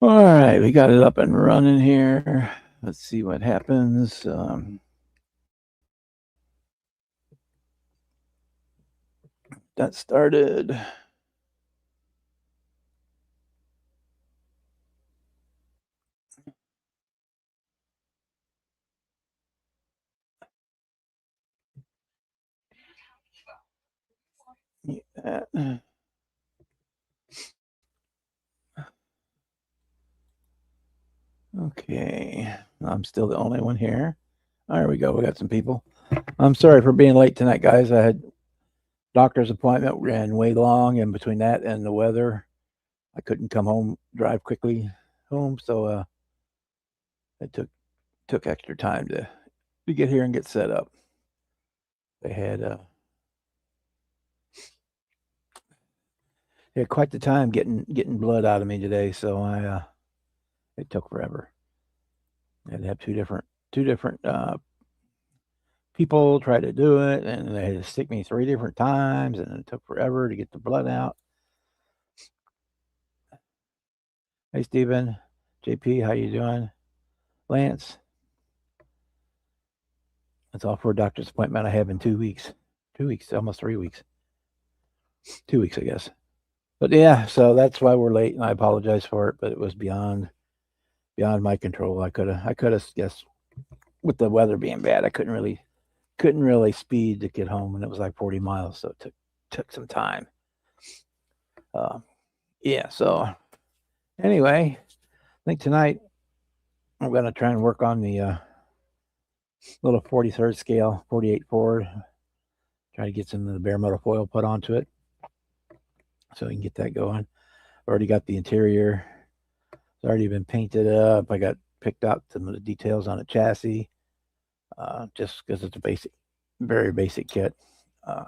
All right, we got it up and running here. Let's see what happens. That started. Yeah. Okay, I'm still the only one here. There we go. We got some people. I'm sorry for being late tonight, guys. I had doctor's appointment, ran way long, and between that and the weather, I couldn't come home, drive quickly home, so it took extra time to get here and get set up. They had quite the time getting blood out of me today, so I it took forever. I had to have two different people try to do it, and they had to stick me 3 different times, and it took forever to get the blood out. Hey, Stephen, JP, how you doing? Lance, that's all for a doctor's appointment I have in 2 weeks. 2 weeks, almost 3 weeks. 2 weeks, I guess. But yeah, so that's why we're late, and I apologize for it. But it was beyond my control. I could have guessed with the weather being bad, I couldn't really speed to get home, and it was like 40 miles, so it took some time. Uh, yeah. So anyway, I think tonight I'm gonna try and work on the little 43rd scale, 48 Ford. Try to get some of the bare metal foil put onto it, so we can get that going. Already got the interior. It's already been painted up. I got picked out some of the details on the chassis, just because it's a very basic kit. Uh,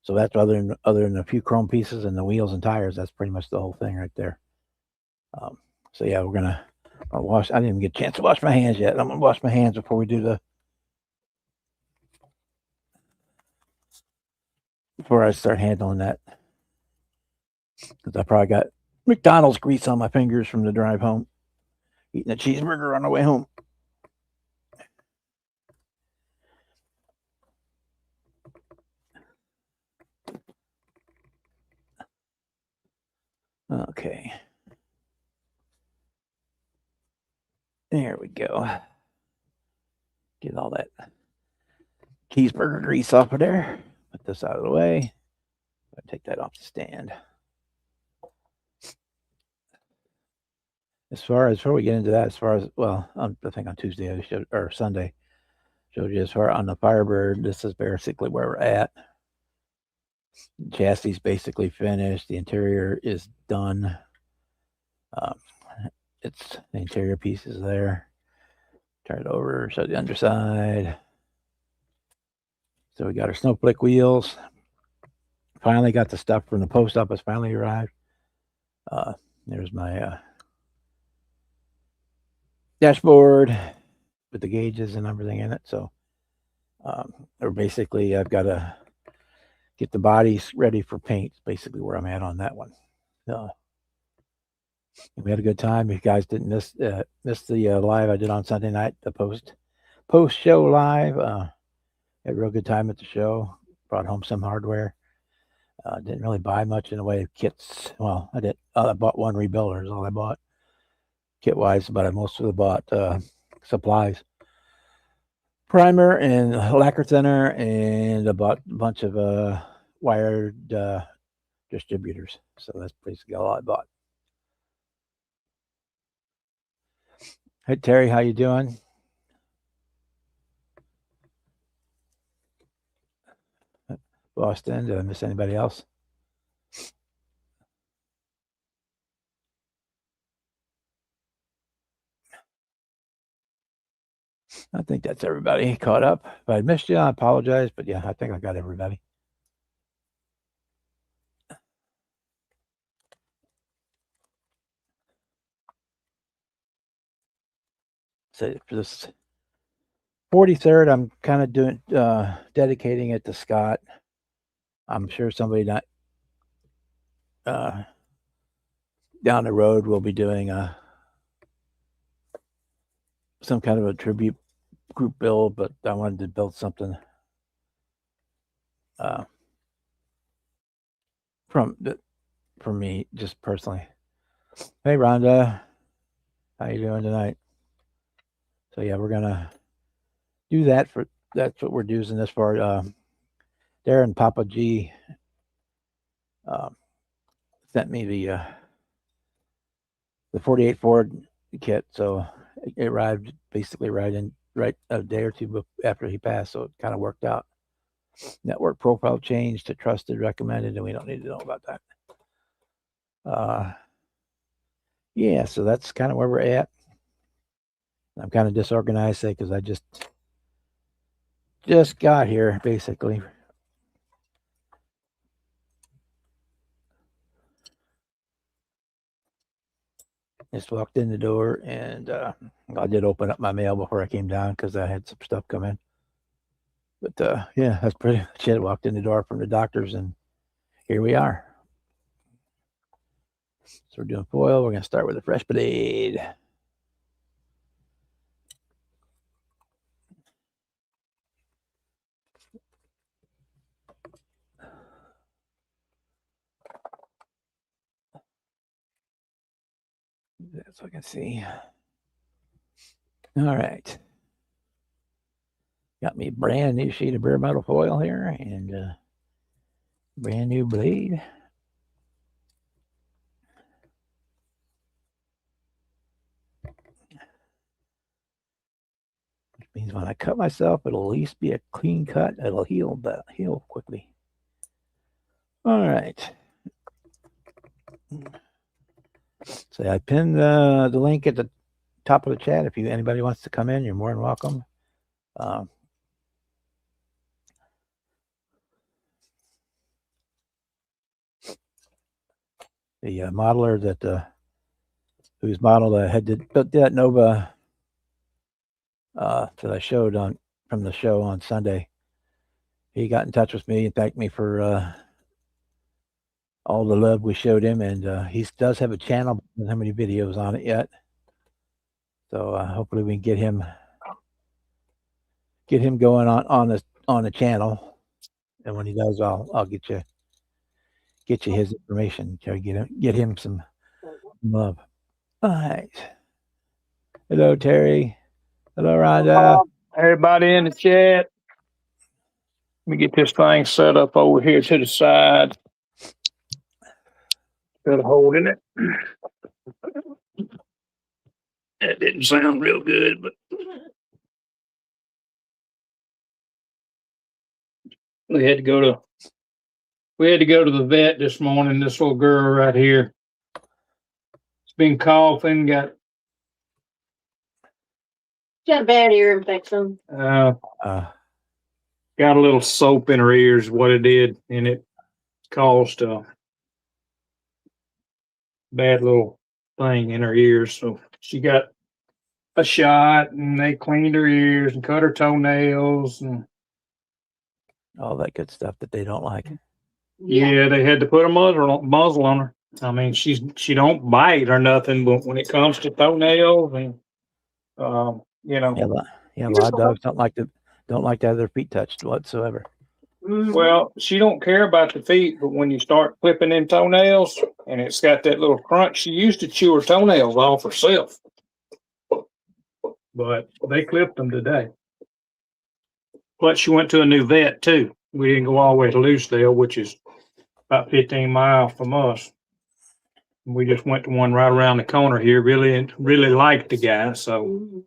so that's other than a few chrome pieces and the wheels and tires. That's pretty much the whole thing right there. Um, so yeah, I'll wash. I didn't even get a chance to wash my hands yet. I'm gonna wash my hands before I start handling that, because I probably got McDonald's grease on my fingers from the drive home, eating a cheeseburger on the way home. Okay, there we go. Get all that cheeseburger grease off of there. Put this out of the way. Take that off the stand. As far as before we get into that, as far as well, I think on Tuesday I showed, or Sunday showed you as far on the Firebird. This is basically where we're at. The chassis is basically finished. The interior is done. Um, it's the interior pieces there. Turn it over, show the underside. So we got our snowflake wheels. Finally got the stuff from the post office. Finally arrived. There's my dashboard with the gauges and everything in it. So, or basically, I've got to get the bodies ready for paint. Basically, where I'm at on that one. So, we had a good time. You guys didn't miss the live I did on Sunday night, the post show live. Had a real good time at the show. Brought home some hardware. Didn't really buy much in the way of kits. Well, I did. I bought one rebuilder. Is all I bought kit wise, but I mostly bought supplies, primer and lacquer thinner, and I bought a bunch of wired distributors. So that's basically all I bought. Hey Terry, how you doing? Boston. Did I miss anybody else? I think that's everybody caught up. If I missed you, I apologize, but yeah, I think I got everybody. So for this 43rd, I'm kind of doing dedicating it to Scott. I'm sure somebody not uh, down the road we'll be doing some kind of a tribute group build, but I wanted to build something from me just personally. Hey Rhonda, how you doing tonight? So yeah, we're gonna do that that's what we're using this for. Darren Papa G sent me the 48 Ford kit, so it arrived basically right a day or two after he passed, so it kind of worked out. Network profile change to trusted, recommended, and we don't need to know about that. Yeah, so that's kind of where we're at. I'm kind of disorganized because I just got here basically. Just walked in the door, and I did open up my mail before I came down because I had some stuff come in. But yeah, that's pretty much it. Walked in the door from the doctors, and here we are. So we're doing foil. We're going to start with a fresh blade. So I can see. All right. Got me a brand new sheet of bare metal foil here and brand new blade. Which means when I cut myself, it'll at least be a clean cut. It'll heal quickly. All right. So I pinned the link at the top of the chat. If anybody wants to come in, you're more than welcome. The modeler that whose model that had built that Nova that I showed from the show on Sunday, he got in touch with me and thanked me for all the love we showed him, and he does have a channel, but doesn't have any videos on it yet. So hopefully we can get him going on the channel, and when he does, I'll get you his information. Try to get him some love. All right. Hello, Terry. Hello, Rhonda. Everybody in the chat. Let me get this thing set up over here to the side. Got a hold in it. That didn't sound real good, but we had to go to the vet this morning. This little girl right here, it's been coughing, got a bad ear infection. got a little soap in her ears, what it did, and it caused a bad little thing in her ears. So she got a shot, and they cleaned her ears and cut her toenails and all that good stuff that they don't like. Yeah, they had to put a muzzle on her. I mean, she don't bite or nothing, but when it comes to toenails and you know, a lot of dogs don't like to have their feet touched whatsoever. Well, she don't care about the feet, but when you start clipping in toenails and it's got that little crunch, she used to chew her toenails off herself, but they clipped them today. Plus, she went to a new vet too. We didn't go all the way to Lucedale, which is about 15 miles from us. We just went to one right around the corner here. Really liked the guy, so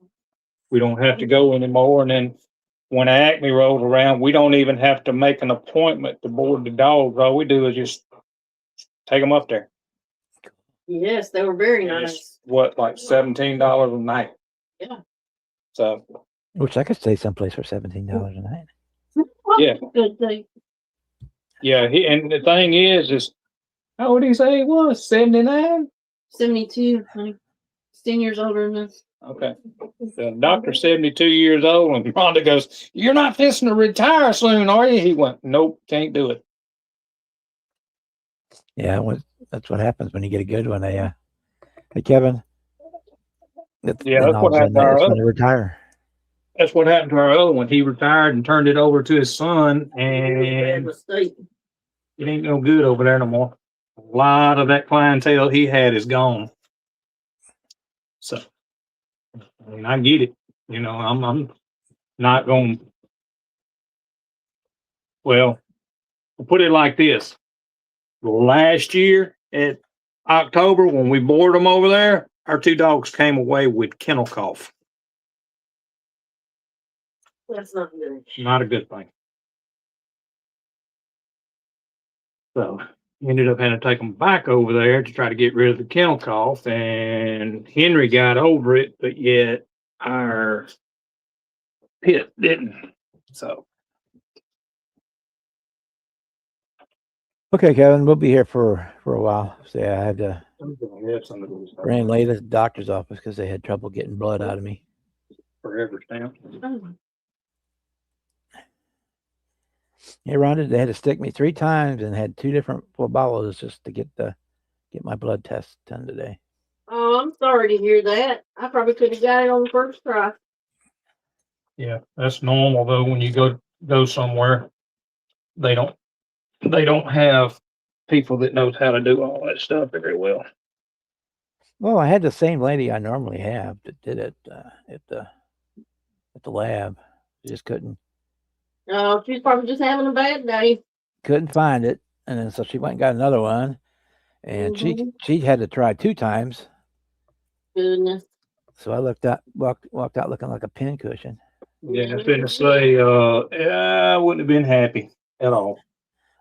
we don't have to go anymore. And then when Acme rolls around, we don't even have to make an appointment to board the dogs. All we do is just take them up there. Yes, they were very nice. It's, what, like $17 a night? Yeah. So. Which I could stay someplace for $17 a night. Yeah. Good thing. Yeah, and the thing is how old did he say he was? 79? 72. Like 10 years older than us. Okay. The doctor's 72 years old, and Rhonda goes, "You're not fixing to retire soon, are you?" He went, "Nope, can't do it." Yeah, that's what happens when you get a good one. They Hey, Kevin. Yeah, Then that's all what of a happened sudden to our it's other. going to retire. That's what happened to our other one. He retired and turned it over to his son, and Mistake. it ain't no good over there no more. A lot of that clientele he had is gone. So, I mean, I get it. You know, I'm not going. Well, we'll put it like this: last year at October, when we boarded them over there, our two dogs came away with kennel cough. That's not good. Not a good thing. So ended up having to take them back over there to try to get rid of the kennel cough, and Henry got over it, but yet our pit didn't. So Okay, Kevin, we'll be here for a while. So yeah, I had to I'm gonna have some of those ran late at the doctor's office because they had trouble getting blood out of me. forever stamp. Oh, Hey, Rhonda, they had to stick me 3 times and had 2 different phlebotomists just to get my blood test done today. oh, I'm sorry to hear that. I probably could have got it on the first try. Yeah, that's normal though. When you go somewhere, they don't have people that knows how to do all that stuff very well. Well, I had the same lady I normally have that did it at the lab. She just couldn't Oh, she's probably just having a bad day. find it, and then so she went and got another one, and Mhm. she had to try 2 times. Goodness. So I walked out looking like a pincushion. Yeah, I was gonna say, I wouldn't have been happy at all.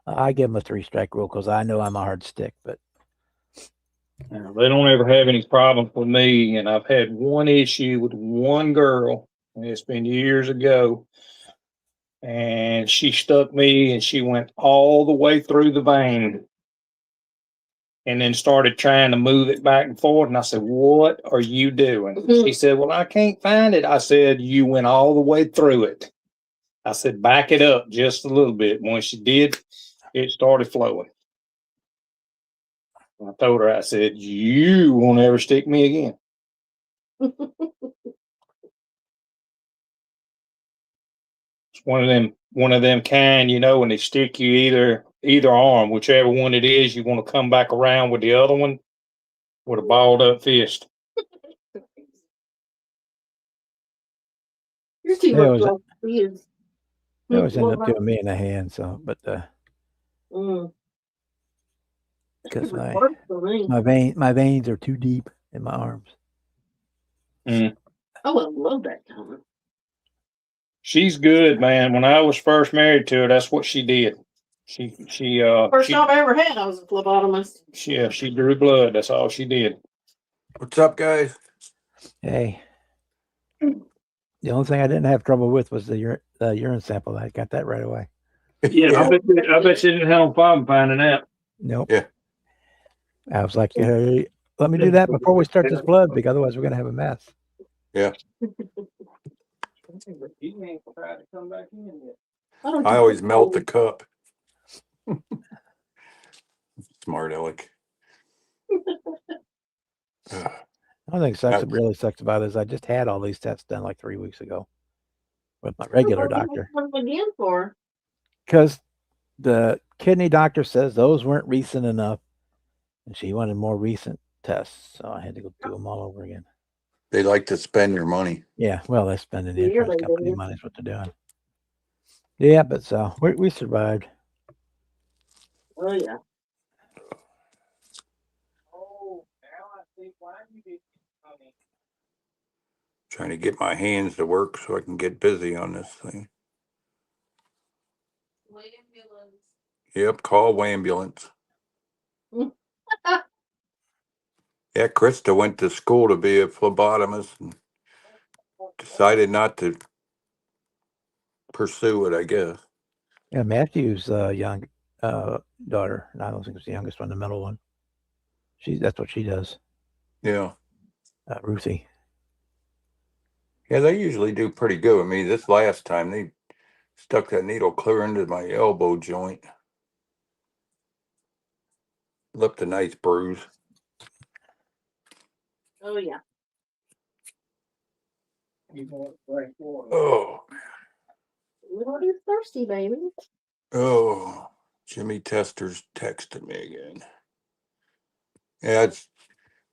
I give them a 3-strike rule because I know I'm a hard stick, but Now, they don't ever have any problems with me, and I've had one issue with one girl, and it's been years ago. And she stuck me, and she went all the way through the vein, and then started trying to move it back and forth. And I said, "What are you doing?" She said, "Well, I can't find it." I said, "You went all the way through it." I said, "Back it up just a little bit." When she did, it started flowing. I told her, I said, "You won't ever stick me again." It's one of them kind, when they stick you either arm, whichever one it is, you want to come back around with the other one with a balled up fist. You're too It much was like kids. it always ended up doing me in the hand. So, but because Works for me. my veins are too deep in my arms. Mm. I would love that time. She's good, man. When I was first married to her, that's what she did. First job I ever had, I was a phlebotomist. She drew blood. That's all she did. What's up, guys? Hey, the only thing I didn't have trouble with was the urine sample. I got that right away. Yeah, I bet you didn't have no problem finding that. Nope. Yeah. I was like, hey, let me do that before we start this blood, because otherwise we're gonna have a mess. Yeah. He ain't tried to come back in yet. I always melt the cup. Smart aleck. The only thing sucks, That's- really sucks about it is I just had all these tests done like 3 weeks ago with my regular doctor, Again for? because the kidney doctor says those weren't recent enough, and she wanted more recent tests, so I had to go do them all over again. They like to spend your money. Yeah, well, they're spending the Yeah, insurance they company do. money is what they're doing. Yeah, but so we survived. Oh yeah. Oh, now I see why you did. Trying to get my hands to work so I can get busy on this thing. Yep, call ambulance. Yeah, Krista went to school to be a phlebotomist and decided not to pursue it, I guess. Yeah, Matthew's young daughter, and I don't think it's the youngest one, the middle one. That's what she does, Yeah. Ruthie. Yeah, they usually do pretty good with me. This last time they stuck that needle clear into my elbow joint. Left a nice bruise. Oh, yeah. Oh, Lord, you're thirsty, baby. oh, Jimmy Tester's texting me again. Yeah, it's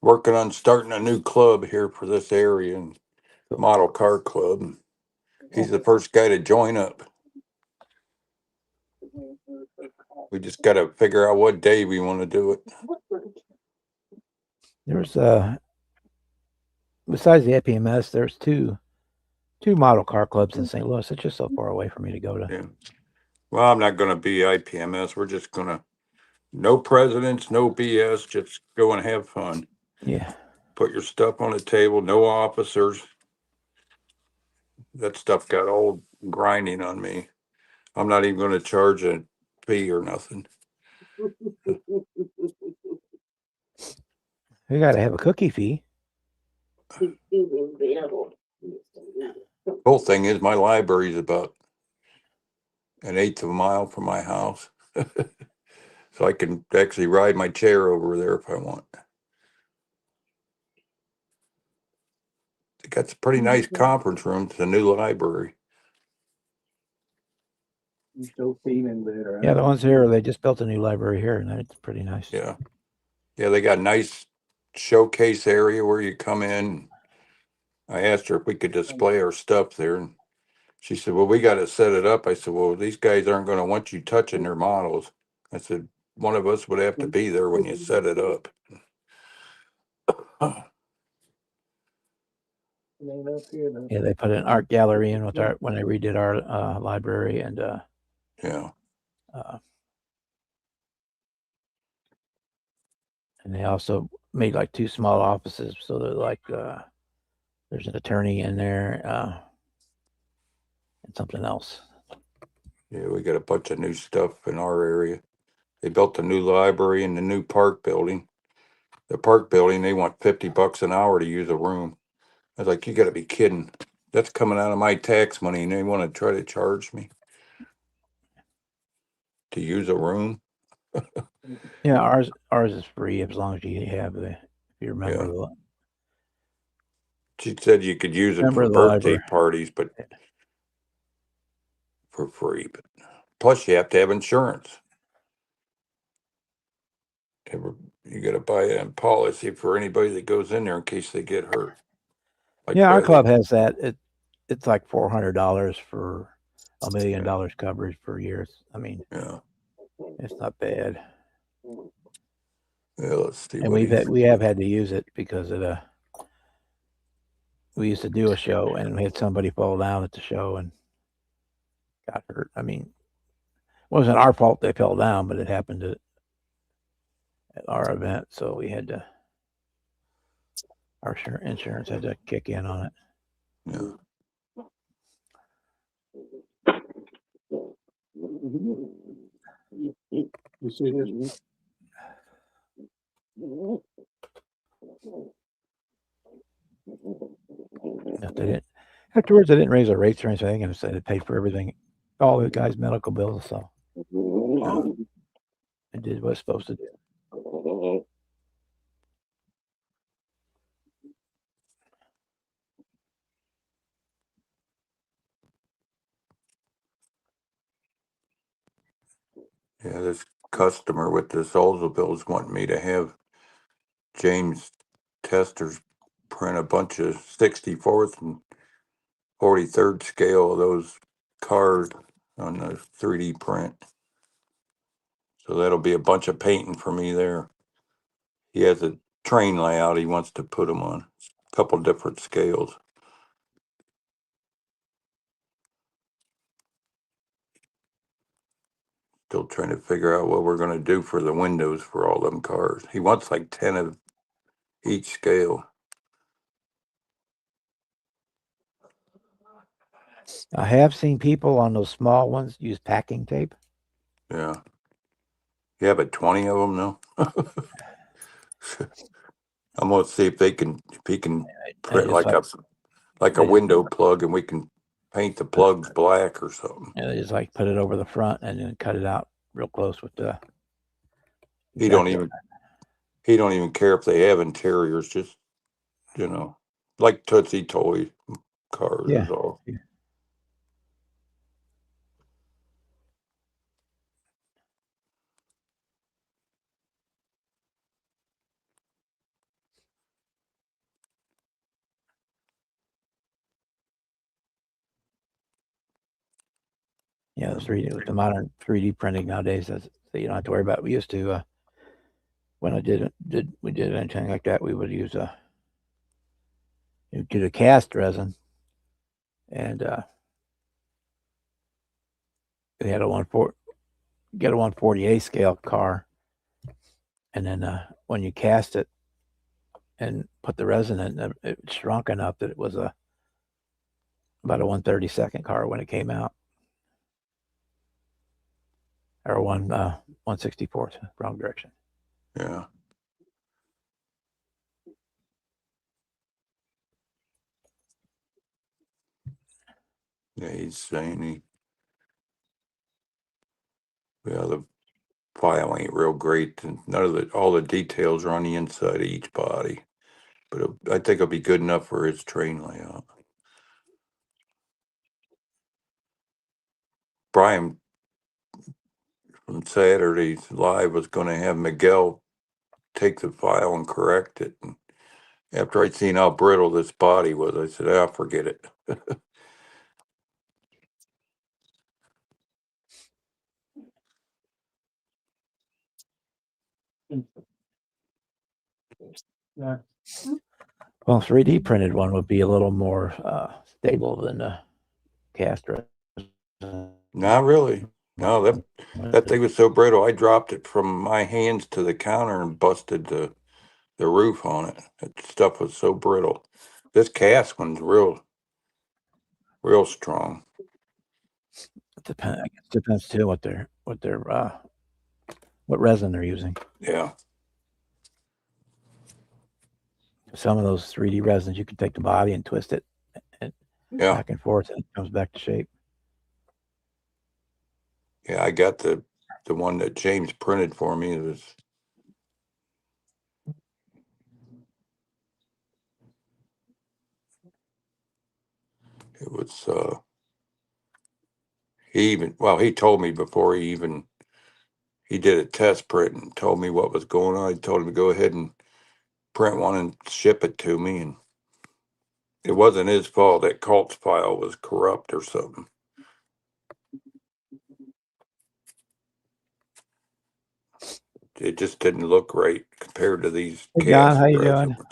working on starting a new club here for this area and model car club. He's the first guy to join up. We just got to figure out what day we want to do it. There's besides the APMS, there's two model car clubs in St. Louis. It's just so far away for me to go to. Yeah. Well, I'm not going to be IPMS. We're just going to, no presidents, no BS, just go and have fun. Yeah. Put your stuff on the table, no officers. That stuff got old grinding on me. I'm not even going to charge a fee or nothing. We got to have a cookie fee. Whole thing is my library is about 1/8 of a mile from my house. So I can actually ride my chair over there if I want. They got some pretty nice conference rooms, the new library. You're still feeling better. Yeah, the ones here, they just built a new library here, and it's pretty nice. Yeah. Yeah, they got a nice showcase area where you come in. I asked her if we could display our stuff there, and she said, well, we got to set it up. I said, well, these guys aren't going to want you touching their models. I said, one of us would have to be there when you set it up. Yeah, they put an art gallery in with when they redid our library, and Yeah. and they also made like 2 small offices, so they're like there's an attorney in there and something else. Yeah, we got a bunch of new stuff in our area. They built a new library and the new park building. The park building, they want $50 an hour to use a room. I was like, you got to be kidding. That's coming out of my tax money, and they want to try to charge me to use a room. Yeah, ours is free as long as you have if you remember Yeah. the. She said you could use it Remember for the birthday library. parties, but for free. But plus, you have to have insurance. You got to buy a policy for anybody that goes in there in case they get hurt. Like Yeah, our Bradley. club has that. It's like $400 for $1 million coverage per year. I mean, Yeah. it's not bad. Yeah, let's see. And what we have had to use it because of we used to do a show and we had somebody fall down at the show and got hurt. I mean, it wasn't our fault they fell down, but it happened at our event, so we had to. Our insurance had to kick in on it. Yeah. You see this? They didn't. Afterwards, they didn't raise their rates or anything, and said it paid for everything, all the guys' medical bills. So it did what it's supposed to do. Yeah, this customer with this Oldsmobiles wanting me to have James Testers print a bunch of 64th and 43rd scale of those cars on the 3D print. So that'll be a bunch of painting for me there. He has a train layout he wants to put them on, a couple different scales. Still trying to figure out what we're going to do for the windows for all them cars. He wants like 10 of each scale. I have seen people on those small ones use packing tape. Yeah. Yeah, but 20 of them now. I'm gonna see if he can print like a window plug, and we can paint the plugs black or something. Yeah, they just like put it over the front and then cut it out real close with the. He don't even care if they have interiors. Just you know, like Tootsie Toy cars Yeah. is all. Yeah, the modern 3D printing nowadays, that you don't have to worry about. We used to, when I did anything like that, we would use you get a cast resin, and we had get a 148 scale car, and then when you cast it and put the resin in, it shrunk enough that it was about a 132nd car when it came out, or 164th, wrong direction. Yeah. Yeah, he's saying the file ain't real great, and none of all the details are on the inside of each body. But I think it'll be good enough for his train layout. Brian from Saturday's live was going to have Miguel take the file and correct it. And after I'd seen how brittle this body was, I said, forget it. Yeah. Well, 3D printed one would be a little more stable than the cast resin. Not really. No, that thing was so brittle. I dropped it from my hands to the counter and busted the roof on it. That stuff was so brittle. This cast one's real strong. Depends too what resin they're using. Yeah. Some of those 3D resins, you can take the body and twist it Yeah. back and forth, and it comes back to shape. Yeah, I got the one that James printed for me. It was he told me before he did a test print and told me what was going on. He told him to go ahead and print one and ship it to me, and it wasn't his fault. That Colts file was corrupt or something. It just didn't look right compared to these Hey, John, cast how you resin doing? ones.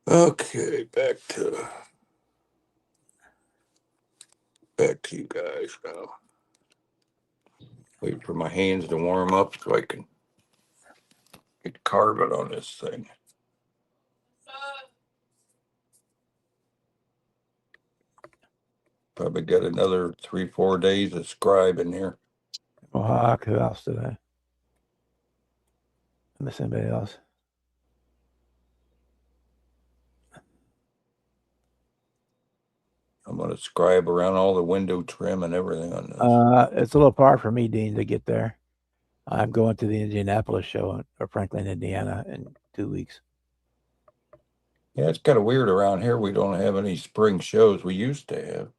Okay, back to you guys now. Wait for my hands to warm up so I can get carbon on this thing. Probably got another 3-4 days of scribe in here. Mohawk, who else did I miss? Anybody else? I'm gonna scribe around all the window trim and everything on this. It's a little far for me, Dean, to get there. I'm going to the Indianapolis show or Franklin, Indiana in 2 weeks. Yeah, it's kind of weird around here. We don't have any spring shows we used to have.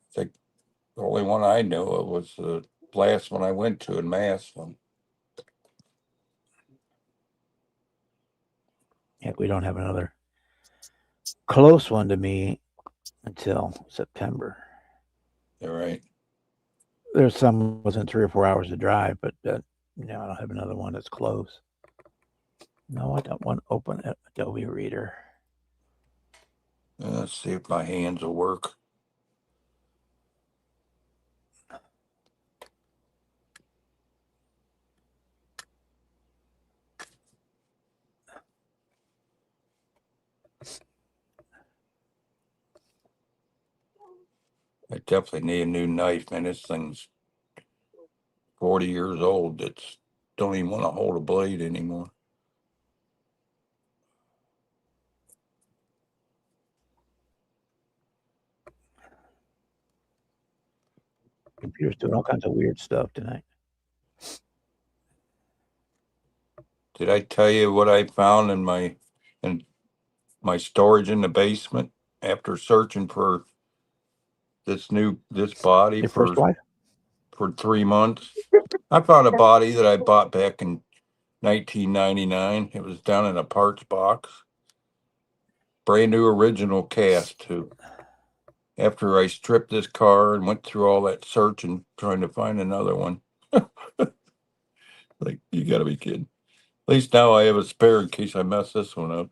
It's like the only one I know of was the last one I went to in Massillon. Yeah, we don't have another close one to me until September. All right. There's some within 3 or 4 hours of drive, but I don't have another one that's close. No, I don't want to open Adobe Reader. Let's see if my hands will work. I definitely need a new knife, man. This thing's 40 years old. It's don't even want to hold a blade anymore. Computer's doing all kinds of weird stuff tonight. Did I tell you what I found in my storage in the basement after searching for this body Your first wife? for 3 months? I found a body that I bought back in 1999. It was down in a parts box. Brand new original cast too. After I stripped this car and went through all that searching trying to find another one. Like, you gotta be kidding. At least now I have a spare in case I mess this one up.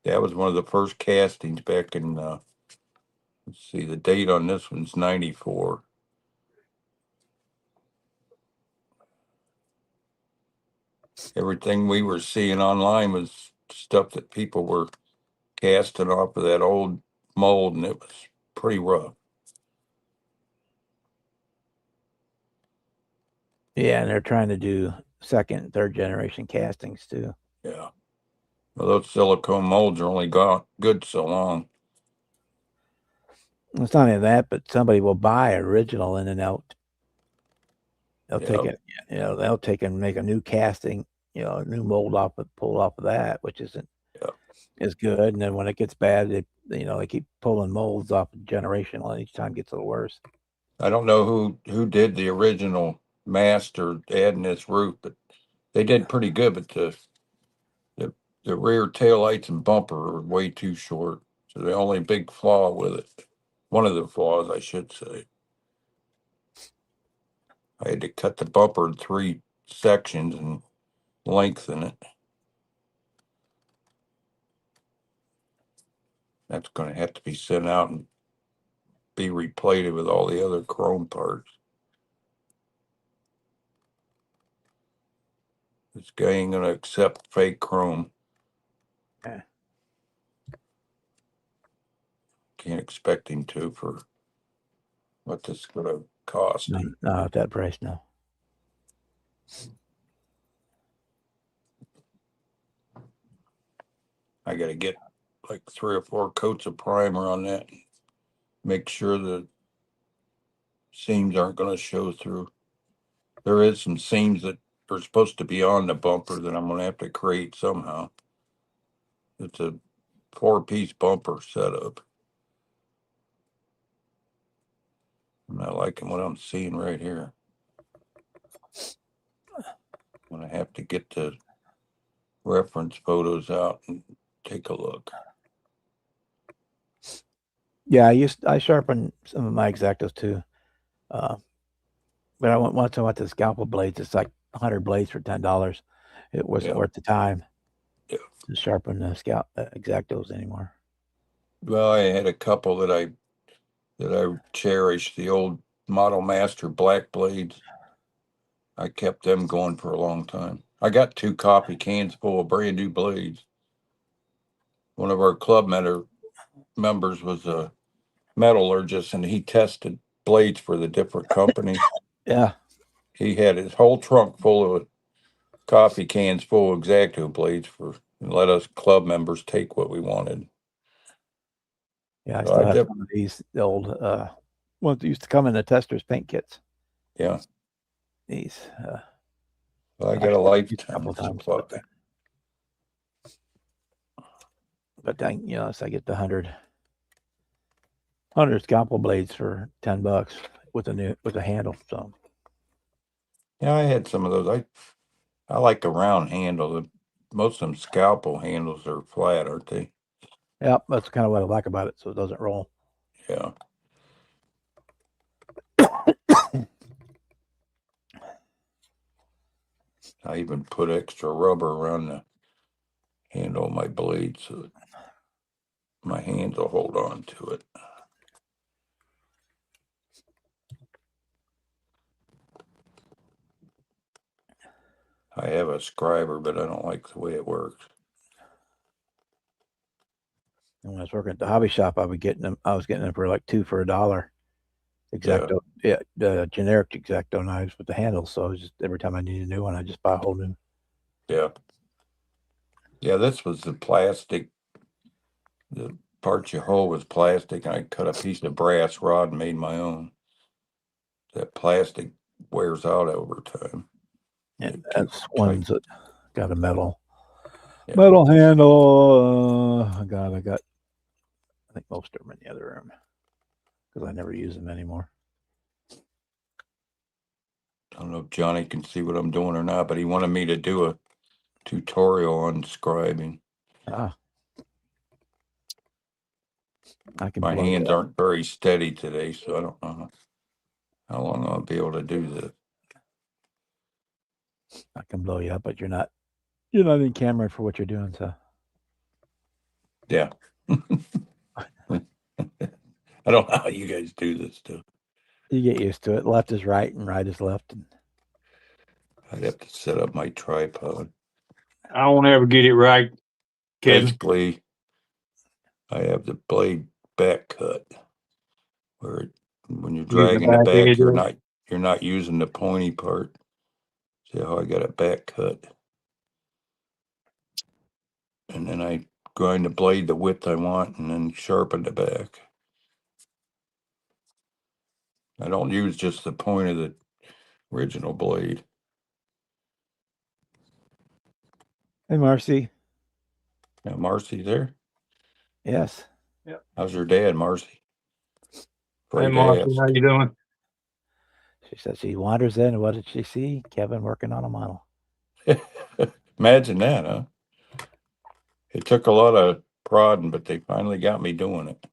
That was one of the first castings back in, let's see, the date on this one's 94. Everything we were seeing online was stuff that people were casting off of that old mold, and it was pretty rough. Yeah, and they're trying to do second and third generation castings too. Yeah. Well, those silicone molds are only good so long. It's not even that, but somebody will buy original and then they'll take Yep. it, they'll take and make a new casting, a new mold pull off of that, which isn't Yep. as good. And then when it gets bad, they keep pulling molds off generational, and each time it gets a little worse. I don't know who did the original master adding this roof, but they did pretty good. But the rear taillights and bumper are way too short. So the only big flaw with it, one of the flaws, I should say, I had to cut the bumper in 3 sections and lengthen it. That's going to have to be sent out and be replated with all the other chrome parts. This guy ain't going to accept fake chrome. Yeah. Can't expect him to for what this is going to cost. No, at that price, no. I got to get like 3 or 4 coats of primer on that. Make sure the seams aren't going to show through. There is some seams that are supposed to be on the bumper that I'm going to have to create somehow. It's a 4-piece bumper setup. I'm not liking what I'm seeing right here. I'm going to have to get the reference photos out and take a look. Yeah, I sharpen some of my X-Actos too. But once I went to scalpel blades, it's like 100 blades for $10. It wasn't worth the time to sharpen the X-Actos anymore. Well, I had a couple that I cherished, the old Model Master black blades. I kept them going for a long time. I got 2 coffee cans full of brand new blades. One of our club members was a metallurgist, and he tested blades for the different companies. Yeah. He had his whole trunk full of coffee cans full of X-Acto blades and let us club members take what we wanted. Yeah, I still have some of these old ones that used to come in the testers paint kits. Yeah. These. Well, I got a lifetime couple times, supply. But then, so I get the 100 scalpel blades for $10 with a handle. So yeah, I had some of those. I like a round handle. Most of them scalpel handles are flat, aren't they? Yeah, that's kind of what I like about it, so it doesn't roll. Yeah. I even put extra rubber around the handle of my blade so that my hands will hold on to it. I have a scriber, but I don't like the way it works. And when I was working at the hobby shop, I was getting them for like $2 for $1. X-Acto, the generic X-Acto knives with the handles. So just every time I need a new one, I just buy a whole new. Yeah. Yeah, this was the plastic. The part you hold was plastic, and I cut a piece of brass rod and made my own. That plastic wears out over time. And Yeah, that's ones that got a metal Yeah. metal handle. I got I think most of them in the other room because I never use them anymore. I don't know if Johnny can see what I'm doing or not, but he wanted me to do a tutorial on scribing. Ah, I can My blow hands it up. aren't very steady today, so I don't know how long I'll be able to do this. I can blow you up, but you're not in camera for what you're doing. So Yeah. I don't know how you guys do this stuff. you get used to it. Left is right and right is left. And I'd have to set up my tripod. I won't ever get it right, Kevin. Basically, I have the blade back cut where when you're Use the dragging the back back, edge you're of it. not using the pointy part. See how I got it back cut? And then I grind the blade the width I want and then sharpen the back. I don't use just the point of the original blade. hey, Marcy. Now, Marcy there? Yes, How's your dad, Marcy? Hey, Afraid to Marcy, how you doing? she said she wanders in. What did she see? Kevin working on a model. ask. Imagine that, huh? It took a lot of prodding, but they finally got me doing it.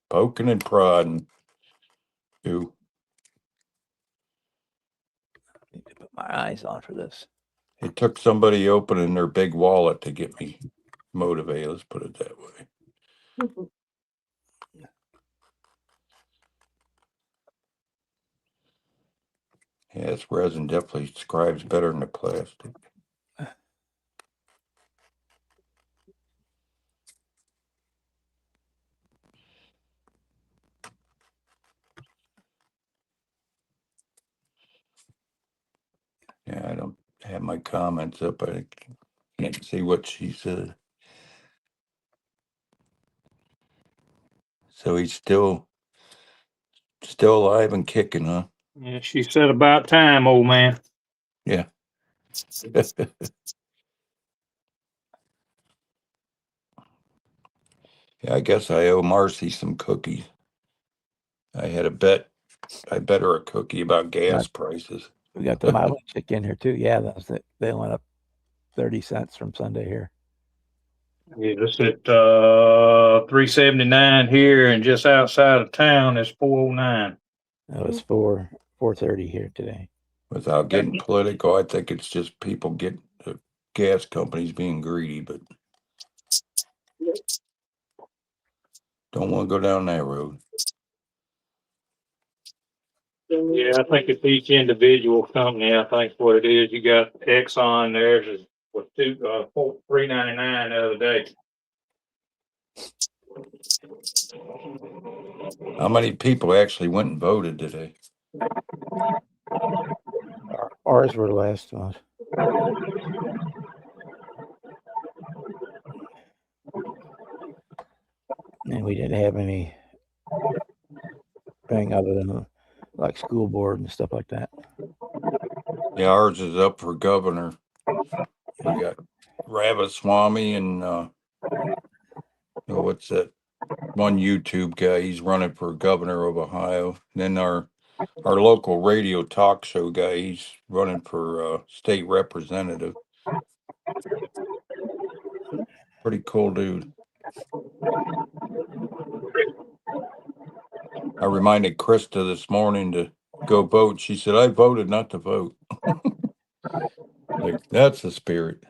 Poking and prodding. Ooh, Need to put my eyes on for this. it took somebody opening their big wallet to get me motivated. Let's put it that way. Yeah, this resin definitely scribes better than the plastic. Yeah, I don't have my comments up. I can't see what she said. So he's still alive and kicking, huh? Yeah, she said about time, old man. Yeah. Yeah, I guess I owe Marcy some cookies. I had a bet. I bet her a cookie about gas prices. We got the mileage check in here too. Yeah, they went up 30 cents from Sunday here. Yeah, it's at 379 here, and just outside of town is 409. It was 4:30 here today. Without getting political, I think it's just people getting the gas companies being greedy, but don't want to go down that road. Yeah, I think it's each individual company. I think what it is, you got Exxon. Theirs is was $3.99 the other day. How many people actually went and voted today? Ours were the last one. And we didn't have any thing other than like school board and stuff like that. Yeah, ours is up for governor. We got Ramaswamy and what's that one YouTube guy? He's running for governor of Ohio. And then our local radio talk show guy, he's running for state representative. Pretty cool dude. I reminded Krista this morning to go vote. She said, I voted not to vote. Like, that's the spirit.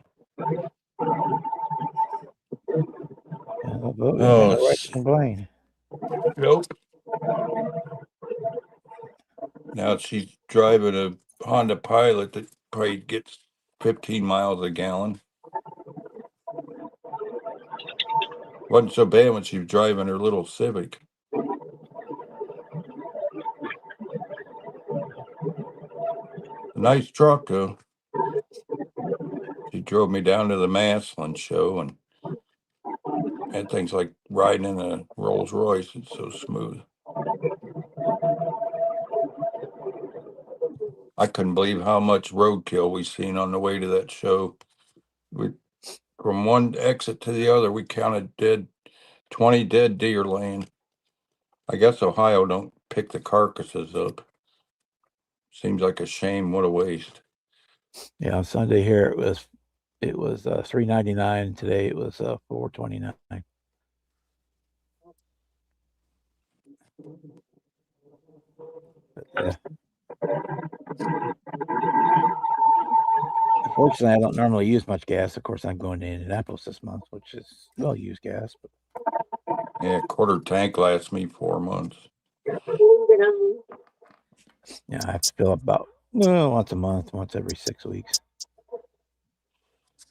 Vote, Oh, no right to complain. nope. Now she's driving a Honda Pilot that probably gets 15 miles a gallon. Wasn't so bad when she was driving her little Civic. A nice truck, though. She drove me down to the Massillon show, and that thing's like riding in a Rolls Royce. It's so smooth. I couldn't believe how much roadkill we seen on the way to that show. We, from one exit to the other, we counted 20 dead deer laying. I guess Ohio don't pick the carcasses up. Seems like a shame. What a waste. Yeah, on Sunday here it was $3.99. Today it was $4.29. Yeah. Unfortunately, I don't normally use much gas. Of course, I'm going to Indianapolis this month, which is well used gas. But Yeah, quarter tank lasts me 4 months. yeah, I have to fill up about once a month, once every 6 weeks.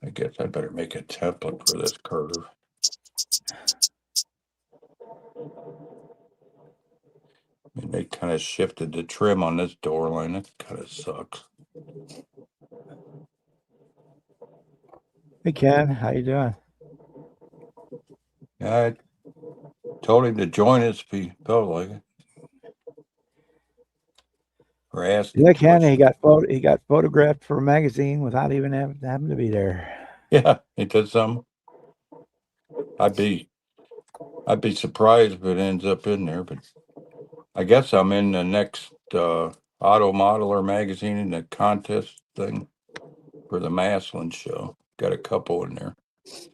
I guess I better make a template for this curve. I mean, they kind of shifted the trim on this door line. That kind of sucks. Hey Ken, how you doing? I told him to join us if he felt like it. Or asked him. Yeah, Ken, he got photographed for a magazine without even having to be there. Yeah, he did something. I'd be surprised if it ends up in there, but I guess I'm in the next Auto Modeler magazine in the contest thing for the Maslin show. Got a couple in there.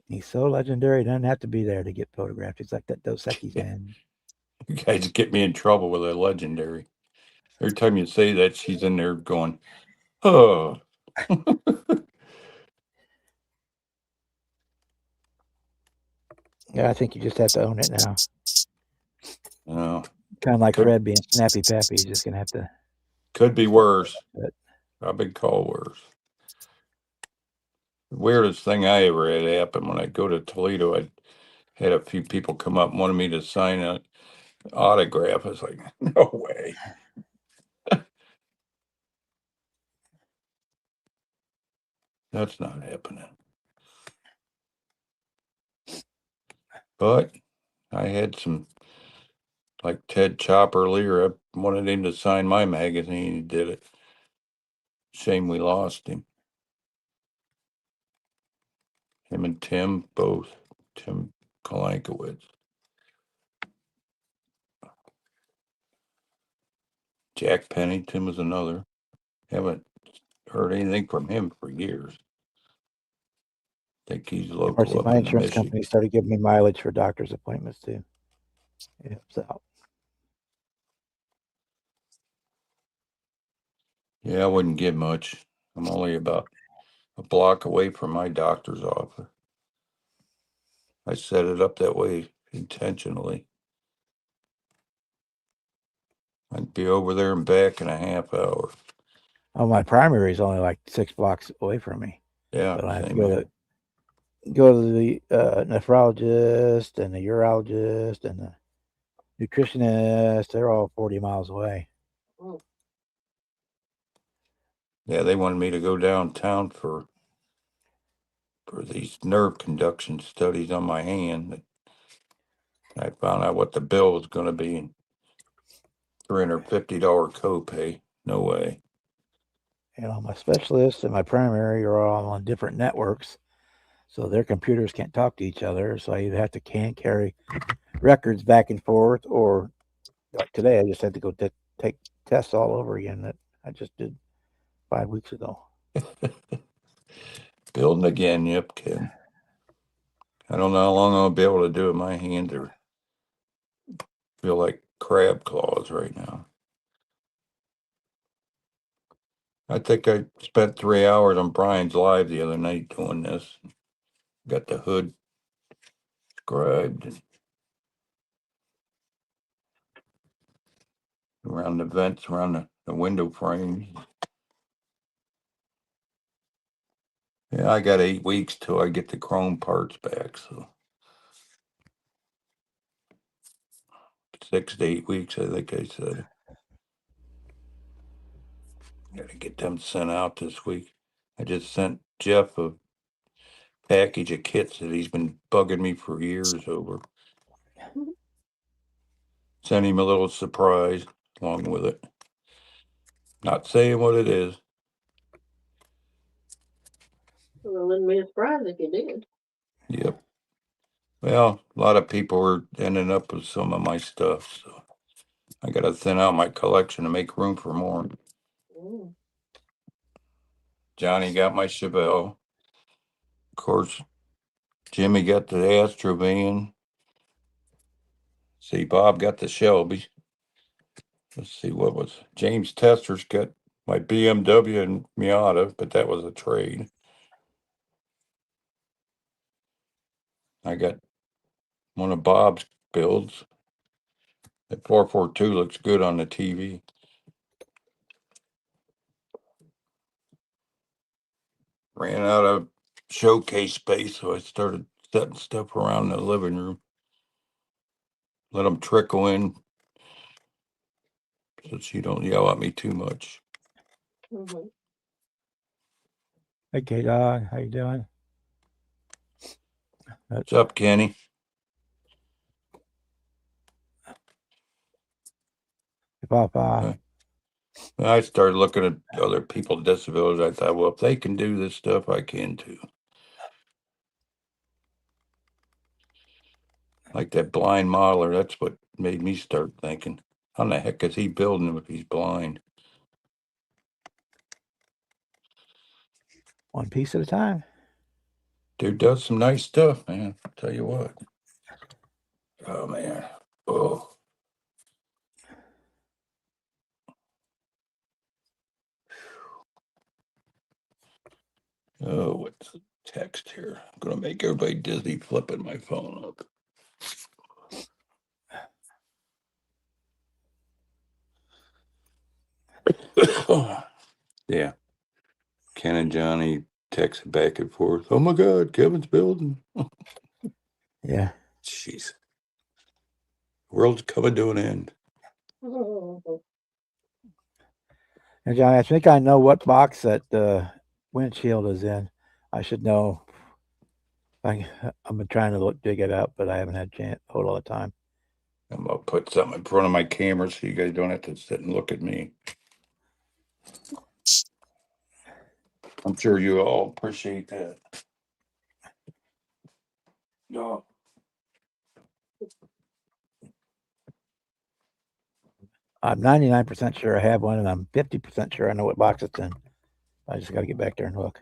He's so legendary, he doesn't have to be there to get photographed. He's like that Dos Equis man. You guys get me in trouble with a legendary. Every time you say that, she's in there going, oh. Yeah, I think you just have to own it now. No, Kind of like Could- Fred being Snappy Pappy. He's just gonna have to. could be worse. But I've been called worse. The weirdest thing I ever had happen when I go to Toledo, I had a few people come up and wanted me to sign an autograph. I was like, no way. That's not happening. But I had some, like Ted Chopper Lear, I wanted him to sign my magazine. He did it. Shame we lost him. Him and Tim both. Tim Kolankowitz. Jack Pennington was another. Haven't heard anything from him for years. Think he's of local course, up my in the insurance Michigan. company started giving me mileage for doctor's appointments too. It helps out. Yeah, I wouldn't get much. I'm only about a block away from my doctor's office. I set it up that way intentionally. I'd be over there and back in a half hour. Oh, my primary is only like 6 blocks away from me, Yeah, but I have to same go here. to the nephrologist and the urologist and the nutritionist. They're all 40 miles away. Yeah, they wanted me to go downtown for these nerve conduction studies on my hand. I found out what the bill was going to be, and $350 copay. No way. My specialists and my primary are all on different networks, so their computers can't talk to each other. So I either have to carry records back and forth, or like today, I just had to go take tests all over again that I just did 5 weeks ago. Building again, yep, Ken. I don't know how long I'll be able to do it. My hands are feel like crab claws right now. I think I spent 3 hours on Brian's Live the other night doing this. Got the hood scribed and around the vents, around the window frames. Yeah, I got 8 weeks till I get the chrome parts back, so 6 to 8 weeks, I think I said. Gotta get them sent out this week. I just sent Jeff a package of kits that he's been bugging me for years over. Sent him a little surprise along with it. Not saying what it is. Well, it wouldn't be a surprise if you did. Yep. Well, a lot of people are ending up with some of my stuff, so I gotta thin out my collection to make room for more. Mm. Johnny got my Chevelle. Of course, Jimmy got the Astro van. See, Bob got the Shelby. Let's see, what was James Tester's got my BMW and Miata, but that was a trade. I got one of Bob's builds. That 442 looks good on the TV. Ran out of showcase space, so I started setting stuff around the living room. Let them trickle in so you don't yell at me too much. Mhm. Hey, K-Dog, how you doing? What's up, Kenny? Papa. When I started looking at other people's disabilities, I thought, well, if they can do this stuff, I can too. Like that blind modeler, that's what made me start thinking, how the heck is he building if he's blind? One piece at a time. Dude does some nice stuff, man. I'll tell you what. Oh, man. Oh. Oh, what's the text here? I'm going to make everybody dizzy flipping my phone up. Yeah. Ken and Johnny texted back and forth. Oh my God, Kevin's building. Yeah. Jeez. World's coming to an end. Mhm. And Johnny, I think I know what box that windshield is in. I should know. I've been trying to dig it up, but I haven't had a chance a whole lot of time. I'm gonna put something in front of my camera so you guys don't have to sit and look at me. I'm sure you all appreciate that. No. I'm 99% sure I have one, and I'm 50% sure I know what box it's in. I just got to get back there and look.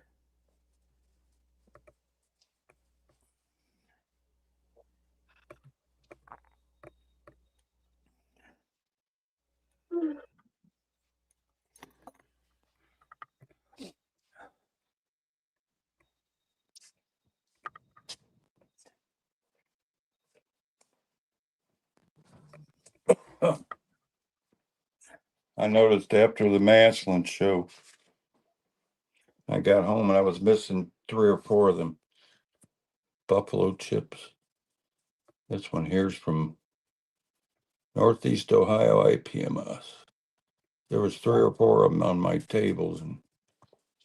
I noticed after the Maslin show, I got home and I was missing 3 or 4 of them buffalo chips. This one here's from Northeast Ohio IPMS. There was 3 or 4 of them on my tables, and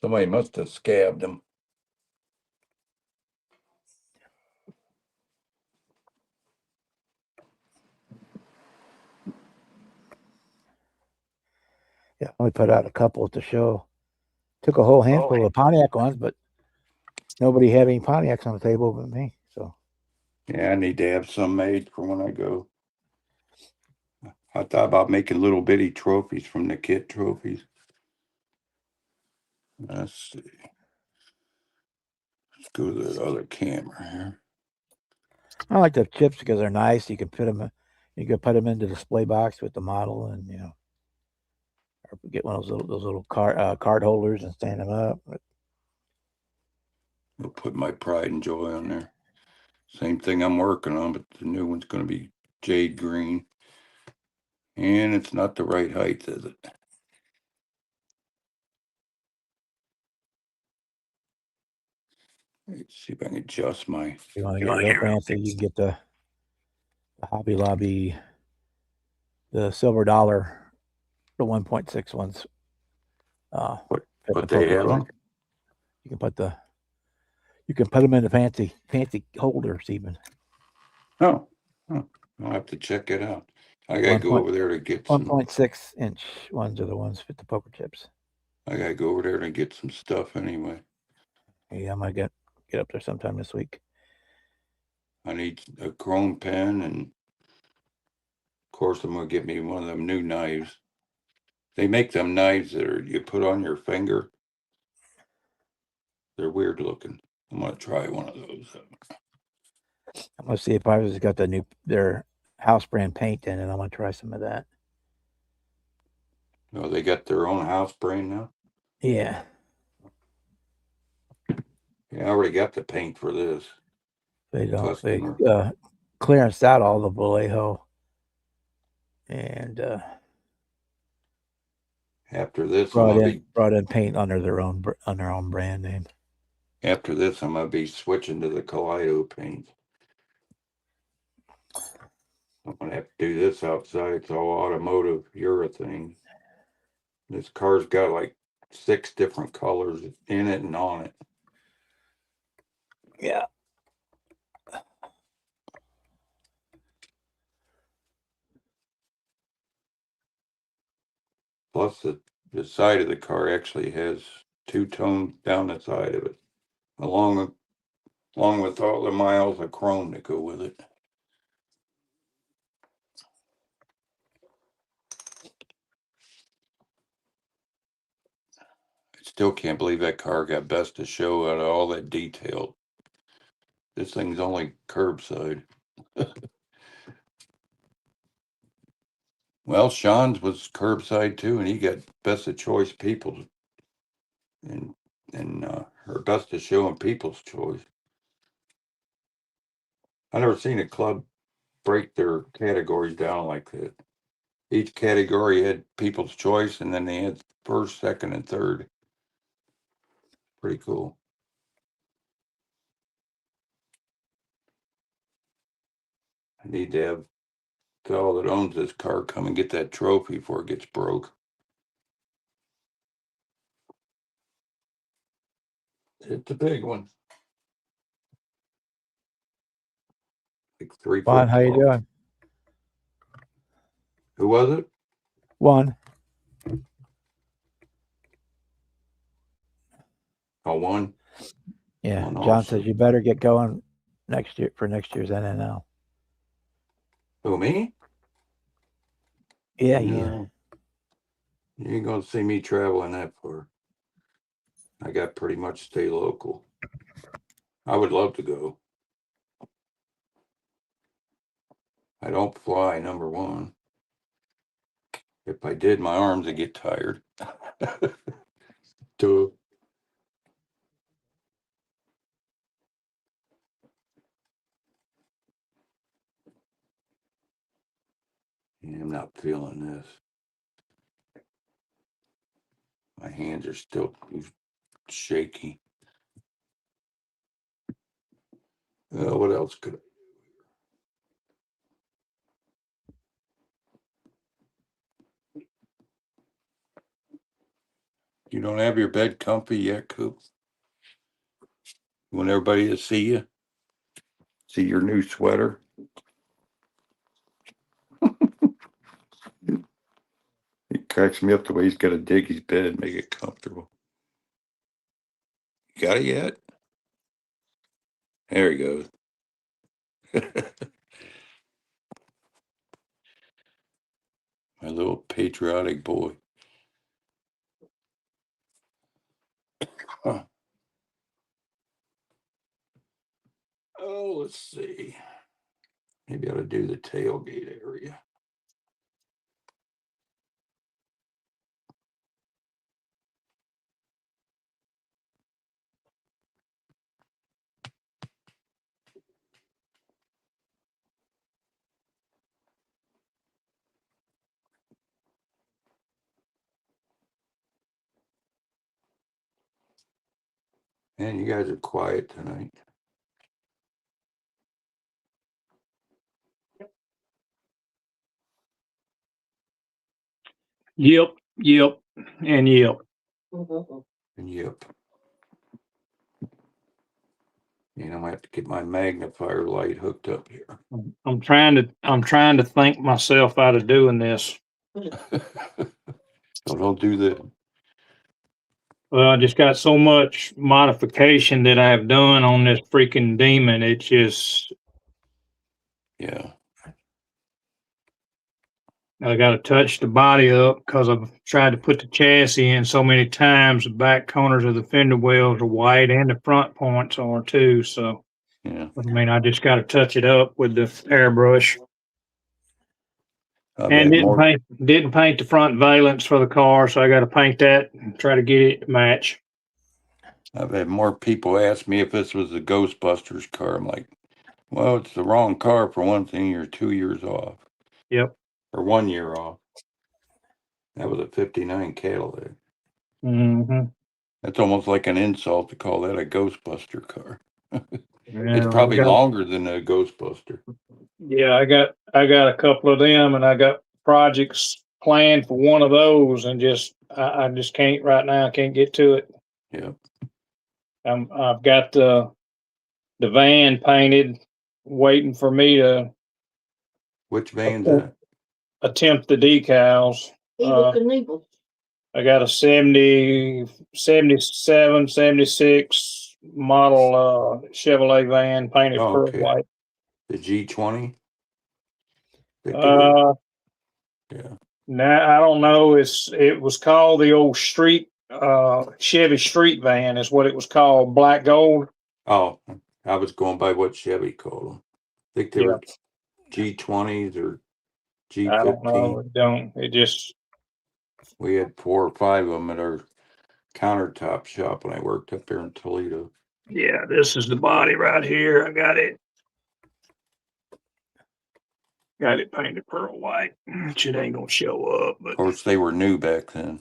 somebody must have scabbed them. Yeah, I only put out a couple at the show. Took a whole handful of Pontiac ones, but nobody had any Pontiacs on the table but me. So Yeah, I need to have some made for when I go. I thought about making little bitty trophies from the kit trophies. Let's see. Let's go to the other camera here. I like the chips because they're nice. You can put them. You can put them in the display box with the model, and or get one of those little card holders and stand them up. We'll put my pride and joy on there. Same thing I'm working on, but the new one's going to be jade green. And it's not the right height, is it? Let's see if I can adjust my. If you want to get real fancy, you can get the Hobby Lobby, the silver dollar, the 1.6 ones. What fit the they focus have group. on? You can put them in the fancy holders even. Oh, I'll have to check it out. I gotta go 1 over there to get some. 1.6 inch ones are the ones with the poker chips. I gotta go over there to get some stuff anyway. Yeah, I'm gonna get up there sometime this week. I need a chrome pen, and of course I'm gonna get me one of them new knives. They make them knives that are you put on your finger. They're weird looking. I'm gonna try one of those. I'm gonna see if Ivar's got their house brand paint in it. I'm gonna try some of that. Oh, they got their own house brand now. Yeah. Yeah, I already got the paint for this. They don't. They Customer. clearance out all the Vallejo, and After this, I'm brought in paint under their own brand name. after this, I'm gonna be switching to the Kaleido paint. I'm gonna have to do this outside. It's all automotive urethane. This car's got like 6 different colors in it and on it. Yeah. Plus, the side of the car actually has 2 tones down the side of it, along with all the miles of chrome that go with it. I still can't believe that car got best of show out of all that detail. This thing's only curbside. Well, Sean's was curbside too, and he got best of choice people, and her best of show and people's choice. I never seen a club break their categories down like that. Each category had people's choice, and then they had first, second, and third. Pretty cool. I need to have the fellow that owns this car come and get that trophy before it gets broke. It's a big one. Like 3 Juan, foot how you tall. doing? Who was it? One. Oh, one. Yeah. One John also. says you better get going next year for next year's NNL. Who, me? Yeah, No. You ain't gonna see me traveling that far. I got pretty much stay local. I would love to go. I don't fly, number one. If I did, my arms would get tired. Duh. Yeah, I'm not feeling this. My hands are still shaky. What else could I? You don't have your bed comfy yet, Coop? You want everybody to see you? See your new sweater? He cracks me up the way he's got to dig his bed and make it comfortable. You got it yet? There he goes. My little patriotic boy. Huh. Oh, let's see. Maybe I ought to do the tailgate area. Man, you guys are quiet tonight. Yep, and yep. And yep. You know, I have to get my magnifier light hooked up here. I'm trying to think myself out of doing this. So don't do that. Well, I just got so much modification that I've done on this freaking Demon. It just, Yeah. I got to touch the body up because I've tried to put the chassis in so many times. The back corners of the fender wells are white and the front points are too. So, Yeah. I mean, I just got to touch it up with the airbrush. I've And had more. didn't paint the front valence for the car, so I got to paint that and try to get it to match. I've had more people ask me if this was a Ghostbusters car. I'm like, well, it's the wrong car for one thing. You're 2 years off, Yep. or 1 year off. That was a '59 Cadillac. Mm-hmm. That's almost like an insult to call that a Ghostbuster car. Yeah, It's probably longer than a Ghostbuster. yeah, I got a couple of them, and I got projects planned for one of those, and I just can't right now. I can't get to it. Yeah. I've got the van painted, waiting for me to Which van's that? attempt the decals. Evil Knievel. I got a 70, 77, 76 model Chevrolet van painted Oh, pearl okay. white. The G20? Uh, Yeah. Now I don't know. It was called the old street Chevy street van is what it was called, black gold. Oh, I was going by what Chevy called them. I think they Yeah. were G20s or I don't know. G15. It don't. It just We had 4 or 5 of them at our countertop shop when I worked up there in Toledo. yeah. This is the body right here. I got it. Got it painted pearl white. It ain't gonna show up, but Of course, they were new back then.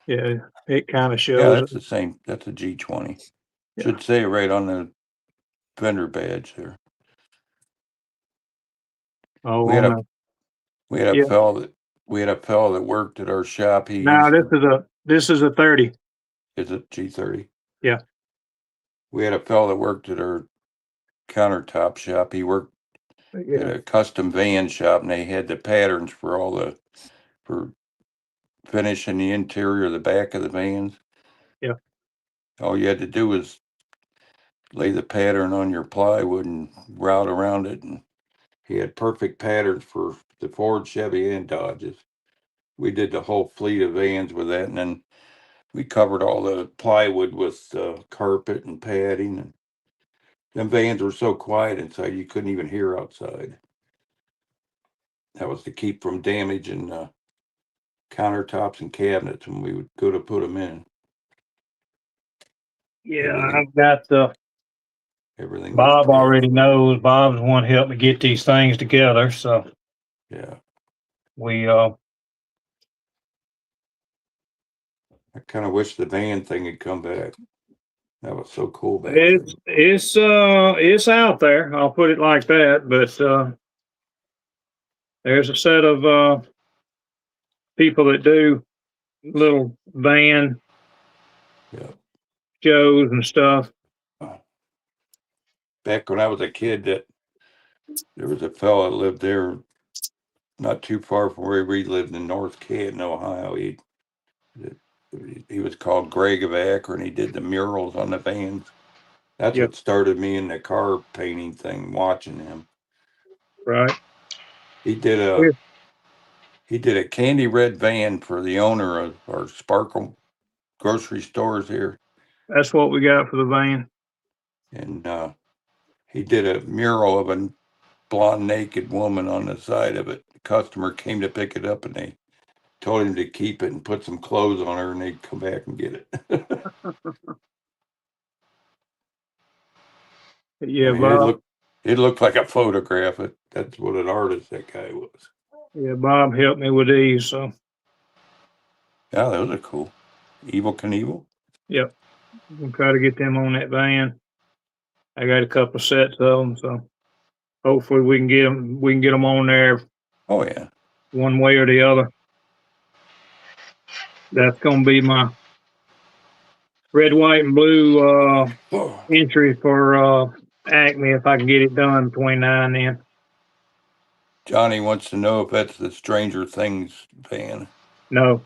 yeah, it kind of Yeah, shows. that's the same. That's a G20. Yeah. Should say it right on the vendor badge there. Oh, We had no. a Yeah. fellow that worked at our shop. He Now used this is a 30. is it G30? Yeah. We had a fellow that worked at our countertop shop. He worked at Yeah. a custom van shop, and they had the patterns for finishing the interior of the back of the vans. Yeah. All you had to do was lay the pattern on your plywood and route around it, and he had perfect patterns for the Ford, Chevy, and Dodges. We did the whole fleet of vans with that, and then we covered all the plywood with carpet and padding. And them vans were so quiet inside you couldn't even hear outside. That was to keep from damaging countertops and cabinets when we would go to put them in. Yeah. Everything- I've got Everything. Bob was already knows. Bob's the one helped me get these things together. So Yeah, we I kind of wish the van thing had come back. That was so cool back then. it's out there. I'll put it like that. But there's a set of people that do little van Yeah. shows and stuff. Back when I was a kid, there was a fellow that lived there, not too far from where we lived in North Canton, Ohio. He was called Greg of Akron. He did the murals on the vans. That's Yep. what started me in the car painting thing, watching him. Right. He did a candy red van for the owner of our Sparkle grocery stores here. That's what we got for the van. And he did a mural of a blonde naked woman on the side of it. The customer came to pick it up, and they told him to keep it and put some clothes on her, and they'd come back and get it. Yeah, I mean, Bob. it looked like a photograph. That's what an artist that guy was. Yeah, Bob helped me with these. So Yeah, those are cool. Evil Knievel. yep, we'll try to get them on that van. I got a couple of sets of them, so hopefully we can get them. We can get them on there Oh yeah. one way or the other. That's gonna be my red, white, and blue Oh, entry for Acme if I can get it done between now and then. Johnny wants to know if that's the Stranger Things van. No,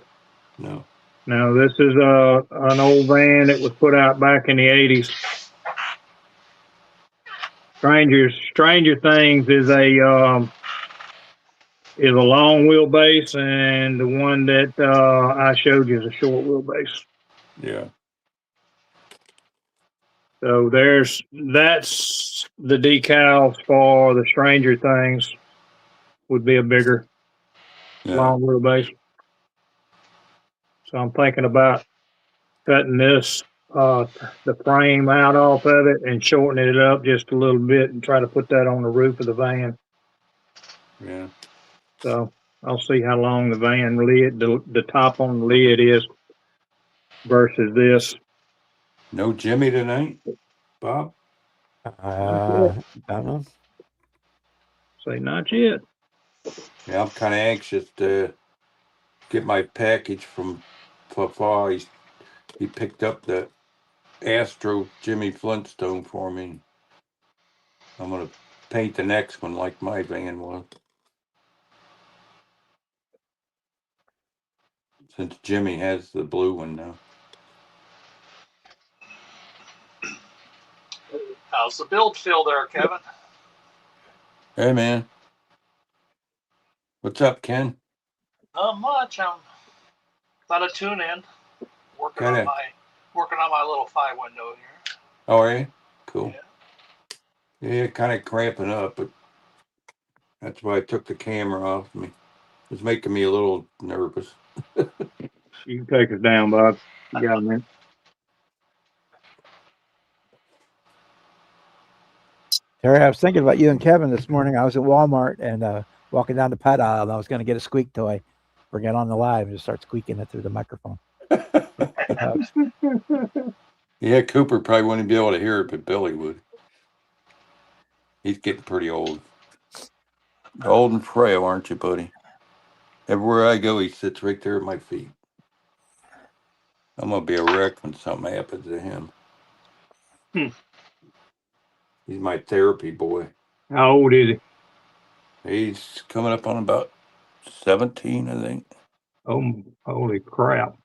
No. no, this is an old van that was put out back in the 80s. Stranger Things is a long wheelbase, and the one that I showed you is a short wheelbase. Yeah. So that's the decals for the Stranger Things would be a bigger Yeah. long wheelbase. So I'm thinking about cutting this the frame out off of it and shortening it up just a little bit and try to put that on the roof of the van. Yeah. So I'll see how long the van lid, the top on the lid is versus this. No Jimmy tonight, Bob? I don't know. Say not yet. Yeah, I'm kind of anxious to get my package from Fafa. He picked up the Astro Jimmy Flintstone for me. I'm going to paint the next one like my van was. Since Jimmy has the blue one now. How's the build feel there, Kevin? Hey, man. What's up, Ken? Not much. I'm about to tune in. Working Kinda. on my little 5-window here. Oh, are you? Cool. Yeah. Yeah, kind of cramping up, but that's why I took the camera off me. It was making me a little nervous. You can take us down, Bob. You got a minute. Terry, I was thinking about you and Kevin this morning. I was at Walmart and walking down the pet aisle, and I was going to get a squeak toy, bring it on the live, and just start squeaking it through the microphone. Yeah, Cooper probably wouldn't be able to hear it, but Billy would. He's getting pretty old. Old and frail, aren't you, buddy? Everywhere I go, he sits right there at my feet. I'm going to be a wreck when something happens to him. He's my therapy boy. How old is he? He's coming up on about 17, I think. Oh, holy crap!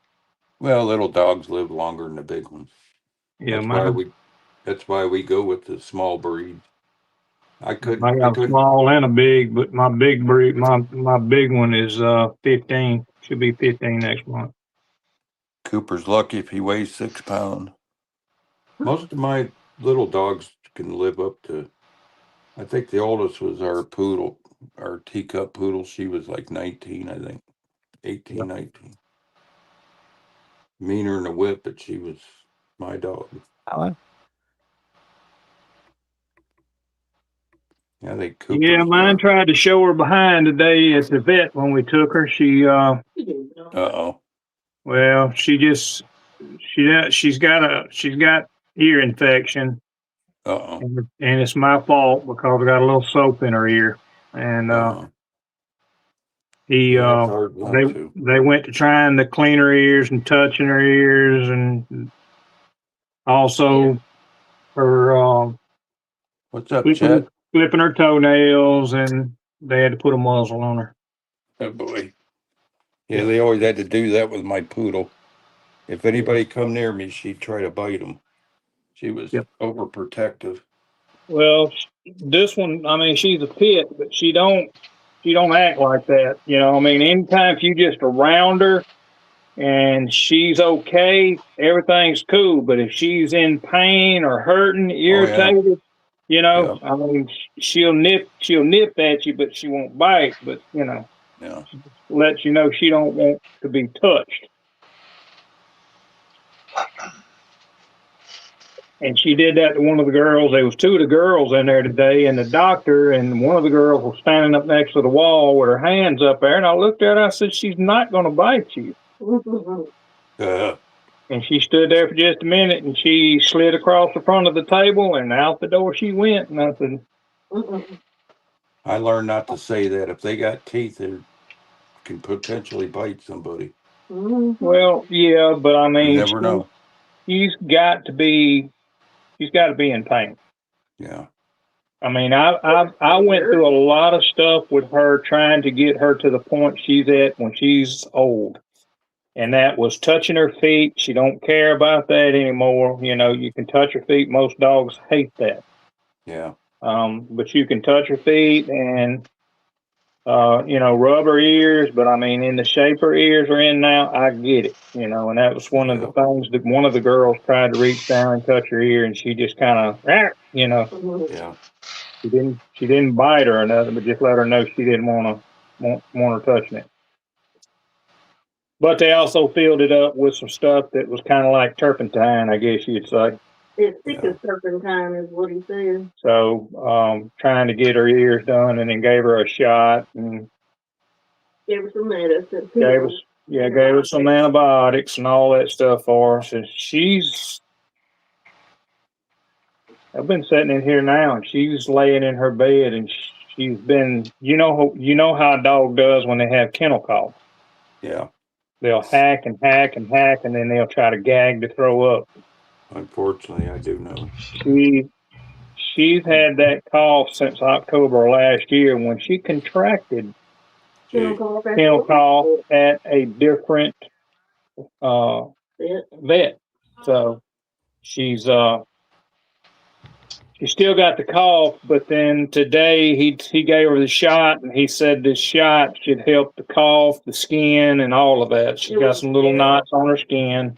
Well, little dogs live longer than the big ones. Yeah, That's why we go with the small breed. I I couldn't. got a small and a big, but my big breed, my big one is 15. Should be 15 next month. Cooper's lucky if he weighs 6 pounds. Most of my little dogs can live up to. I think the oldest was our poodle, our teacup poodle. She was like 19, I think. 18, Yeah. 19. Meaner than a whip, but she was my dog. Alan? I think Cooper's. Yeah, mine tried to show her behind today at the vet when we took her. She Uh-oh. well, she's got ear infection, Uh-oh. and it's my fault because I got a little soap in her ear, and Uh-oh. he Yeah, that's hard not to. they went to trying to clean her ears and touching her ears, and also her What's up, Chet? clipping her toenails, and they had to put a muzzle on her. Oh, boy. Yeah, they always had to do that with my poodle. If anybody come near me, she'd try to bite them. She was Yep. overprotective. Well, this one, I mean, she's a pit, but she don't act like that. You know, I mean, anytime if you just around her and she's okay, everything's cool. But if she's in pain or hurting, irritated, you know, Yeah. I mean, she'll nip at you, but she won't bite. But you know, Yeah. lets you know she don't want to be touched. And she did that to one of the girls. There was two of the girls in there today, and the doctor, and one of the girls was standing up next to the wall with her hands up there. And I looked at her, I said, she's not going to bite you. And she stood there for just a minute, and she slid across the front of the table, and out the door she went. And I said, I learned not to say that. If they got teeth, they can potentially bite somebody. well, yeah, but I mean, You never know. she's got to be in pain. Yeah. I mean, I went through a lot of stuff with her trying to get her to the point she's at when she's old. And that was touching her feet. She don't care about that anymore. You know, you can touch her feet. Most dogs hate that. Yeah. But you can touch her feet and, you know, rub her ears. But I mean, in the shape her ears are in now, I get it, you know, and that was one of the things that one of the girls tried to reach down and touch her ear and she just kind of, you know, Yeah. she didn't bite her or nothing, but just let her know she didn't want her touching it. But they also filled it up with some stuff that was kind of like turpentine, I guess you'd say. It's thick as turpentine is what he said. So, trying to get her ears done and then gave her a shot and Gave her some medicine. gave her some antibiotics and all that stuff for her. So I've been sitting in here now and she's laying in her bed and she's been, you know how a dog does when they have kennel cough. Yeah. They'll hack and hack and hack and then they'll try to gag to throw up. Unfortunately, I do know. She's had that cough since October last year when she contracted Gee. kennel cough at a different vet. So she's she still got the cough, but then today he gave her the shot and he said this shot should help the cough, the skin, and all of that. She's got some little knots on her skin.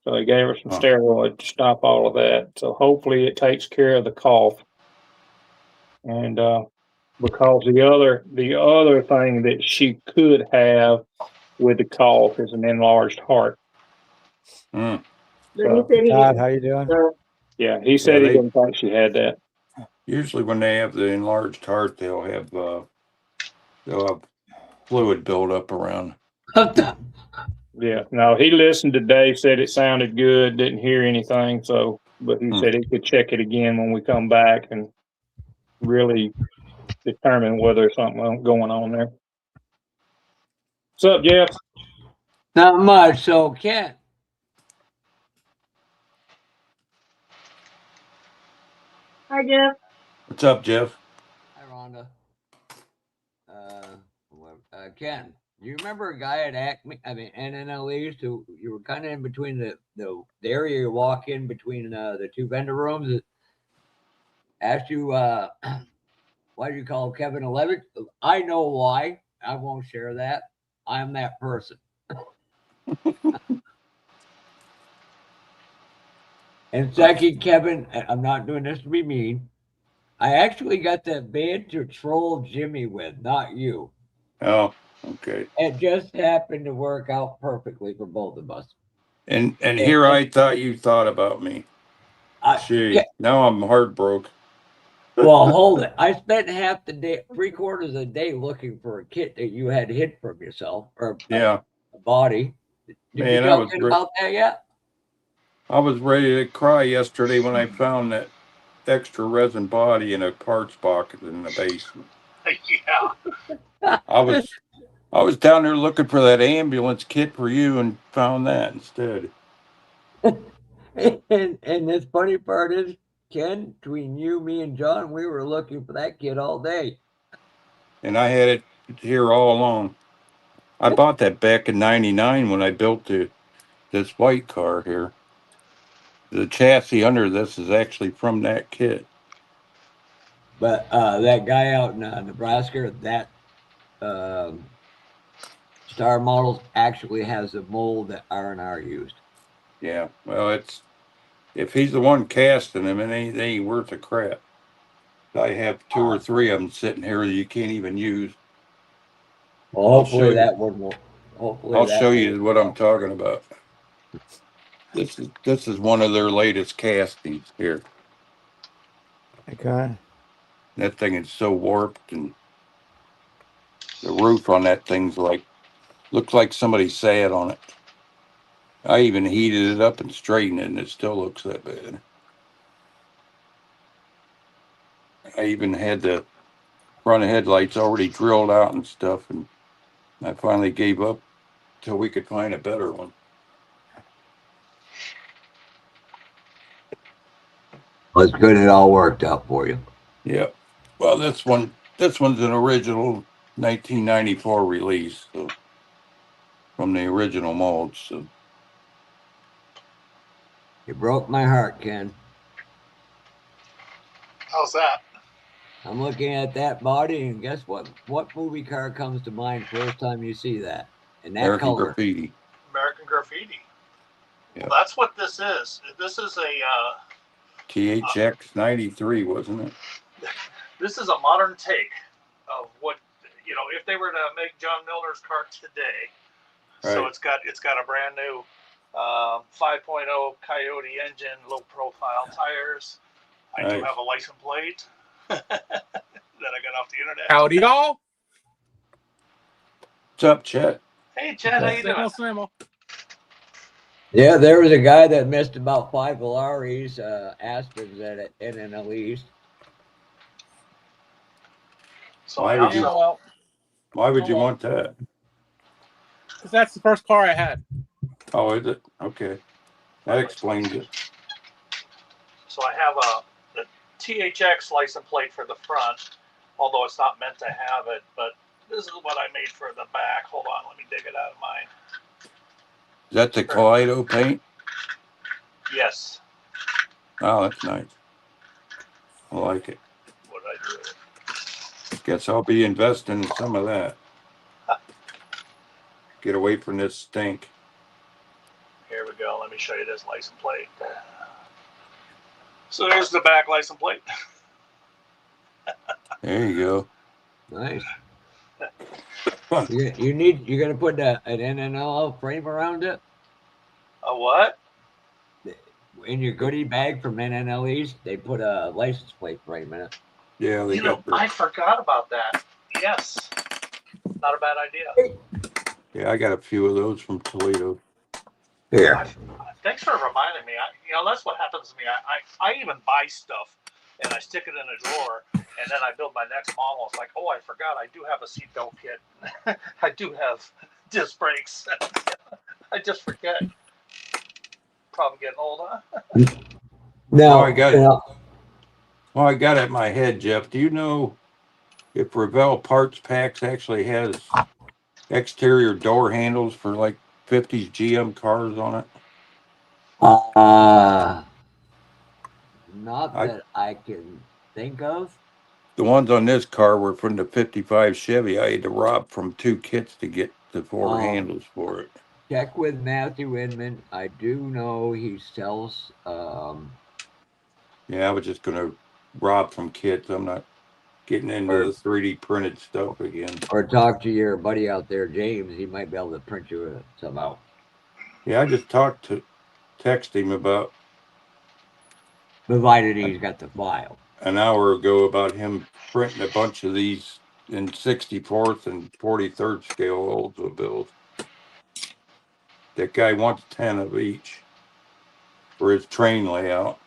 So he gave her some steroids to stop all of that. So hopefully it takes care of the cough. And because the other thing that she could have with the cough is an enlarged heart. Mm. So, Todd, how you doing? yeah, he said he didn't think she had that. Usually when they have the enlarged heart, they'll have fluid buildup around. Yeah, no, he listened today, said it sounded good, didn't hear anything. So, but he said he could check it again when we come back and really determine whether there's something going on there. What's up, Jeff? Not much. So, Ken, Hi, Jeff. What's up, Jeff? hi, Rhonda. Ken, you remember a guy at Acme? I mean, NNLEs who you were kind of in between the area you walk in between the two vendor rooms. That asked you, why do you call Kevin 11? I know why. I won't share that. I'm that person. And second, Kevin, I'm not doing this to be mean. I actually got that band to troll Jimmy with, not you. Oh, okay. It just happened to work out perfectly for both of us. And here I thought you thought about me. Gee, now I'm heartbroken. Well, hold it. I spent half the day, 3/4 of the day looking for a kit that you had hid from yourself or Yeah. a body. Did Man, you tell Ken about that yet? I was ready to cry yesterday when I found that extra resin body in a parts bucket in the basement. Yeah. I was down there looking for that ambulance kit for you and found that instead. And this funny part is, Ken, between you, me, and John, we were looking for that kid all day. And I had it here all along. I bought that back in '99 when I built this white car here. The chassis under this is actually from that kit. But that guy out in Nebraska, that Star Models actually has a mold that R&R used. Yeah, well, if he's the one casting them, it ain't worth a crap. I have 2 or 3 of them sitting here that you can't even use. Well, hopefully that one will. Hopefully, I'll show you what I'm talking about. This is one of their latest castings here. Okay. That thing is so warped, and the roof on that thing's looks like somebody sat on it. I even heated it up and straightened it, and it still looks that bad. I even had the front headlights already drilled out and stuff, and I finally gave up till we could find a better one. Well, it's good it all worked out for you. Yeah. Well, this one's an original 1994 release, so, from the original molds. So You broke my heart, Ken. How's that? I'm looking at that body, and guess what? What movie car comes to mind first time you see that? And that American color. Graffiti. American Graffiti. Yeah. Well, that's what this is. This is a THX 93, wasn't it? this is a modern take of what, you know, if they were to make John Milner's car today. So Right. it's got a brand new 5.0 Coyote engine, low profile tires. I do Nice. have a license plate that I got off the internet. Howdy, y'all. What's up, Chet? Hey, Chad, how you doing? Samo. Yeah, there was a guy that missed about 5 Valaris, Aspens at NNL East. So Why I would you- also, Well, Why would you want that? because that's the first car I had. Oh, is it? Okay. That explains it. so I have the THX license plate for the front, although it's not meant to have it. But this is what I made for the back. Hold on, let me dig it out of mine. Is that the Kaleido paint? Yes. Oh, that's nice. I like it. What did I do with it? Guess I'll be investing in some of that. Get away from this stink. Here we go. Let me show you this license plate. So there's the back license plate. There you go. Nice. You're gonna put an NNL frame around it A what? in your goodie bag from NNL East. They put a license plate frame in it. Yeah, they You know, got the, I forgot about that. Yes. Not a bad idea. yeah, I got a few of those from Toledo. Here. Thanks for reminding me. That's what happens to me. I even buy stuff and I stick it in a drawer, and then I build my next model. It's like, oh, I forgot. I do have a seatbelt kit. I do have disc brakes. I just forget. Probably getting old, huh? Now, Oh, I got it. now, Well, I got it in my head, Jeff. Do you know if Revell Parts Packs actually has exterior door handles for like 50s GM cars on it? not that I can think of. The ones on this car were from the 55 Chevy. I had to rob from 2 kits to get the 4 Oh. handles for it. Check with Matthew Inman. I do know he sells. Yeah, I was just going to rob from kits. I'm not getting into the 3D printed stuff again. Or talk to your buddy out there, James. He might be able to print you some out. Yeah, I just text him about Provided he's got the file. an hour ago about him printing a bunch of these in 64th and 43rd scale Oldsmobiles. That guy wants 10 of each for his train layout.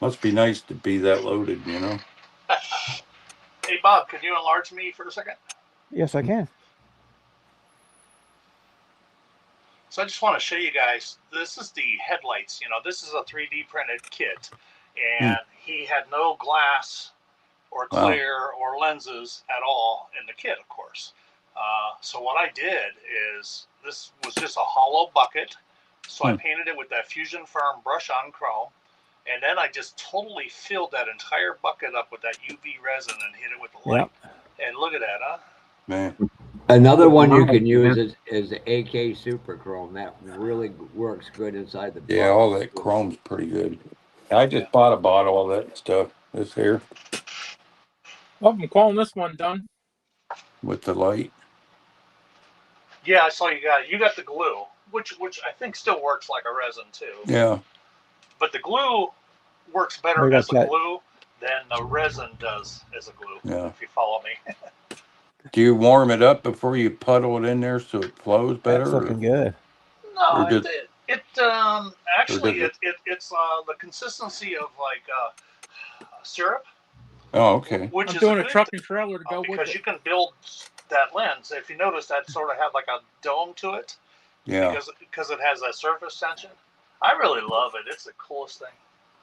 Must be nice to be that loaded, you know? Hey, Bob, could you enlarge me for a second? Yes, I can. So I just want to show you guys, this is the headlights. This is a 3D printed kit, and he had no glass or clear or lenses at all in the kit, of course. So what I did is, this was just a hollow bucket. So I painted it with that Fusion Firm brush on chrome. And then I just totally filled that entire bucket up with that UV resin and hit it with the light. And look at that, huh? Man. Another one you can use is the AK Super Chrome. That really works good inside the box. Yeah, all that chrome's pretty good. I just bought a bottle of that stuff. This here Well, I'm calling this one done. with the light. Yeah, I saw you got the glue, which I think still works like a resin too. Yeah. But the glue works better as a glue than the resin does as a glue. Yeah. If you follow me. Do you warm it up before you puddle it in there so it flows better? That's looking good. No, Or does- actually does it's the consistency of like syrup. Oh, okay. Which I'm is doing a good truck and trailer to go with because it. you can build that lens. If you notice, that sort of had like a dome to it. Yeah. Because it has that surface tension. I really love it. It's the coolest thing.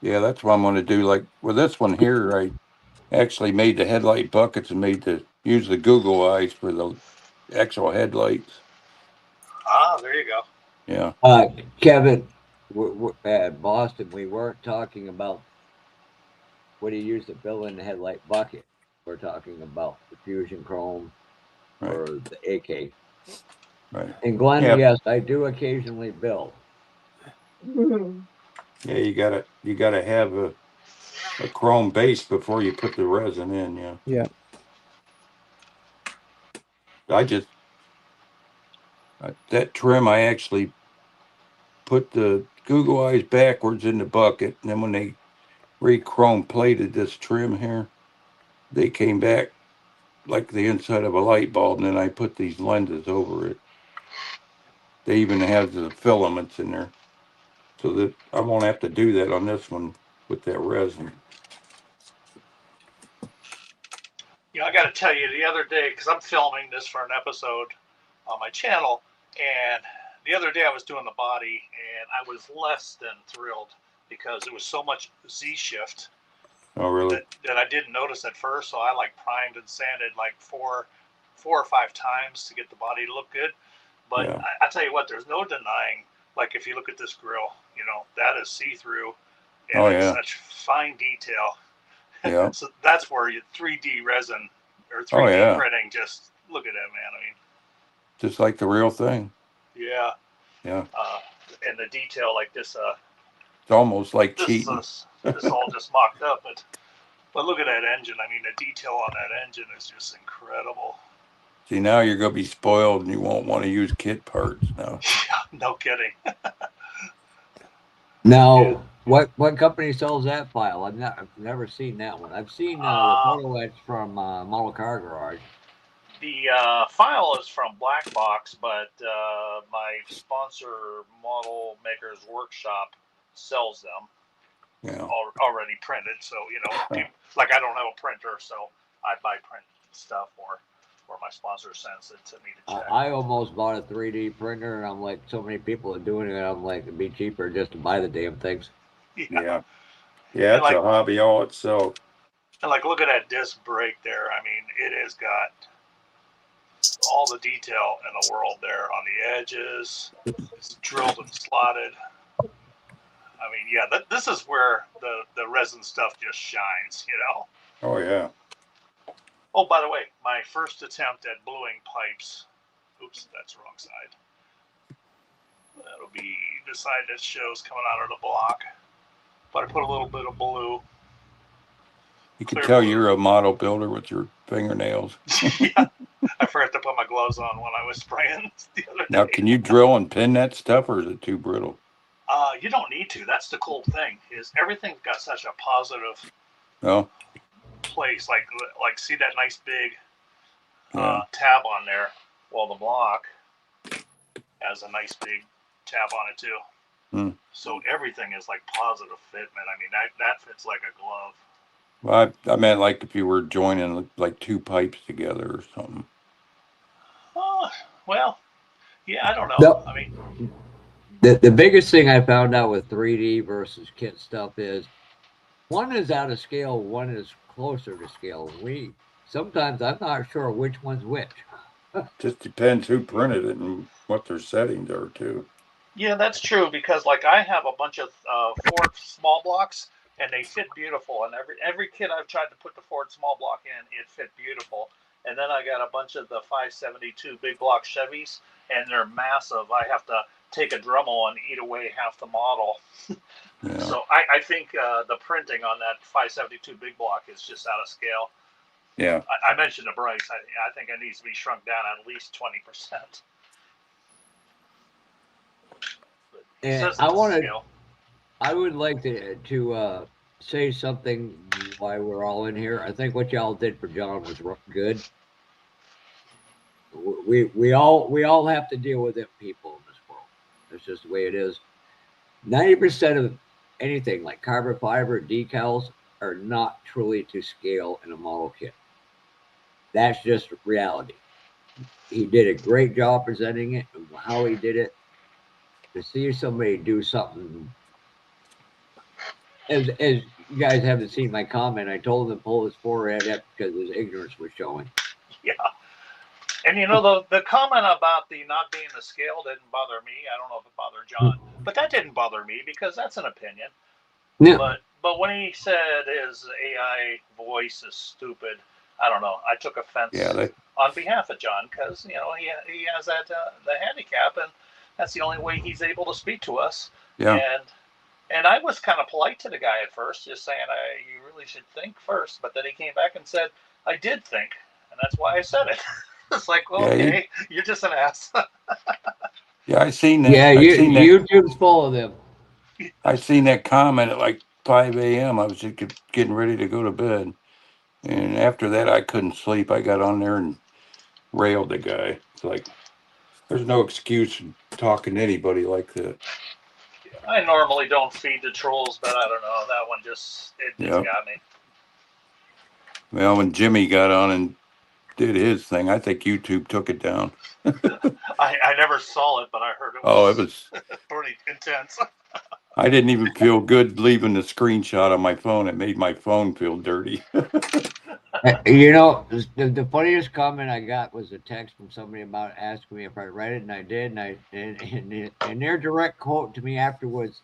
Yeah, that's what I'm gonna do. Like with this one here, I actually made the headlight buckets and use the Google eyes for the actual headlights. Ah, there you go. Yeah. Kevin, at Boston, we weren't talking about what do you use to fill in the headlight bucket. We're talking about the Fusion Chrome Right. or the AK. Right. And Glenn, Yeah. yes, I do occasionally build. Yeah. You gotta have a chrome base before you put the resin in. Yeah. Yeah. That trim, I actually put the Google eyes backwards in the bucket. And then when they re-chrome plated this trim here, they came back like the inside of a light bulb. And then I put these lenses over it. They even have the filaments in there so that I won't have to do that on this one with that resin. You know, I got to tell you, the other day, because I'm filming this for an episode on my channel, and the other day I was doing the body, and I was less than thrilled because it was so much Z shift Oh, really? that I didn't notice at first. So I like primed and sanded like four or five times to get the body to look good. But Yeah. I tell you what, there's no denying. Like if you look at this grill, you know that is see through, and Oh, it's yeah. such fine detail. Yeah. So that's where you 3D resin or 3D Oh, yeah. printing. Just look at that, man. I mean, Just like the real thing. yeah. Yeah. And the detail like this. It's almost like This cheating. this all just mocked up, but look at that engine. I mean, the detail on that engine is just incredible. See, now you're going to be spoiled and you won't want to use kit parts now. No kidding. Now, what company sells that file? I've never seen that one. I've seen the photo etch from Model Car Garage. The file is from Black Box, but my sponsor, Model Makers Workshop, sells them Yeah. already printed. So you know, like I don't have a printer, so I buy print stuff, or my sponsor sends it to me to check. I almost bought a 3D printer, and I'm like, so many people are doing it. I'm like, it'd be cheaper just to buy the damn things. Yeah. Yeah, it's like, a hobby all itself. And like, look at that disc break there. I mean, it has got all the detail in the world there on the edges. It's drilled and slotted. I mean, yeah, this is where the resin stuff just shines, you know? Oh, yeah. Oh, by the way, my first attempt at bluing pipes. Oops, that's the wrong side. That'll be the side that shows coming out of the block. But I put a little bit of blue. You can tell you're a model builder with your fingernails. Yeah, I forgot to put my gloves on when I was spraying the other day. Now, can you drill and pin that stuff, or is it too brittle? You don't need to. That's the cool thing, is everything's got such a positive place. Like see that nice big tab on there? Well, the block has a nice big tab on it too. So everything is like positive fit, man. I mean, that fits like a glove. Well, I meant like if you were joining like two pipes together or something. Oh, well, yeah, I don't know. No. I mean, the biggest thing I found out with 3D versus kit stuff is one is out of scale, one is closer to scale. Sometimes I'm not sure which one's which. Just depends who printed it and what their settings are too. Yeah, that's true, because like I have a bunch of Ford small blocks, and they fit beautiful. And every kit I've tried to put the Ford small block in, it fit beautiful. And then I got a bunch of the 572 big block Chevys, and they're massive. I have to take a Dremel and eat away half the model. Yeah. So I think the printing on that 572 big block is just out of scale. Yeah. I mentioned to Bryce, I think it needs to be shrunk down at least 20%. And I would like to say something why we're all in here. I think what y'all did for John was good. We all have to deal with it, people in this world. That's just the way it is. 90% of anything like carbon fiber decals are not truly to scale in a model kit. That's just reality. He did a great job presenting it and how he did it. To see somebody do something as you guys haven't seen my comment, I told him to pull his forehead up because his ignorance was showing. Yeah. And you know, the comment about the not being the scale didn't bother me. I don't know if it bothered John, but that didn't bother me because that's an opinion. Yeah. But when he said his AI voice is stupid, I don't know. I took offense on behalf of John because you know he has that the handicap, and that's the only way he's able to speak to us. Yeah. And I was kind of polite to the guy at first, just saying you really should think first. But then he came back and said I did think, and that's why I said it. It's like, well, okay, you're just an ass. Yeah, I seen that. Yeah, YouTube's full of them. I seen that comment at like 5 a.m. I was just getting ready to go to bed. And after that, I couldn't sleep. I got on there and railed the guy. It's like, there's no excuse talking to anybody like that. I normally don't feed the trolls, but I don't know. That one just got me. Well, when Jimmy got on and did his thing, I think YouTube took it down. I never saw it, but I heard it was, pretty intense. I didn't even feel good leaving the screenshot on my phone. It made my phone feel dirty. You know, the funniest comment I got was a text from somebody about asking me if I read it, and I did. And their direct quote to me afterwards,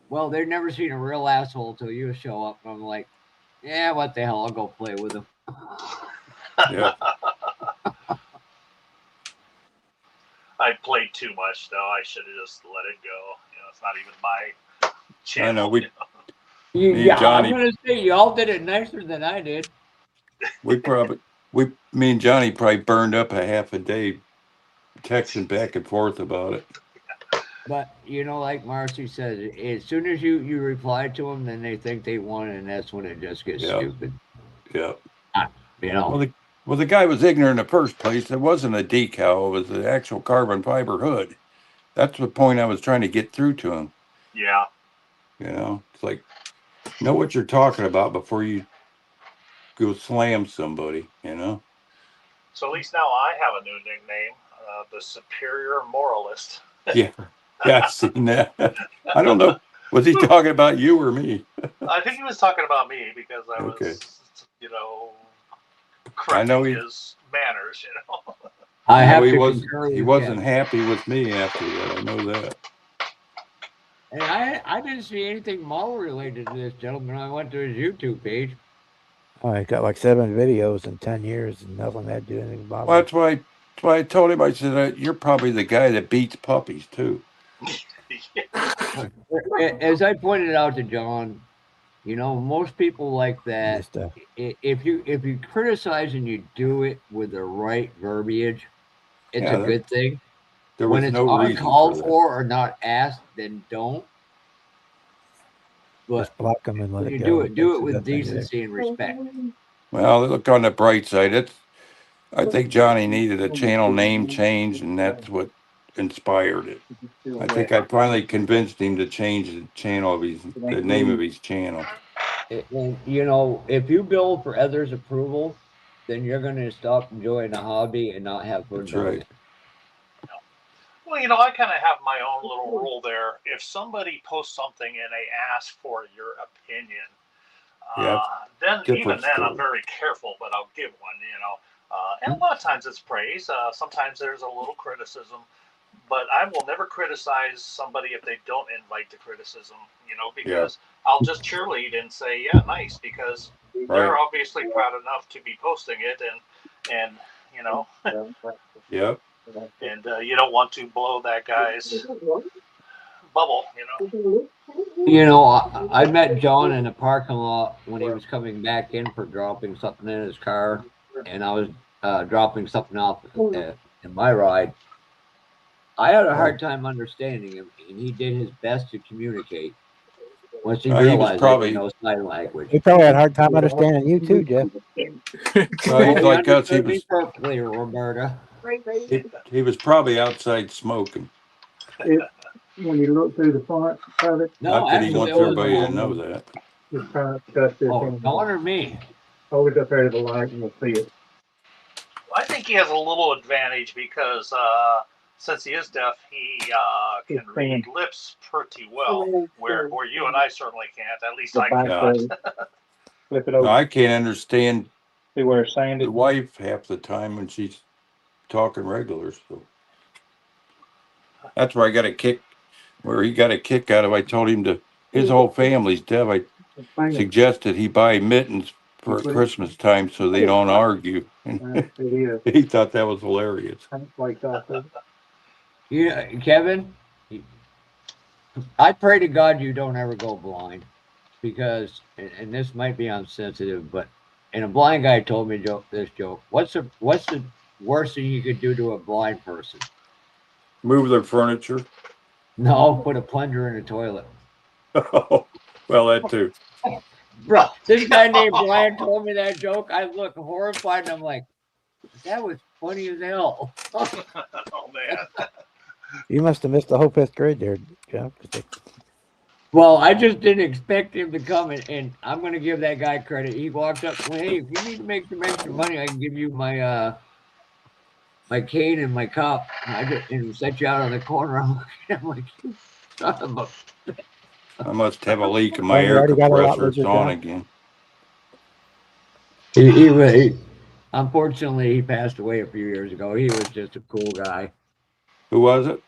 well, they've never seen a real asshole till you show up. And I'm like, yeah, what the hell? I'll go play with them. Yeah. I played too much, though. I should have just let it go. You know, it's not even my channel. I know. Yeah, Johnny, I'm gonna say y'all did it nicer than I did. Me and Johnny probably burned up a half a day texting back and forth about it. But you know, like Marcy says, as soon as you reply to them, then they think they won, and that's when it just gets stupid. Yeah. You know. Well, the guy was ignorant in the first place. It wasn't a decal; it was the actual carbon fiber hood. That's the point I was trying to get through to him. Yeah. You know, it's like, know what you're talking about before you go slam somebody, you know? So at least now I have a new nickname, the Superior Moralist. Yeah, I've seen that. I don't know. Was he talking about you or me? I think he was talking about me because I was, you know, correcting his manners, you know. I have he wasn't happy with me after that. I know that. And I didn't see anything mall related to this gentleman. I went to his YouTube page. Oh, he got like 7 videos in 10 years and nothing had to do anything about it. Well, that's why I told him, I said, you're probably the guy that beats puppies too. As I pointed out to John, you know, most people like that. If you criticize and you do it with the right verbiage, it's a good thing. When it's uncalled for or not asked, then don't. But just block them and let it go. Do it with with decency and respect. Well, look on the bright side. I think Johnny needed a channel name change, and that's what inspired it. I think I finally convinced him to change the name of his channel. And, you know, if you build for others' approval, then you're going to stop enjoying the hobby and not have fun doing it. Well, you know, I kind of have my own little rule there. If somebody posts something and they ask for your opinion, then I'm very careful, but I'll give one, you know. And a lot of times it's praise. Sometimes there's a little criticism, but I will never criticize somebody if they don't invite the criticism, you know, because I'll just cheerlead and say, yeah, nice, because they're obviously proud enough to be posting it, and you know. Yep. And you don't want to blow that guy's bubble, you know. You know, I met John in a parking lot when he was coming back in for dropping something in his car, and I was dropping something off in my ride. I had a hard time understanding him, and he did his best to communicate. Once he realized I didn't know sign language. He probably had a hard time understanding you too, Jeff. He's like us. He was perfectly, Roberta. He was probably outside smoking. When you look through the front of it, not that he wants everybody to know that. Don or me? Always up there to the light and you'll see it. I think he has a little advantage because since he is deaf, he can read lips pretty well, where you and I certainly can't. At least I can't. Flip it No, over. I can't understand See where it's saying the it. wife half the time when she's talking regular. So that's where I got a kick. Where he got a kick out of. I told him to. His whole family's deaf. I suggested he buy mittens for Christmas time so they don't argue. And It is. he thought that was hilarious. Like that. Yeah, Kevin, I pray to God you don't ever go blind, because, and this might be insensitive, but, and a blind guy told me this joke. What's the worst thing you could do to a blind person? Move their furniture. No, put a plunger in the toilet. Oh, well, that too. Bro, this guy named Brian told me that joke. I look horrified, and I'm like, that was funny as hell. Oh man. You must have missed the whole 5th grade there, Jeff. 'cause they- Well, I just didn't expect him to come, and I'm going to give that guy credit. He walked up, well, hey, if you need to make some extra money, I can give you my my cane and my cup. And set you out on the corner. I'm like, you son of a. I must have a leak in my Oh, you air already got a lot compressor. It's lizard on down? again. He unfortunately, he passed away a few years ago. He was just a cool guy. Who was it?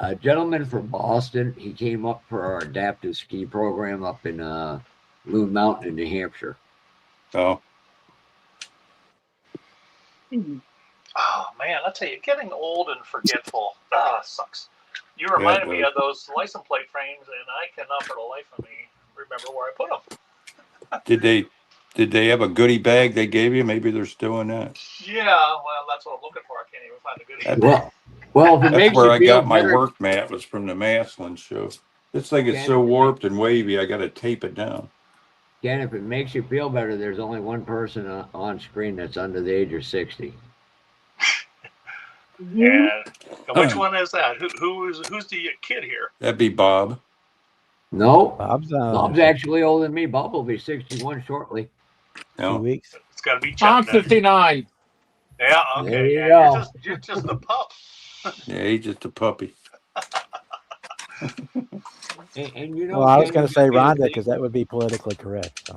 A gentleman from Boston. He came up for our adaptive ski program up in Loon Mountain in New Hampshire. Oh, Oh man, I tell you, getting old and forgetful sucks. You Yeah, it reminded me does. of those license plate frames, and I cannot for the life of me remember where I put them. did they have a goodie bag they gave you? Maybe they're still in that. Yeah, well, that's what I'm looking for. I can't even find a good. Well, if it That's makes where you I feel got my better, work mat. Was from the Maslin show. This thing is Ken, so warped and wavy. I got to tape it down. Ken, if it makes you feel better, there's only one person on screen that's under the age of 60. And which one is that? Who's the kid here? That'd be Bob. No, Bob's Bob's actually older than me. Bob will be 61 shortly. 2 No, weeks. It's got to be I'm Chuck. then. 59. Yeah, There okay. you Yeah, go. you're just a pup. yeah, he's just a puppy. And you know, Well, I was Ken, going you to got say me to Rhonda think- because that would be politically correct. So.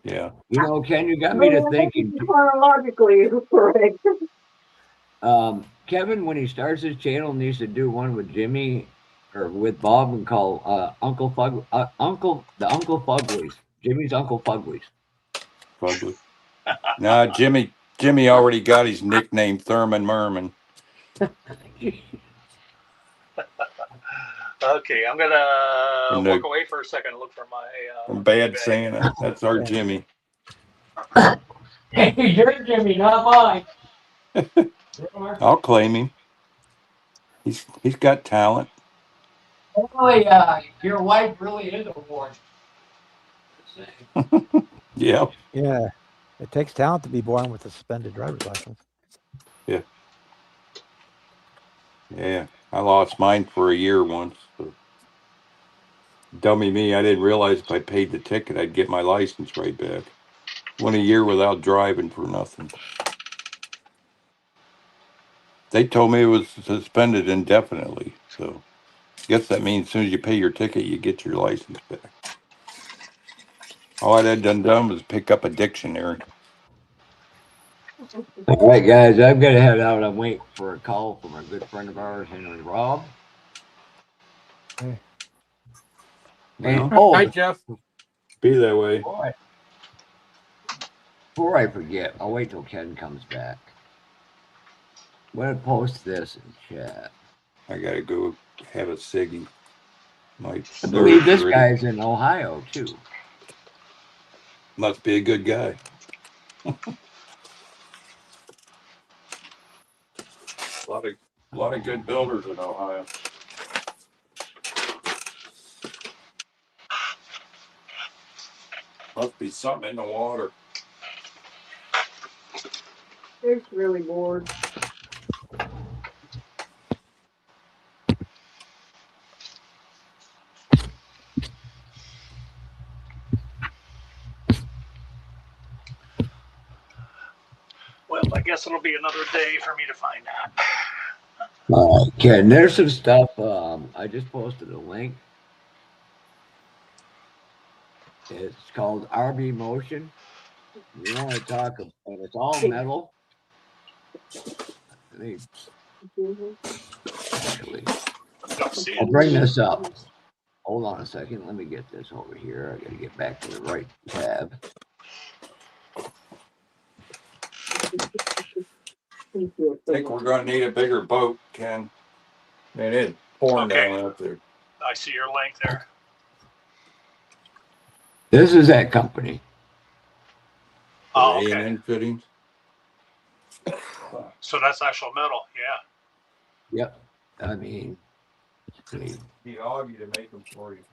Yeah. You know, Ken, you got me to thinking. Chronologically correct. Kevin, when he starts his channel, needs to do one with Jimmy or with Bob and call Uncle Fugleys. Jimmy's Uncle Fugleys. Fugly. Nah, Jimmy already got his nickname Thurman Merman. Okay, I'm gonna From walk the- away for a second and look for my From Bad bag. Santa. That's our Yeah. Jimmy. Hey, you're Jimmy, not mine. I'll claim him. He's got talent. Boy, your wife really is a ward. Yeah. Yeah. It takes talent to be born with a suspended driver's license. Yeah. I lost mine for a year once. So. Dummy me, I didn't realize if I paid the ticket, I'd get my license right back. Went a year without driving for nothing. They told me it was suspended indefinitely. So I guess that means as soon as you pay your ticket, you get your license back. All I had done was pick up a dictionary. All right, guys, I've got to head out. I'm waiting for a call from a good friend of ours, Henry Robb. Okay. And, Hi, Jeff. Be that way. before I forget, I'll wait till Ken comes back. I'm going to post this in chat. I gotta go have a ciggy. My I believe this surgery. guy's in Ohio, too. Must be a good guy. A lot of good builders in Ohio. Must be something in the water. It's really bored. Well, I guess it'll be another day for me to find out. Okay, there's some stuff. I just posted a link. It's called RB Motion. You want to talk, and it's all metal. Let me actually, Don't see I'll it. bring this up. Hold on a second. Let me get this over here. I got to get back to the right tab. I think we're gonna need a bigger boat, Ken. Man, it's pouring Okay. down out there. I see your link there. This is that company. Oh, The okay. A&N fittings. So that's actual metal. Yeah. Yep. I mean, please, He ought you to make them for you.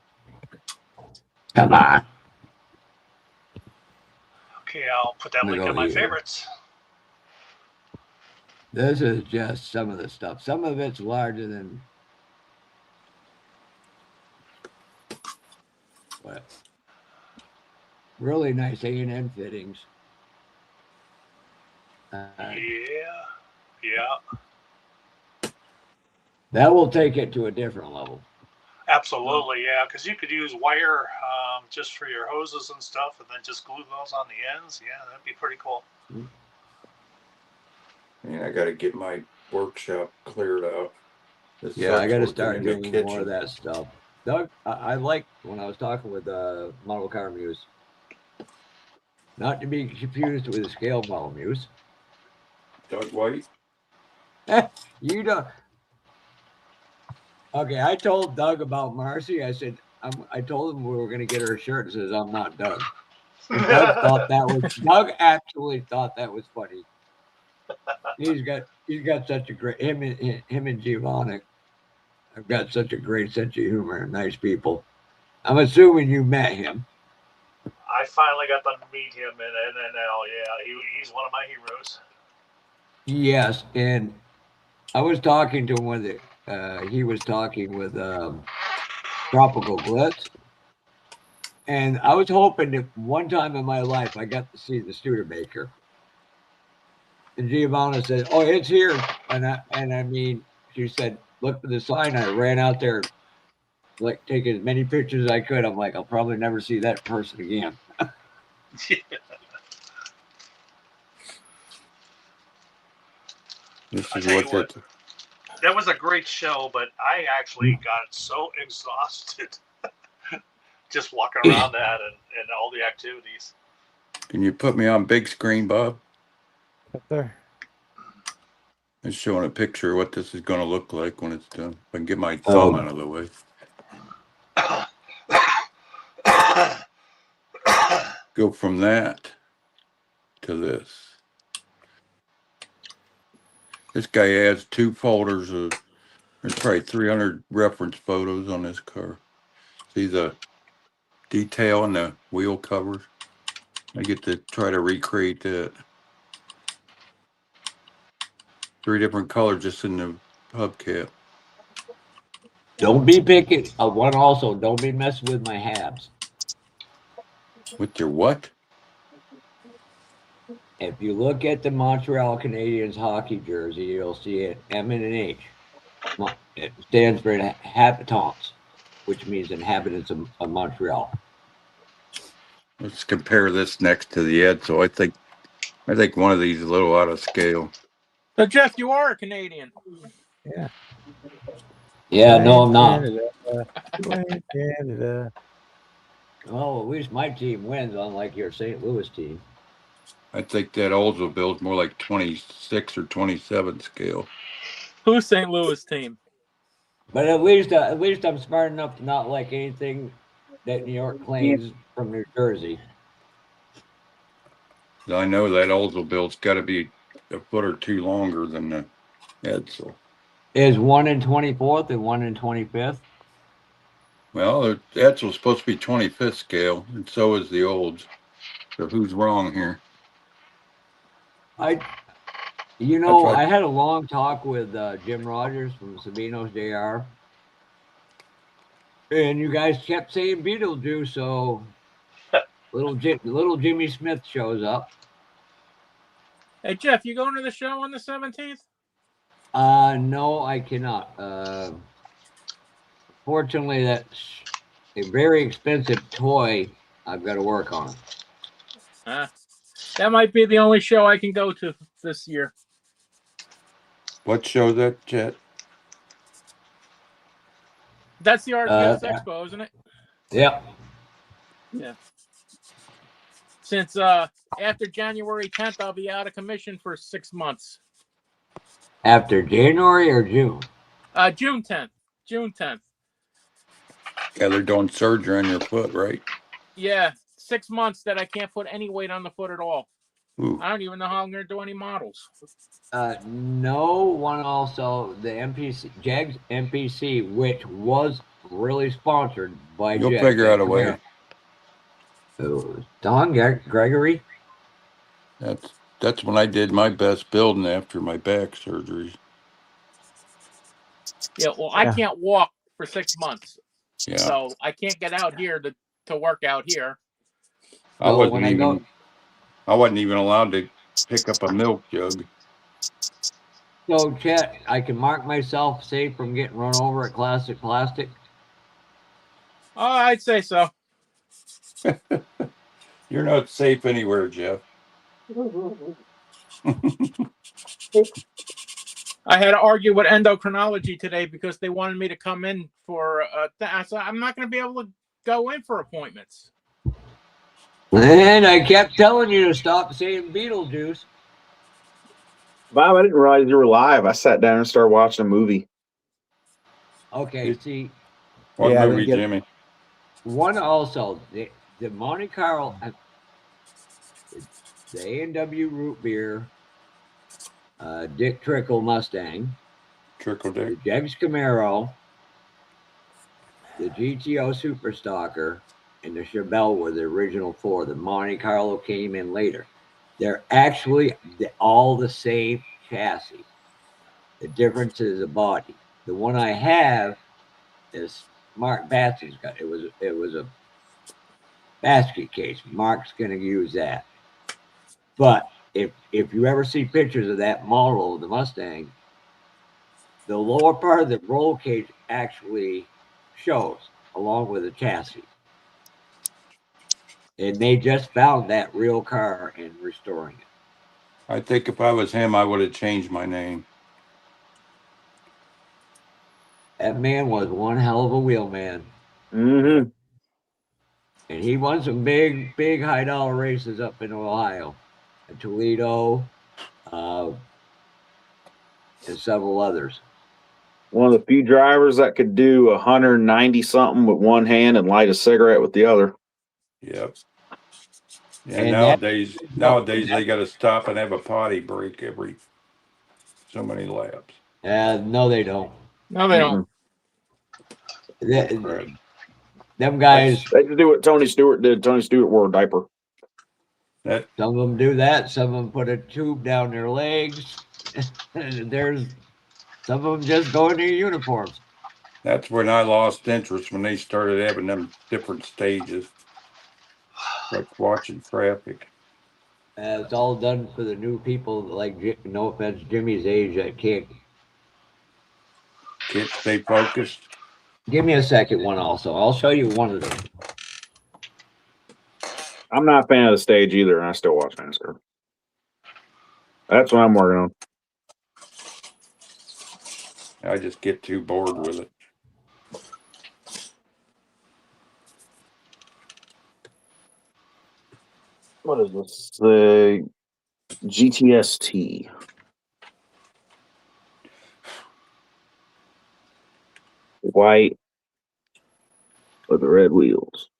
come on. Okay, I'll put that Let me link go in my here. favorites. This is just some of the stuff. Some of it's larger than what? Really nice A&N fittings. Yeah. That will take it to a different level. Absolutely, yeah. Because you could use wire just for your hoses and stuff, and then just glue those on the ends. Yeah, that'd be pretty cool. Man, I gotta get my workshop cleared out. This Yeah, I sucks got to working start in the doing more of kitchen. that stuff. Doug, I like when I was talking with Model Car Muse. Not to be confused with the Scale Model Muse. Doug White. You don't. Okay, I told Doug about Marcy. I said, I told him we were going to get her a shirt that says "I'm not Doug." And Doug thought that was. Doug actually thought that was funny. He's got such a great him and Giovanni have got such a great sense of humor and nice people. I'm assuming you met him. I finally got to meet him in NNL. Yeah, he's one of my heroes. Yes, and I was talking to him with he was talking with Tropical Blitz, and I was hoping that one time in my life I got to see the Studebaker. And Giovanna said, "Oh, it's here," and I mean, she said, "Look for the sign." I ran out there, like taking as many pictures as I could. I'm like, I'll probably never see that person again. This I is tell you what what, that. that was a great show, but I actually got so exhausted just walking around that and all the activities. Can you put me on big screen, Bob? Up there. It's showing a picture of what this is going to look like when it's done. If I can get my thumb out of the way. Go from that to this. This guy adds 2 folders of, there's probably 300 reference photos on this car. See the detail on the wheel covers? I get to try to recreate that. 3 different colors just in the hubcap. Don't be picking. One also, don't be messing with my Habs. With your what? If you look at the Montreal Canadiens hockey jersey, you'll see it M and an H. It stands for habitants, which means inhabitants of Montreal. Let's compare this next to the Edsel. I think one of these is a little out of scale. So Jeff, you are a Canadian. Yeah. Yeah, no, I'm not. Dwayne Canada. Well, at least my team wins, unlike your St. Louis team. I think that Oldsmobile is more like 26 or 27 scale. Who's St. Louis team? But at least I'm smart enough to not like anything that New York claims from New Jersey. I know that Oldsmobile's got to be a foot or 2 longer than the Edsel. Is 1 in 24th and 1 in 25th? Well, the Edsel's supposed to be 25th scale, and so is the Olds. So who's wrong here? I had a long talk with Jim Rogers from Sabino's JR. And you guys kept saying Beetlejuice, so little Jimmy Smith shows up. Hey Jeff, you going to the show on the 17th? No, I cannot. Fortunately, that's a very expensive toy I've got to work on. That might be the only show I can go to this year. What show that, Chet? That's the RTS Yeah. Expo, isn't it? Yep. Yeah. Since after January 10th, I'll be out of commission for 6 months. After January or June? June 10th. June 10th. Yeah, they're doing surgery on your foot, right? Yeah, 6 months that I can't put any weight on the foot at all. Ooh. I don't even know how I'm going to do any models. No one also, the MPC, Jags MPC, which was really sponsored by You'll Jag figure out a way. Don Gregory? That's when I did my best building after my back surgery. Yeah, well, I Yeah. can't walk for 6 months. Yeah. So I can't get out here to work out here. I wasn't even allowed to pick up a milk jug. So, Chet, I can mark myself safe from getting run over at Classic Plastic. Oh, I'd say so. You're not safe anywhere, Jeff. I had to argue with endocrinology today because they wanted me to come in for so I'm not going to be able to go in for appointments. And I kept telling you to stop saying Beetlejuice. Bob, I didn't realize you were live. I sat down and started watching a movie. Okay, see, What Yeah, I movie, didn't get- Jimmy? one also, the Monte Carlo, the A&W Root Beer, Dick Trickle Mustang, Trickle the Dick. Jegs Camaro, the GTO Super Stalker, and the Chevelle were the original four. The Monte Carlo came in later. They're actually all the same chassis. The difference is the body. The one I have is Mark Batson's got. It was a basket case. Mark's going to use that. But if you ever see pictures of that model of the Mustang, the lower part of the roll cage actually shows along with the chassis. And they just found that real car and restoring it. I think if I was him, I would have changed my name. That man was one hell of a wheelman. Mm-hmm. And he won some big high dollar races up in Ohio, and Toledo, and several others. One of the few drivers that could do 190 something with one hand and light a cigarette with the other. Yep. Yeah, And nowadays they got to stop and have a potty break every so many laps. No, they don't. No, they don't. Them guys, They just do what Tony Stewart did. Tony Stewart wore a diaper. That some of them do that. Some of them put a tube down their legs. There's some of them just go in their uniforms. that's when I lost interest, when they started having them different stages, like watching traffic. It's all done for the new people, like, no offense, Jimmy's age, that can't. Can't stay focused. Give me a second one also. I'll show you one of them. I'm not a fan of the stage either, and I still watch NASCAR. That's what I'm working on. I just get too bored with it. What is this? The GTST. White with the red wheels.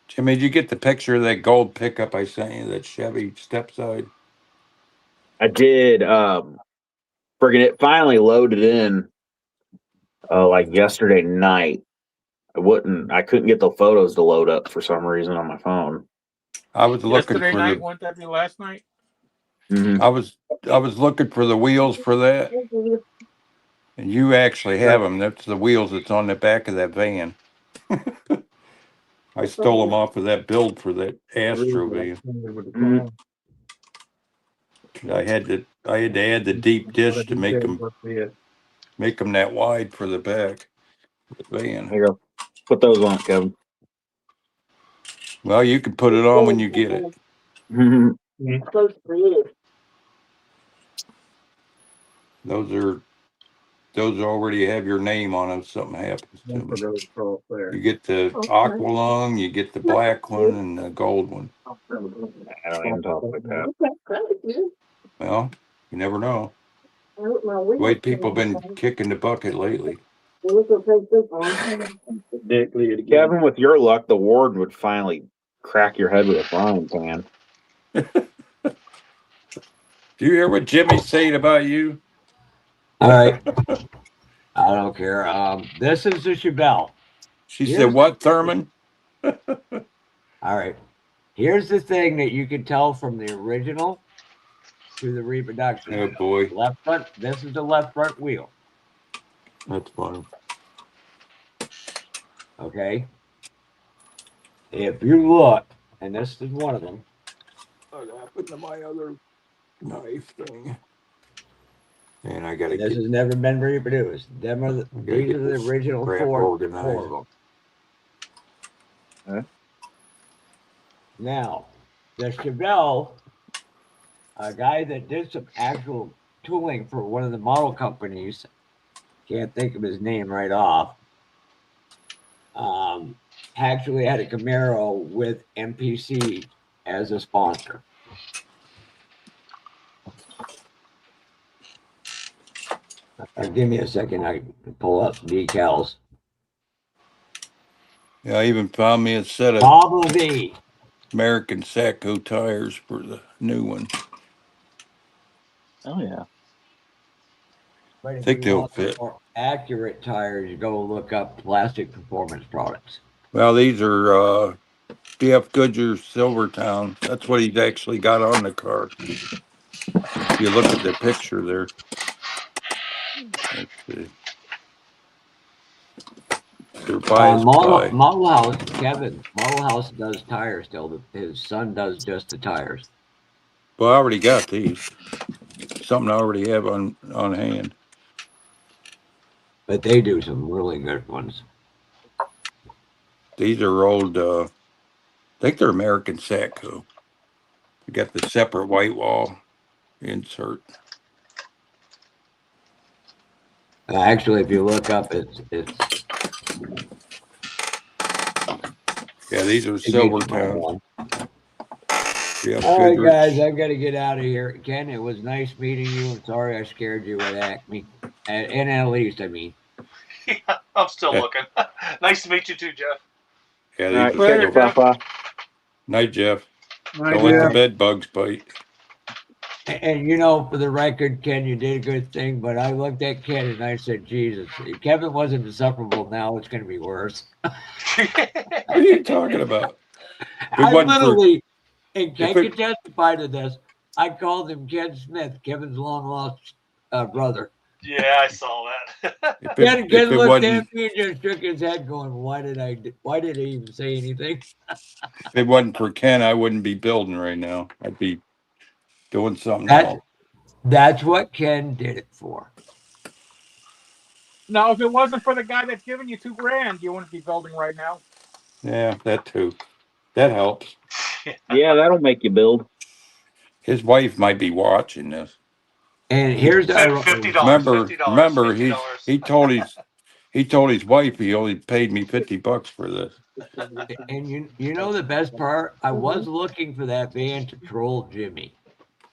Jimmy, did you get the picture of that gold pickup I sent you, that Chevy stepside? I did. Friggin' it finally loaded in like yesterday night. I couldn't get the photos to load up for some reason on my phone. I was looking Yesterday for night, wouldn't that be last night? Mm-hmm. I was looking for the wheels for that, and you actually have them. That's the wheels that's on the back of that van. I stole them off of that build for that Astro van. Mm-hmm. I I had to add the deep dish to make them that wide for the back of the van. Here you go. Put those on, Kevin. Well, you can put it on when you get it. Close for you. Those already have your name on them if something happens to them. You get the aqua lung, you get the black one, and the gold one. I don't even talk like that. Okay, that was good. Well, you never know. I don't know. The way people been kicking the bucket lately. Kevin, with your luck, the warden would finally crack your head with a frying pan. Do you hear what Jimmy's saying about you? All right. I don't care. This is the Chevelle. She said, what, Thurman? All right. Here's the thing that you can tell from the original to the reproduction. Oh boy, Left front. This is the left front wheel. that's funny. Okay. If you look, and this is one of them. What happened to my other knife thing? And I gotta This get has never been reproduced. These are the original crap four organized. of them. Huh? Now, the Chevelle, a guy that did some actual tooling for one of the model companies, can't think of his name right off, actually had a Camaro with MPC as a sponsor. Give me a second, I can pull up decals. Yeah, I even found me a set of Pablo V. American Sacco tires for the new one. Oh yeah. But if Think you they'll want fit. more accurate tires, you go look up Plastic Performance Products. Well, these are D.F. Goodyear Silvertown. That's what he's actually got on the car. If you look at the picture there. Let's see. They're biased by. Model House, Kevin, Model House does tires still. His son does just the tires. Well, I already got these. Something I already have on hand. But they do some really good ones. These are old, I think they're American Satco. You got the separate white wall insert. Actually, if you look up, it's Yeah, these are Silvertown. Yeah, all right, Goodrich. guys, I've got to get out of here. Ken, it was nice meeting you. I'm sorry I scared you with Acme. And at least, I mean. Yeah, I'm still looking. Nice to meet you too, Jeff. Yeah, All right, these are catch you, Papa. Night, Jeff. Right, Don't let yeah. the bed bugs bite. And you know, for the record, Ken, you did a good thing, but I looked at Ken and I said, Jesus, if Kevin wasn't insufferable, now it's going to be worse. What are you talking about? I wasn't for- literally, and Ken if it- can testify to this, I called him Ken Smith, Kevin's long lost brother. Yeah, I saw that. Ken if it looked wasn't, at me and just shook his head going, why did I even say anything? if it wasn't for Ken, I wouldn't be building right now. I'd be doing something That's- else. That's what Ken did it for. Now, if it wasn't for the guy that's giving you $2,000, you wouldn't be building right now. Yeah, that too. That helps. Yeah, that'll make you build. His wife might be watching this. And here's the $50. Remember, $50. he told his wife he only paid me $50 for this. and you know the best part? I was looking for that van to troll Jimmy.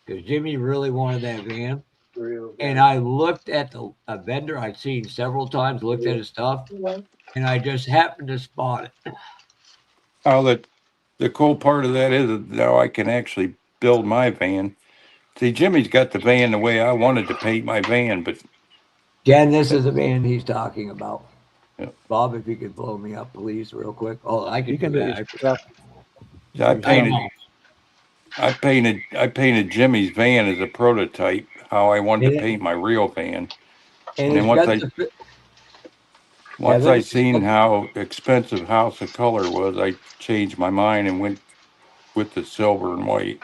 Because Jimmy really wanted that van. And I looked at a vendor I'd seen several times, looked at his stuff, and I just happened to spot it. Oh, the cool part of that is that now I can actually build my van. See, Jimmy's got the van the way I wanted to paint my van, but Ken, this is the van he's talking about. Yeah. Bob, if you could blow me up, please, real quick. Oh, I You can can do do that. it. I painted Jimmy's van as a prototype, how I wanted to Yeah. paint my real van. And And it's once got I- the, Once Yeah, I seen how expensive House of Color was, I changed my mind and went with the silver and white.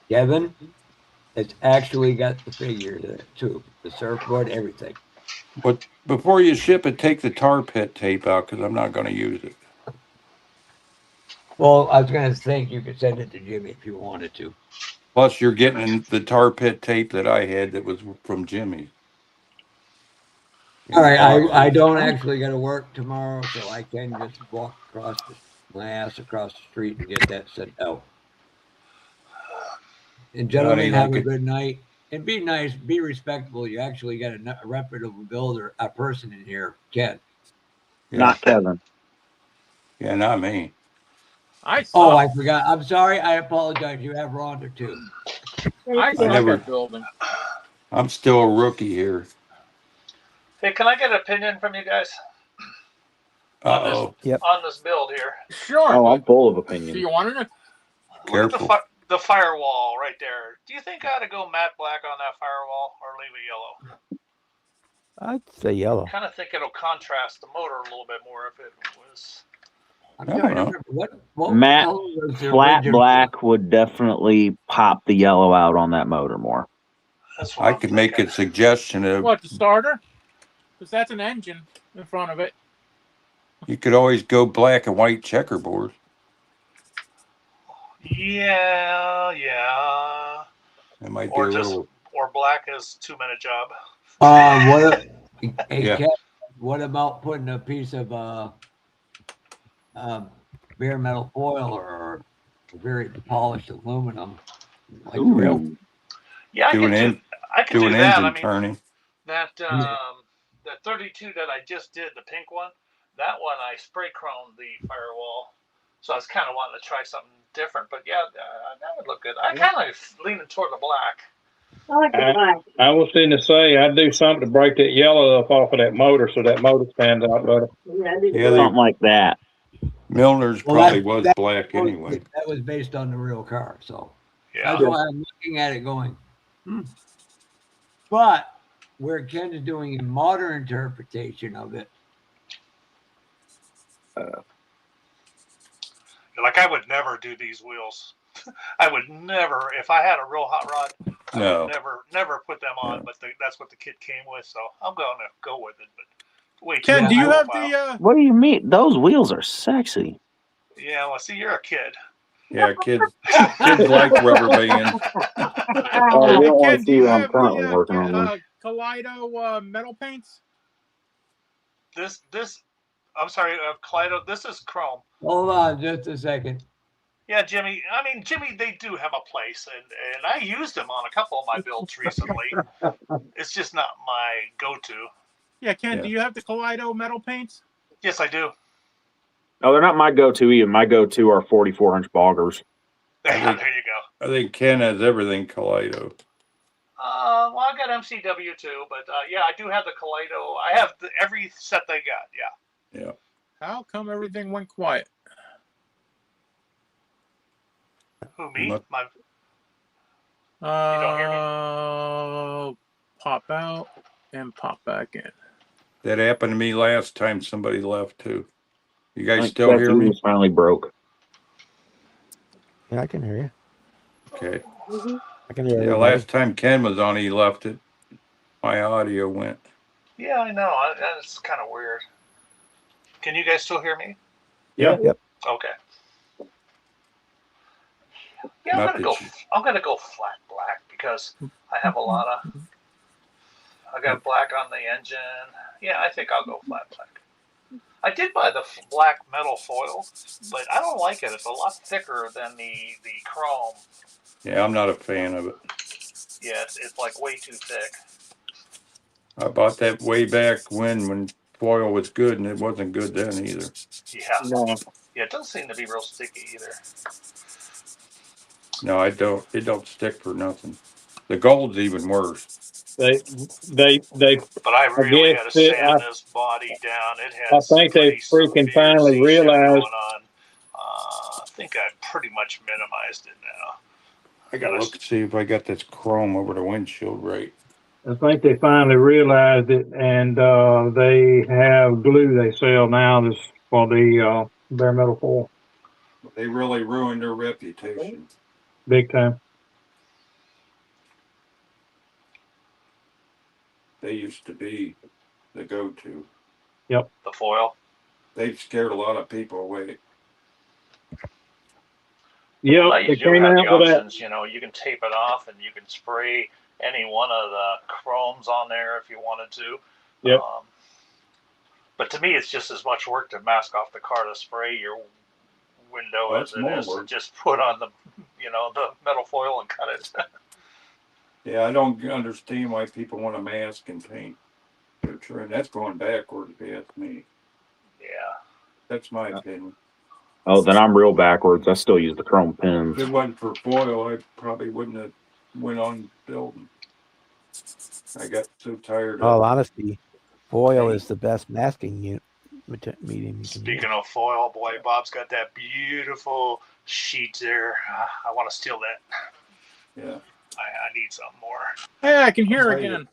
Kevin, It's actually got the figure to it too. The surfboard, everything. But before you ship it, take the tar pit tape out because I'm not going to use it. Well, I was gonna think you could send it to Jimmy if you wanted to. Plus, you're getting the tar pit tape that I had that was from Jimmy. All right, I don't actually got to work tomorrow, so I can just walk my ass across the street and get that sent out. And gentlemen, have a good night. And be nice, be respectful. You actually got a reputable builder, a person in here, Ken. Yeah. Not Kevin. Yeah, not me. I Oh, suck. I forgot. I'm sorry. I apologize. You have Rhonda too. I suck never- at building. I'm still a rookie here. Hey, can I get an opinion from you guys Uh-oh. on this build here? Sure. Oh, I'm but full of do opinions. you want to know? Look at Careful. the firewall right there. Do you think I ought to go matte black on that firewall or leave it yellow? I'd say yellow. Kind of think it'll contrast the motor a little bit more if it was. I'm I don't trying to know. remember what Matte color was the Flat original? black would definitely pop the yellow out on that motor more. That's what I I'm could make thinking. a suggestion of What, the starter? Because that's an engine in front of it. you could always go black and white checkerboard. Yeah. It might Or be a just little. or black is 2-minute job. Hey, Yeah. Ken, what about putting a piece of bare metal foil or very polished aluminum? Like the real. Ooh. Yeah, Do an I can Do do an that. engine I mean, turning. that 32 that I just did, the pink one, that one I spray chromed the firewall. So I was kind of wanting to try something different, but yeah, that would look good. I kind of leaning toward the black. I like the black. I was going to say, I'd do something to break that yellow up off of that motor so that motor stands out better. Yeah, I do the Yeah, black. Something like that. Milner's Well, probably was that- black anyway. That was based on the real car, so Yeah. that's why I'm looking at it going. But where Ken is doing a modern interpretation of it, Like I would never do these wheels. I would never, if I had a real hot rod, I No. would never put them on. No. But that's what the kit came with, so I'm going to go with it. But wait, Ken, do you have wow. the What do you mean? Those wheels are sexy. Yeah, well, see, you're a kid. Yeah, kids like rubber bands. Oh, you don't want Ken, to do see you what I'm have currently the working on. Them. Kaleido metal paints? This, I'm sorry, Kaleido. This is chrome. hold on just a second. Yeah, Jimmy. I mean, Jimmy, they do have a place, and I used them on a couple of my builds recently. It's just not my go-to. Yeah, Ken, Yeah. do you have the Kaleido metal paints? Yes, I do. No, they're not my go-to either. My go-to are 44-inch boggers. There think- you go. I think Ken has everything Kaleido. Well, I got MCW too, but yeah, I do have the Kaleido. I have every set they got. Yeah. Yeah. How come everything went quiet? Who, me? Look. My. don't hear me? Pop out and pop back in. That happened to me last time somebody left too. You I guys think still that hear dude me? was finally broke. Yeah, I can hear you. Okay. I can hear Yeah, everybody. last time Ken was on, he left it. My audio went. Yeah, I know. It's kind of weird. Can you guys still hear me? Yeah. Yep. Okay. Yeah, Not I'm gonna that you- go flat black because I have a lot of. I got black on the engine. Yeah, I think I'll go flat black. I did buy the black metal foil, but I don't like it. It's a lot thicker than the chrome. Yeah, I'm not a fan of it. Yeah, it's like way too thick. I bought that way back when foil was good, and it wasn't good then either. Yeah. No. Yeah, it doesn't seem to be real sticky either. No, I don't. It don't stick for nothing. The gold's even worse. They But I really guess had to sand it- this body down. It I has think they pretty freaking severe finally Z-ship realized- going on. I think I pretty much minimized it now. I gotta look and see if I got this chrome over the windshield right. I think they finally realized it, and they have glue they sell now that's for the bare metal foil, They really ruined their reputation. big time. they used to be the go-to. The foil. They've scared a lot of people away. Yep, Now they you do came have the out with that. options, you know, you can tape it off and you can spray any one of the chromes on there if you wanted to. Yep. But to me, it's just as much work to mask off the car to spray your window Well, as it's it more is to work. just put on the, you know, the metal foil and cut it. Yeah, I don't understand why people want to mask and paint. And that's going backwards, if you ask me. Yeah. That's my opinion. Oh, then I'm real backwards. I still use the chrome If pins. it wasn't for foil, I probably wouldn't have went on building. I got so tired All of honesty, foil paint. is the best masking medium you can use. Speaking of foil, boy, Bob's got that beautiful sheet there. I want to steal that. Yeah. I need some more. Hey, I can hear I'll tell you. again.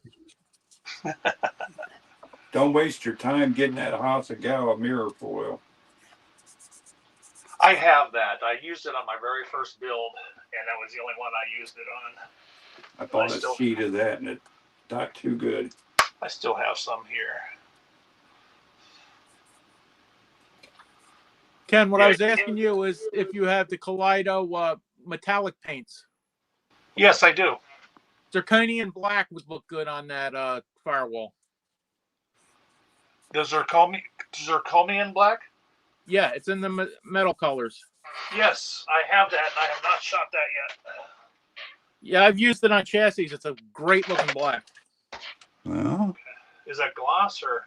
Don't waste your time getting that Hasegawa mirror foil. I have that. I used it on my very first build, and that was the only one I used it on. I bought a sheet of that and it's not too good. I still have some here. Ken, what I Yeah. was asking you is if you have the Kaleido metallic paints. Yes, I do. Zirconian black would look good on that firewall. The zirconian black? Yeah, it's in the metal colors. Yes, I have that, and I have not shot that yet. Yeah, I've used it on chassis. It's a great looking black. Well, Is that gloss or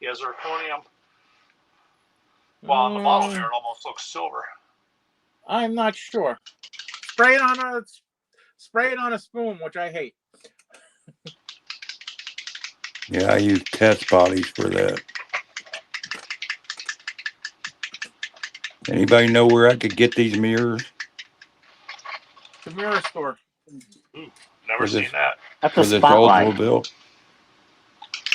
yeah, zirconium? Well, on the model here, it almost looks silver. I'm not sure. Spray it on a spoon, which I hate. yeah, I use test bodies for that. Anybody know where I could get these mirrors? The mirror store. Never For seen this- that. That's For a this spotlight. Oldsmobile?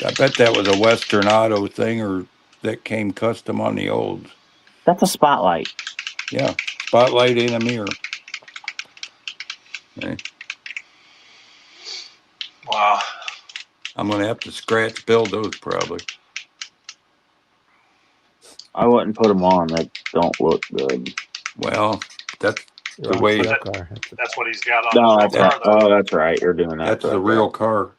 I bet that was a Western Auto thing or that came custom on the olds. That's a spotlight. Yeah, spotlight in a mirror. Okay. Wow. I'm going to have to scratch build those probably. I wouldn't put them on. That don't look good. Well, that's You're the on way. sale car. That's what he's got on No, the that's real right. car, though. Oh, that's right. You're doing that. That's for the that real guy. car.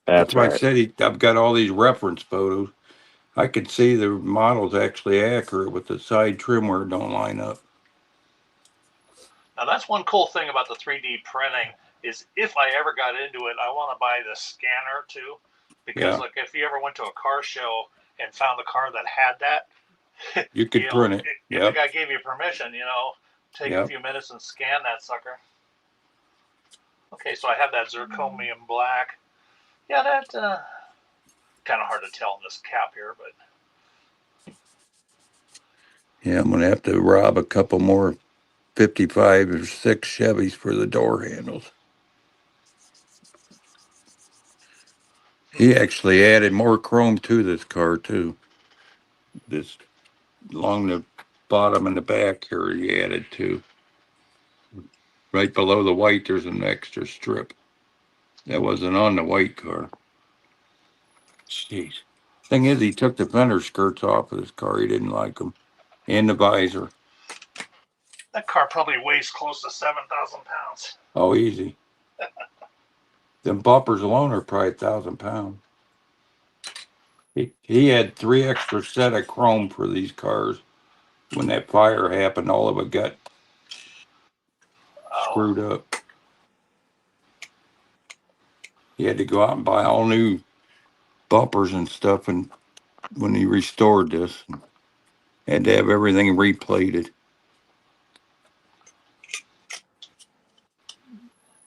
That's why I right. said I've got all these reference photos. I could see the model's actually accurate with the side trim where it don't line up. Now, that's one cool thing about the 3D printing is if I ever got into it, I want to buy the scanner too, because Yeah. like if you ever went to a car show and found the car that had that, You could know, print it. If Yep. the guy gave you permission, you know, take a Yep. few minutes and scan that sucker. Okay, so I have that zirconium black. Yeah, that kind of hard to tell in this cap here, but Yeah, I'm going to have to rob a couple more 55 or 6 Chevys for the door handles. He actually added more chrome to this car too. This along the bottom and the back here he added too. Right below the white there's an extra strip. That wasn't on the white car. Jeez. Thing is he took the fender skirts off of his car. He didn't like them. And the visor. that car probably weighs close to 7,000 pounds. Oh, easy. Them bumpers alone are probably 1,000 pounds. He had 3 extra set of chrome for these cars. When that fire happened, all of it got Oh, screwed up. He had to go out and buy all new bumpers and stuff, and when he restored this, had to have everything replated.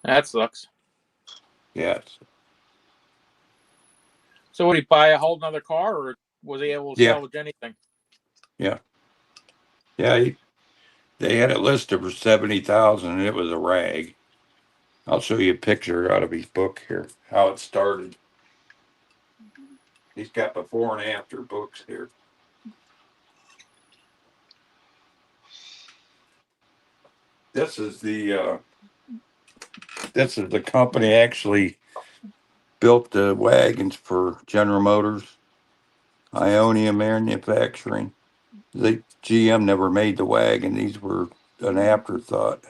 That sucks. Yes. So would he buy a whole nother car, or was he able to Yeah. salvage anything? Yeah, they had it listed for 70,000, and it was a rag. I'll show you a picture out of his book here, how it started. He's got before and after books here. This is the company actually built the wagons for General Motors, Ionia Manufacturing. GM never made the wagon. These were an afterthought.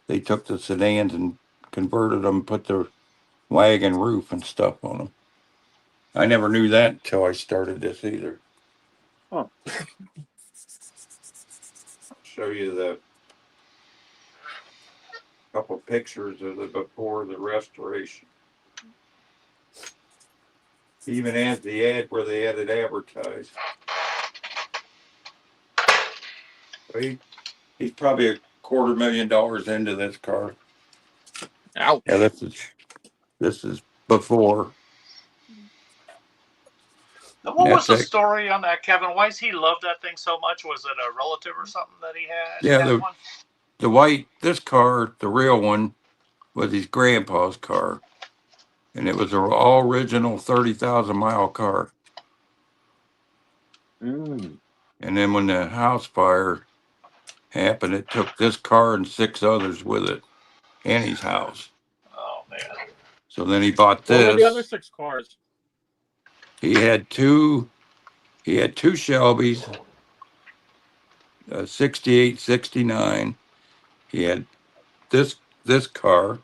They took the sedans and converted them, put the wagon roof and stuff on them. I never knew that until I started this either. Huh. Show you the couple pictures of the before the restoration. Even as the ad where they had it advertised. He's probably $250,000 into this car. Ouch. Yeah, this is before. What was the That's it. story on that, Kevin? Why does he love that thing so much? Was it a relative or something that he had? Yeah, That one? the white, this car, the real one, was his grandpa's car. And it was an all original 30,000 mile car. Mm. And then when the house fire happened, it took this car and 6 others with it and his house. Oh man. So then he bought What were the other this. 6 cars? He had two Shelbys, 68, 69. He had this car,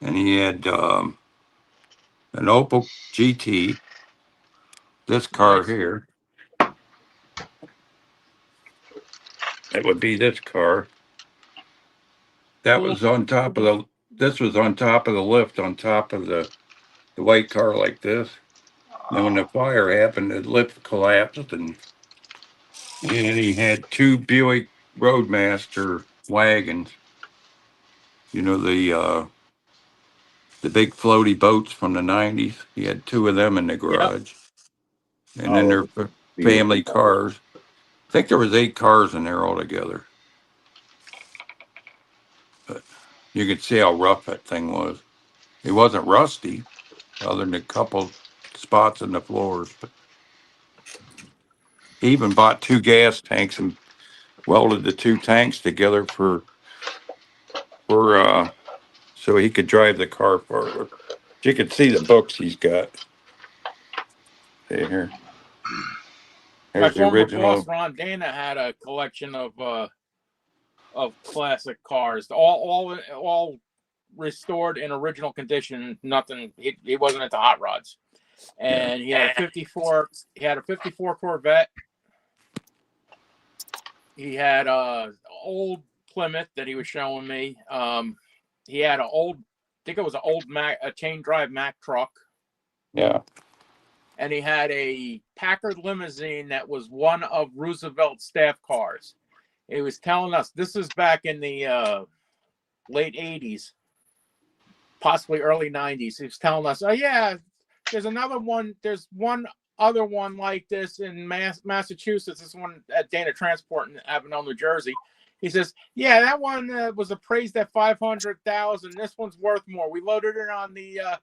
and he had an Opel GT. This car Nice. here. That would be this car. That Cool. was on top of the. This was on top of the lift, on top of the white car like this. Then when the fire happened, the lift collapsed, and he had 2 Buick Roadmaster wagons. You know, the big floaty boats from the 90s. He had 2 of them in the garage. And then Oh, their family cars. I think there was 8 cars in there altogether. But you could see how rough that thing was. It wasn't rusty, other than a couple spots in the floors. But he even bought 2 gas tanks and welded the 2 tanks together for so he could drive the car forward. You could see the books he's got. See here. My There's the former original. boss, Ron Dana, had a collection of classic cars, all restored in original condition. Nothing. He wasn't into hot rods, and he had a 54. He had a 54 Corvette. He had a old Plymouth that he was showing me. He had an old, I think it was an old a chain drive Mack truck. Yeah. And he had a Packard limousine that was one of Roosevelt's staff cars. He was telling us, this is back in the late 80s, possibly early 90s. He was telling us, oh yeah, there's another one. There's one other one like this in Massachusetts. This one at Dana Transport in Avenel, New Jersey. He says, yeah, that one was appraised at $500,000. This one's worth more. We loaded it on the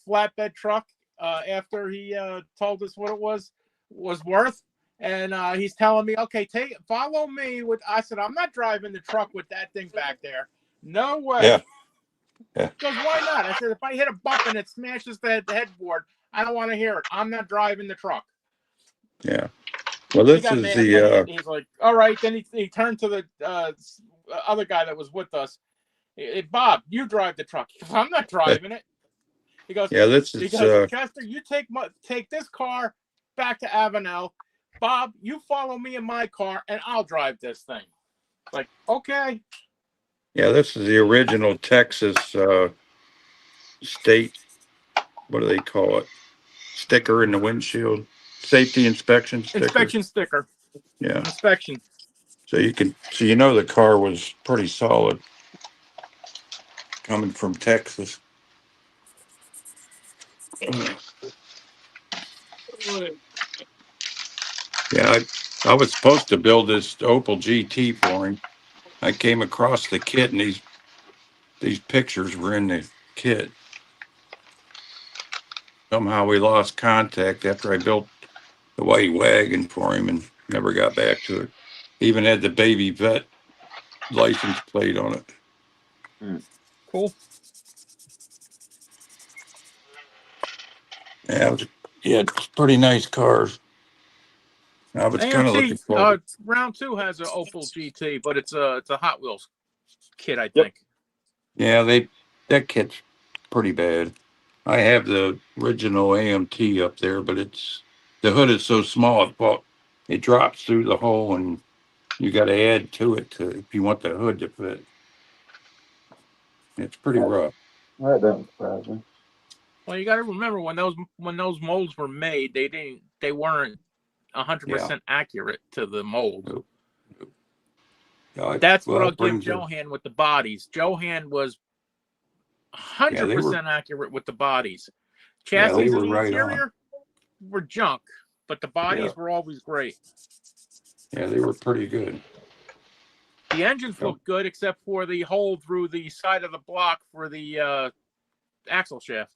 flatbed truck after he told us what it was worth. And he's telling me, okay, follow me. I said, I'm not driving the truck with that thing back there. No way. Yeah. He goes, why not? I said, if I hit a bump and it smashes the headboard, I don't want to hear it. I'm not driving the truck. Yeah. Well, this got is mad, the. he's like, all right. Then he turned to the other guy that was with us. Hey, Bob, you drive the truck. He goes, I'm not driving it. He goes, Yeah, this he is. goes, Chester, you take this car back to Avenel. Bob, you follow me in my car, and I'll drive this thing. Like, okay. Yeah, this is the original Texas state. What do they call it? Sticker in the windshield. Safety inspection sticker. Inspection sticker. Yeah. Inspection. So you know the car was pretty solid coming from Texas. Yeah, I was supposed to build this Opel GT for him. I came across the kit, and these pictures were in the kit. Somehow we lost contact after I built the white wagon for him and never got back to it. Even had the baby vet license plate on it. Cool. Yeah, it's pretty nice cars. I was kind of looking AMC forward. round 2 has an Opel GT, but it's a Hot Wheels kit, I Yep. think. Yeah, that kit's pretty bad. I have the original AMT up there, but the hood is so small it drops through the hole, and you got to add to it if you want the hood to fit. It's pretty rough. That doesn't surprise me. Well, you got to remember when those molds were made, they weren't 100% accurate to the mold. Nope. Yeah, That's what I'll it give brings a- Johan with the bodies. Johan was 100% accurate with the bodies. Chassis they and were the right interior were junk, but the bodies were always great. Yeah, they were pretty good. The engines look good, except for the hole through the side of the block for the axle shaft.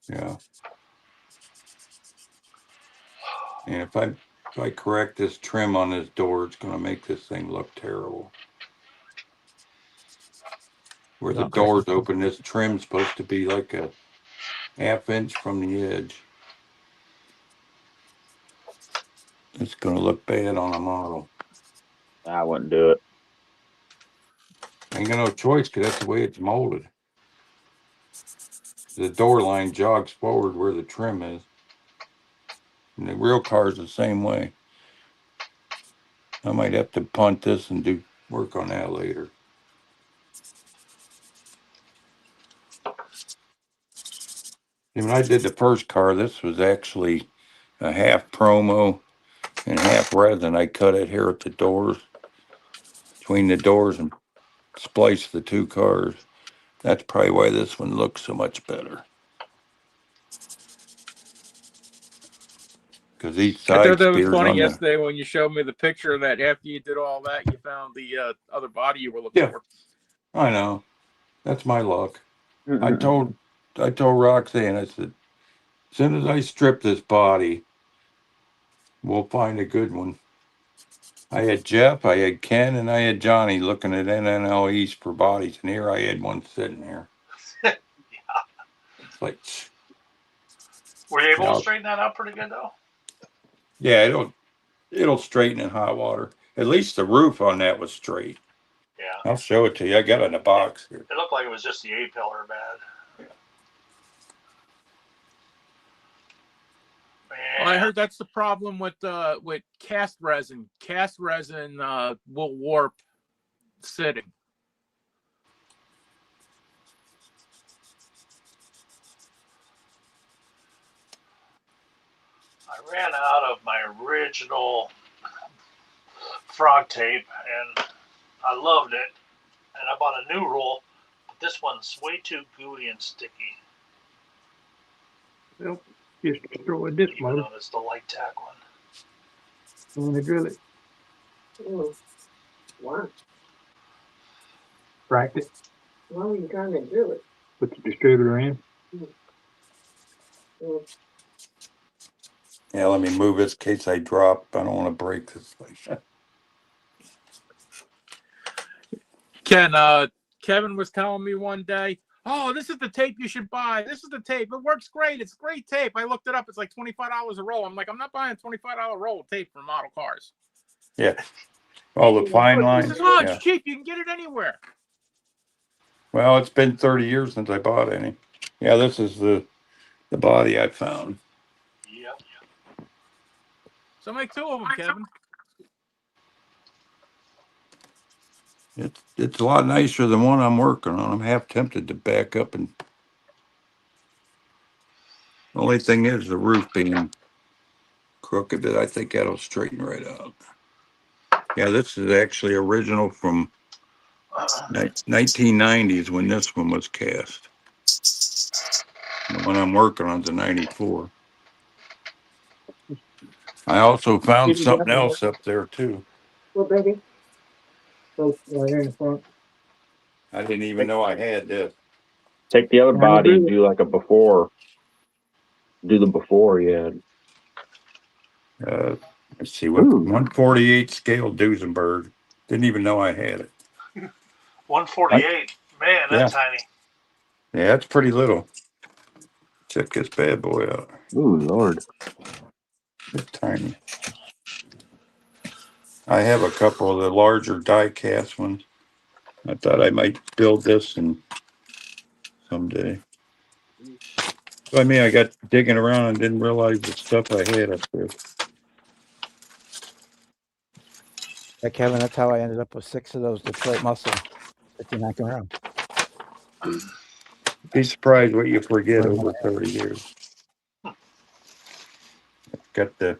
Yeah. And if I correct this trim on this door, it's going to make this thing look terrible. Where the Okay. door's open, this trim's supposed to be like a half-inch from the edge. It's going to look bad on a model. I wouldn't do it. Ain't got no choice because that's the way it's molded. The door line jogs forward where the trim is. And the real car's the same way. I might have to punt this and do work on that later. And when I did the first car, this was actually a half promo and half resin. I cut it here at the doors, between the doors, and spliced the two cars. That's probably why this one looks so much better. Because these I side thought that was steers funny on the yesterday when you showed me the picture that after you did all that, you found the other body you were looking for. I know. That's my luck. I told Roxanne, I said, as soon as I strip this body, we'll find a good one. I had Jeff, I had Ken, and I had Johnny looking at NNL East for bodies, and here I had one sitting there. It's like, Were you able Yeah. to straighten that out pretty good though? yeah, it'll straighten in hot water. At least the roof on that was straight. Yeah. I'll show it to you. I got it in a box here. It looked like it was just the A-pillar bad. Well, I heard that's the problem with cast resin. Cast resin will warp sitting. I ran out of my original frog tape and I loved it. And I bought a new roll, but this one's way too gooey and sticky. Well, just throw it this Even mode. though it's the light tack one. When they drill it, Why? cracked it, Why are you trying to drill it? put the distributor in. Yeah, let me move this in case I drop. I don't want to break this thing. Ken, Kevin was telling me one day, oh, this is the tape you should buy. This is the tape. It works great. It's great tape. I looked it up. It's like $25 a roll. I'm like, I'm not buying a $25 roll of tape for model cars. Yeah. All the fine He lines. says, oh, Yeah. it's cheap. You can get it anywhere. Well, it's been 30 years since I bought any. Yeah, this is the body I found. Yep. So make 2 of them, Kevin. It's a lot nicer than one I'm working on. I'm half tempted to back up and. The only thing is the roof being crooked, but I think that'll straighten right out. Yeah, this is actually original from 1990s when this one was cast. The one I'm working on is a 94. I also found something else up there too. Well, baby. So right here in the front. I didn't even know I had this. Take the other How you body do and it? do like a before. Do the before, yeah. Let's see what Ooh. 148 scale Duesenberg. Didn't even know I had it. 148. Man, that's tiny. Yeah, it's pretty little. Check this bad boy out. Ooh, Lord. It's tiny. I have a couple of the larger die cast ones. I thought I might build this and someday. So, I mean, I got digging around and didn't realize the stuff I had up there. Yeah, Kevin, that's how I ended up with 6 of those Detroit Muscle 59 Camaro. Be surprised what you forget over 30 years. Got the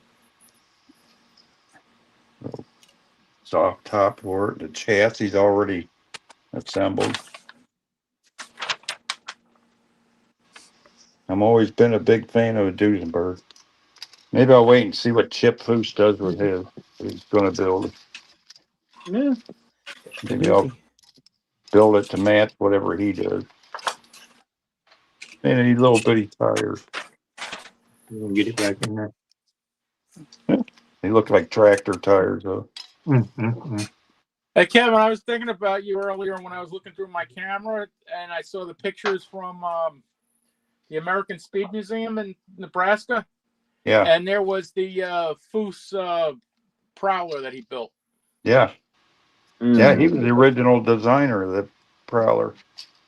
soft top for it. The chassis already assembled. I'm always been a big fan of a Duesenberg. Maybe I'll wait and see what Chip Foose does with his. He's going to build it. Yeah. Maybe I'll build it to match whatever he does. And these little bitty tires. Get it back in there. They look like tractor tires, though. Hey, Kevin, I was thinking about you earlier when I was looking through my camera and I saw the pictures from the American Speed Museum in Nebraska. Yeah. And there was the Foose Prowler that he built. Yeah. Yeah, he was the original designer of the Prowler.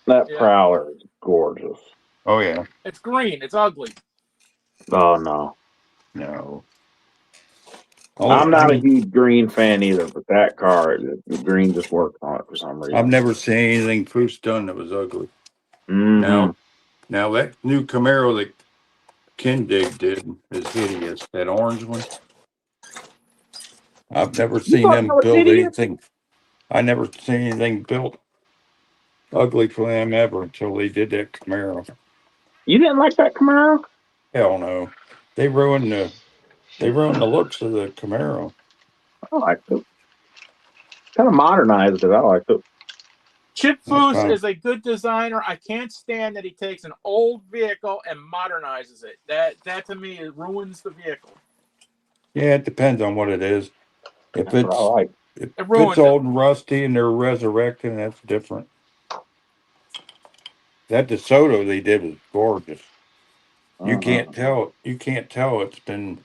That Prowler is gorgeous. Oh, yeah. It's green. It's ugly. Oh, no. No. I'm not a huge green fan either, but that car, the green just worked on it for some reason. I've never seen anything Foose done that was ugly. Mm-hmm. Now that new Camaro that Kindig did is hideous. That orange one. I've never seen them build anything. I never seen anything built ugly for them ever until they did that Camaro. You didn't like that Camaro? Hell no. They ruined the looks of the Camaro. I liked it. Kind of modernized it. I liked it. Chip Foose is a good designer. I can't stand that he takes an old vehicle and modernizes it. That to me, it ruins the vehicle. Yeah, it depends on what it is. If it's ruins old and rusty and they're resurrecting, that's different. That DeSoto they did was gorgeous. You can't tell it's been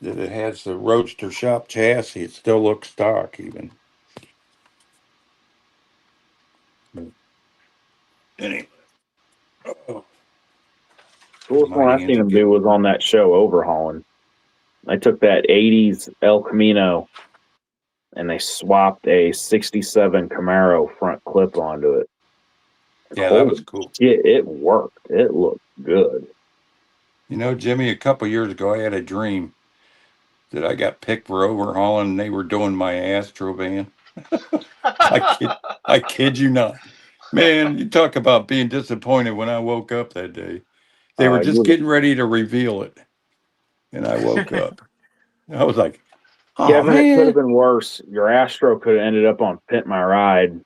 that it has the Roadster shop chassis. It still looks stock even. Anyway. Coolest one I seen him do was on that show Overhauling. I took that 80s El Camino and they swapped a 67 Camaro front clip onto it. Yeah, that was cool. It worked. It looked good. You know, Jimmy, a couple years ago, I had a dream that I got picked for overhauling and they were doing my Astro van. I kid you not. Man, you talk about being disappointed when I woke up that day. They were just getting ready to reveal it. And I woke up. I was like, oh, Kevin, man. it could have been worse. Your Astro could have ended up on Pimp My Ride.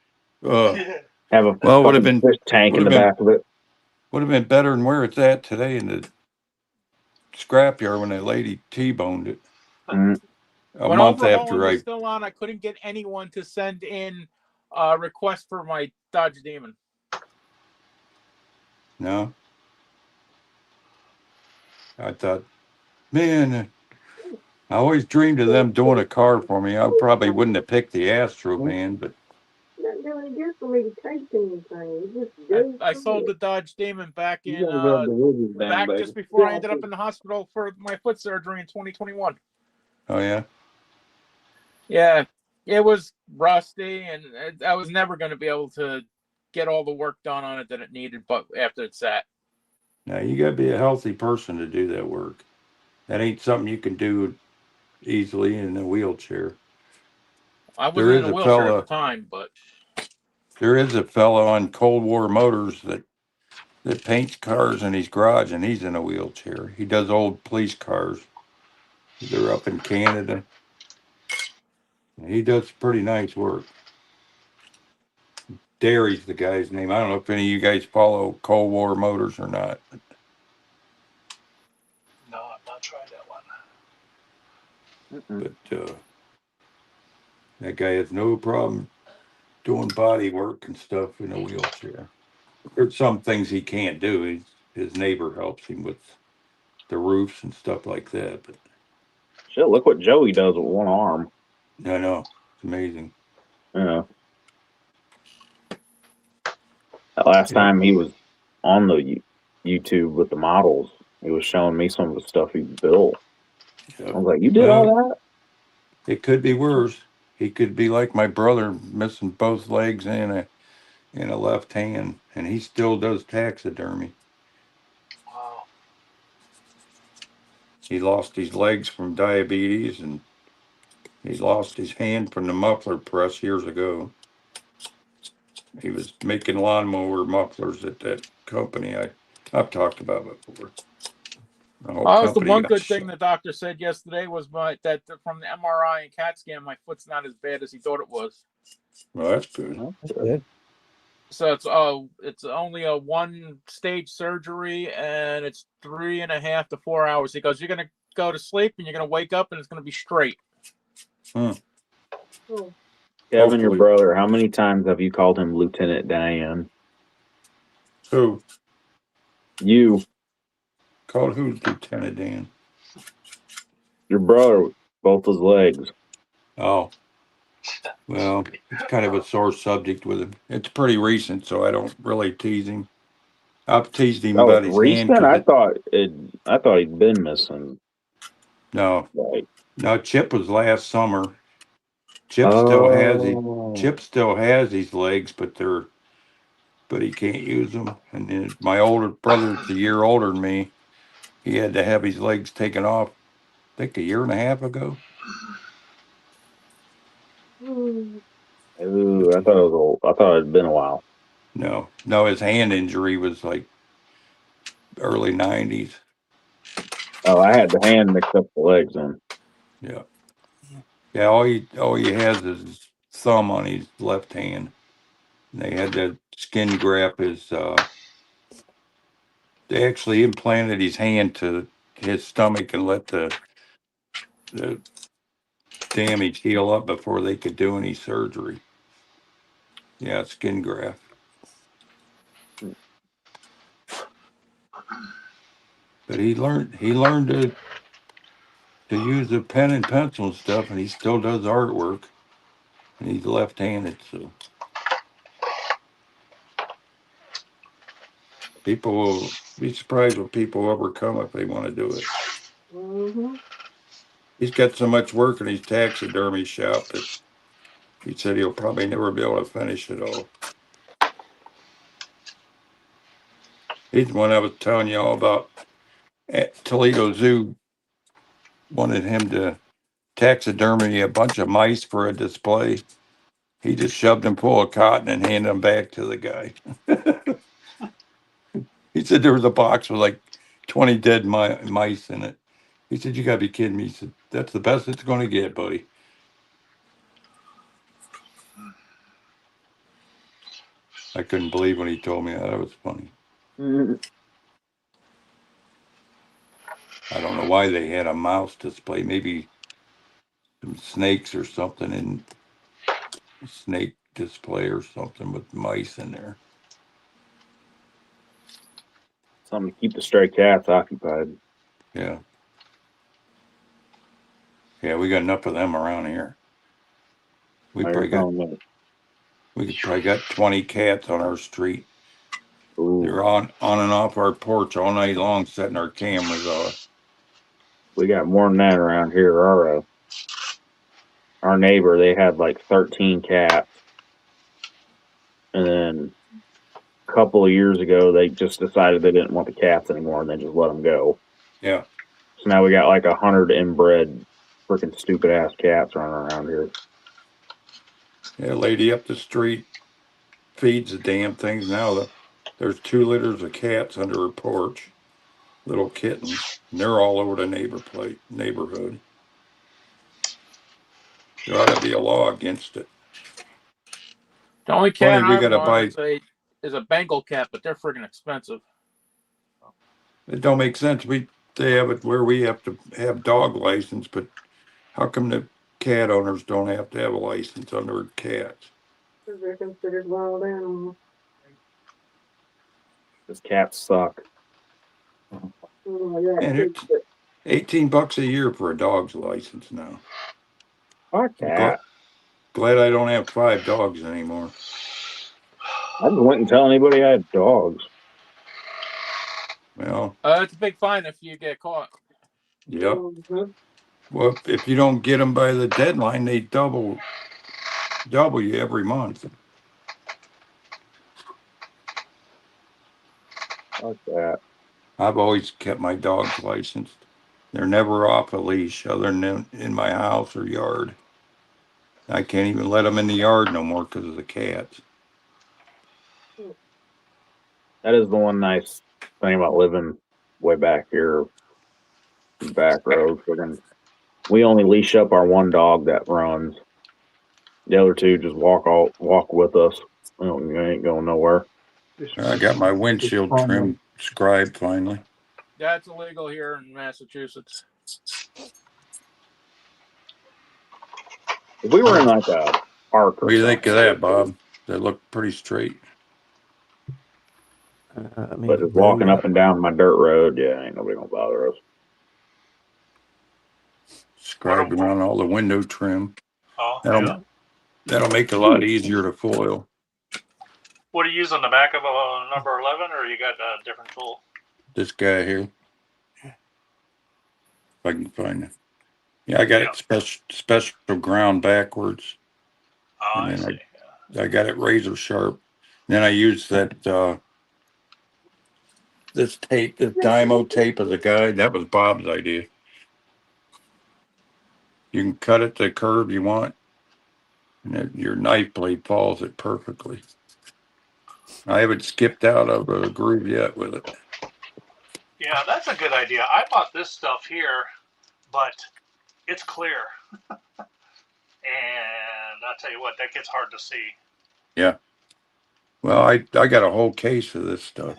Have a would have been fish tank in the back of it. Would have been better than where it's at today in the scrapyard when a lady T-boned it. When month Overhauling after was still on, I couldn't get anyone to send in a request for my Dodge Demon. No. I thought, man, I always dreamed of them doing a car for me. I probably wouldn't have picked the Astro van, but Not doing any good for me to take anything. I sold the Dodge Demon back in just before I ended up in the hospital for my foot surgery in 2021. Oh yeah. Yeah, it was rusty, and I was never going to be able to get all the work done on it that it needed. But after it sat, now you got to be a healthy person to do that work. That ain't something you can do easily in a wheelchair. I wasn't in a wheelchair at the time, but there is a fellow on Cold War Motors that paints cars in his garage, and he's in a wheelchair. He does old police cars. They're up in Canada. He does pretty nice work. Derry's the guy's name. I don't know if any of you guys follow Cold War Motors or not. No, I've not tried that one. But that guy has no problem doing body work and stuff in a wheelchair. There's some things he can't do. his neighbor helps him with the roofs and stuff like that. But Shit, look what Joey does with one arm. I know, it's amazing. Yeah. That last time he was on the YouTube with the models, he was showing me some of the stuff he built. Yeah. I was like, "You did all that?" It could be worse. He could be like my brother, missing both legs and a left hand, and he still does taxidermy. Wow. He lost his legs from diabetes, and he lost his hand from the muffler press years ago. He was making lawnmower mufflers at that company I've talked about before. The whole That was the company one got good thing shut. the doctor said yesterday was from the MRI and CAT scan, my foot's not as bad as he thought it was. Well, that's good. That's good. So it's only a 1-stage surgery, and it's 3.5 to 4 hours. He goes, "You're gonna go to sleep and you're gonna wake up and it's gonna be straight." Oh, Kevin, your Hopefully. brother, how many times have you called him Lieutenant Dan? Who You, called who Lieutenant Dan? your brother, both his legs. Oh, well, it's kind of a sore subject with him. It's pretty recent, so I don't really tease him. I've teased him Oh, about it's his hand recent. I because thought he'd been missing. no, Like, Chip was last summer. Chip oh, still has his legs, but he can't use them. And then my older brother's a year older than me. He had to have his legs taken off, I think a year and a half ago. mm, ooh, I thought it was old. I thought it'd been a while. No, his hand injury was like early 90s. Oh, I had the hand mixed up the legs then. Yeah. Yeah, all he has is his thumb on his left hand. And they had to skin graft his they actually implanted his hand to his stomach and let the damage heal up before they could do any surgery. Yeah, skin graft. But he learned to use a pen and pencil and stuff, and he still does artwork. And he's left-handed, so people will be surprised what people overcome if they want to do it. mhm. He's got so much work in his taxidermy shop that he said he'll probably never be able to finish it all. He's the one I was telling you all about. At Toledo Zoo wanted him to taxidermy a bunch of mice for a display. He just shoved them full of cotton and handed them back to the guy. He said there was a box with like 20 dead mice in it. He said, "You gotta be kidding me." He said, "That's the best it's going to get, buddy." I couldn't believe when he told me that. It was funny. I don't know why they had a mouse display. Maybe some snakes or something in snake display or something with mice in there. Something to keep the stray cats occupied. Yeah. Yeah, we got enough of them around here. We Like probably you're got telling me. we probably got 20 cats on our street. Ooh, They're on and off our porch all night long, setting our cameras off. we got more than that around here. Our neighbor, they had like 13 cats, and then a couple of years ago, they just decided they didn't want the cats anymore, and they just let them go. Yeah. So now we got like 100 inbred, freaking stupid ass cats running around here. Yeah, lady up the street feeds the damn things now. There's 2 litters of cats under her porch, little kittens, and they're all over the neighborhood. There ought to be a law against it. The only Funny, cat we I got to want buy. is a Bengal cat, but they're friggin' expensive. It don't make sense. They have it where we have to have dog license, but how come the cat owners don't have to have a license under cats? Because they're considered wild animals. These cats suck. And it's $18 a year for a dog's license now. Fuck that. Glad I don't have 5 dogs anymore. I just went and tell anybody I had dogs. Well, It's a big fine if you get caught. yep. Well, if you don't get them by the deadline, they double you every month. Fuck that. I've always kept my dogs licensed. They're never off a leash other than in my house or yard. I can't even let them in the yard no more because of the cats. That is the one nice thing about living way back here, back road. We only leash up our one dog that runs. The other two just walk with us. We ain't going nowhere. I got my windshield trim scribed finally. That's illegal here in Massachusetts. If we were in like a park or What do you think of something, that, Bob? They look pretty straight. I mean, but just walking road, up and down my dirt road, yeah, ain't nobody gonna bother us. Scribed around all the window trim. Oh, That'll yeah. that'll make it a lot easier to foil. What do you use on the back of a number 11, or you got a different tool? This guy here. If I can find it. Yeah, I got Yeah. it special ground backwards. Oh, I And then see. I got it razor sharp. Then I used that this tape, this Dymo tape as a guide. That was Bob's idea. You can cut it the curve you want, and your knife blade follows it perfectly. I haven't skipped out of a groove yet with it. Yeah, that's a good idea. I bought this stuff here, but it's clear. And I'll tell you what, that gets hard to see. Well, I got a whole case of this stuff.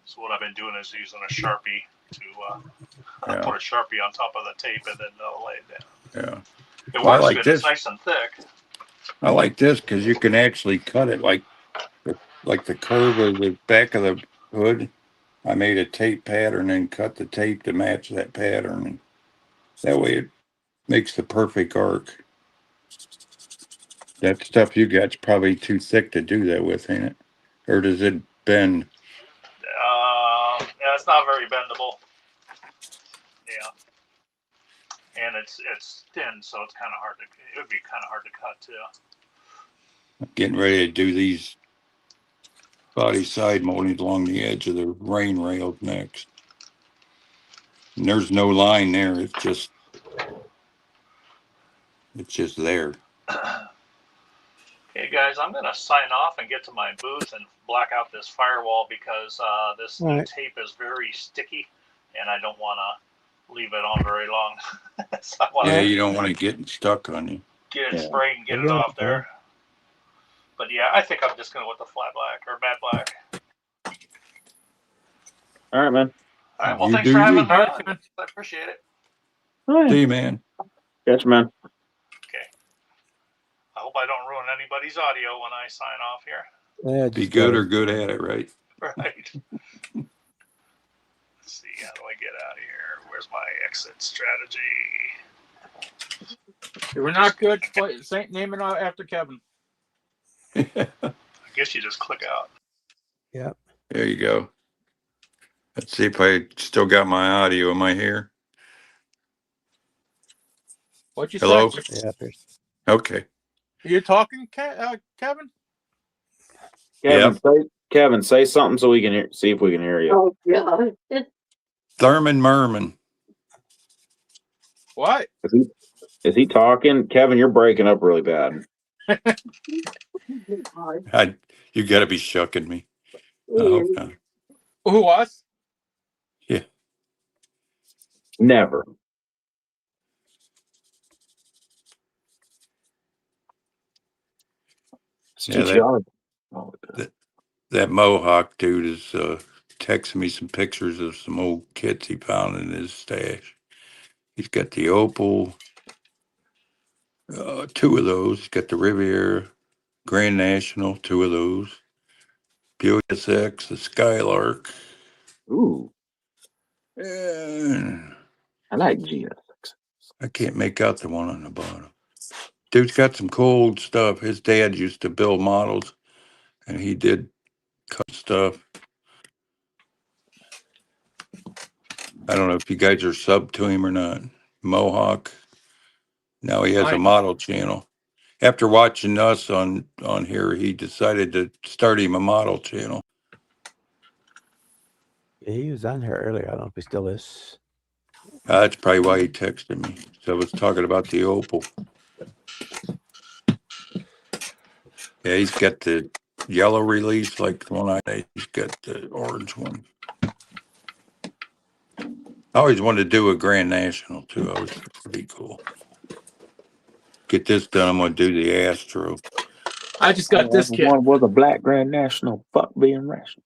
So what I've been doing is using a Sharpie to Yeah. put a Sharpie on top of the tape and then lay it down. Yeah. It Well, I works like good. this. It's nice and thick. I like this because you can actually cut it like the curve of the back of the hood. I made a tape pattern and cut the tape to match that pattern. And that way it makes the perfect arc. That stuff you got's probably too thick to do that with, ain't it? Or does it bend? Yeah, it's not very bendable. Yeah. And it's thin, so it's kind of hard to. It would be kind of hard to cut too. I'm getting ready to do these body side moldings along the edge of the rain rails next. And there's no line there. It's just there. Okay, guys, I'm going to sign off and get to my booth and black out this firewall because this new Right. tape is very sticky, and I don't want to leave it on very long. So I want Yeah, to you don't want to get stuck on you. get it Yeah. sprayed and get I it got off it, there. But yeah, I think I'm just going to with the flat black or matte black. All right, man. All right, well, You thanks do for having you. me All right, on. man. I appreciate it. See you, man. Catch you, man. I hope I don't ruin anybody's audio when I sign off here. yeah, Be just good gotta- or good at it, right? Right. Let's see, how do I get out of here? Where's my exit strategy? You were not good. Name it after Kevin. I guess you just click out. There you go. Let's see if I still got my audio. Am I here? What you Hello? say? Yeah, there's- Okay. Are you talking, Kevin? Kevin, say something so we can hear, see if we can hear you. Oh, God. Thurman Merman. What? Is he talking? Kevin, you're breaking up really bad. You got to be shucking me. I hope not. Who was? Never. Yeah, that Mohawk dude is texting me some pictures of some old kits he found in his stash. He's got the Opal, 2 of those. He's got the Riviera, Grand National, 2 of those. Buick SX, the Skylark, Ooh, Eh, I like GS. I can't make out the one on the bottom. Dude's got some cool old stuff. His dad used to build models, and he did cut stuff. I don't know if you guys are sub to him or not. Mohawk. Now he has a I- model channel. After watching us on here, he decided to start him a model channel. Yeah, he was on here earlier. I don't know if he still is. That's probably why he texted me. So I was talking about the Opal. Yeah, he's got the yellow release like the one I. He's got the orange one. I always wanted to do a Grand National too. I was pretty cool. Get this done. I'm gonna do the Astro. I just got this kit. One was a black Grand National. Fuck being rational.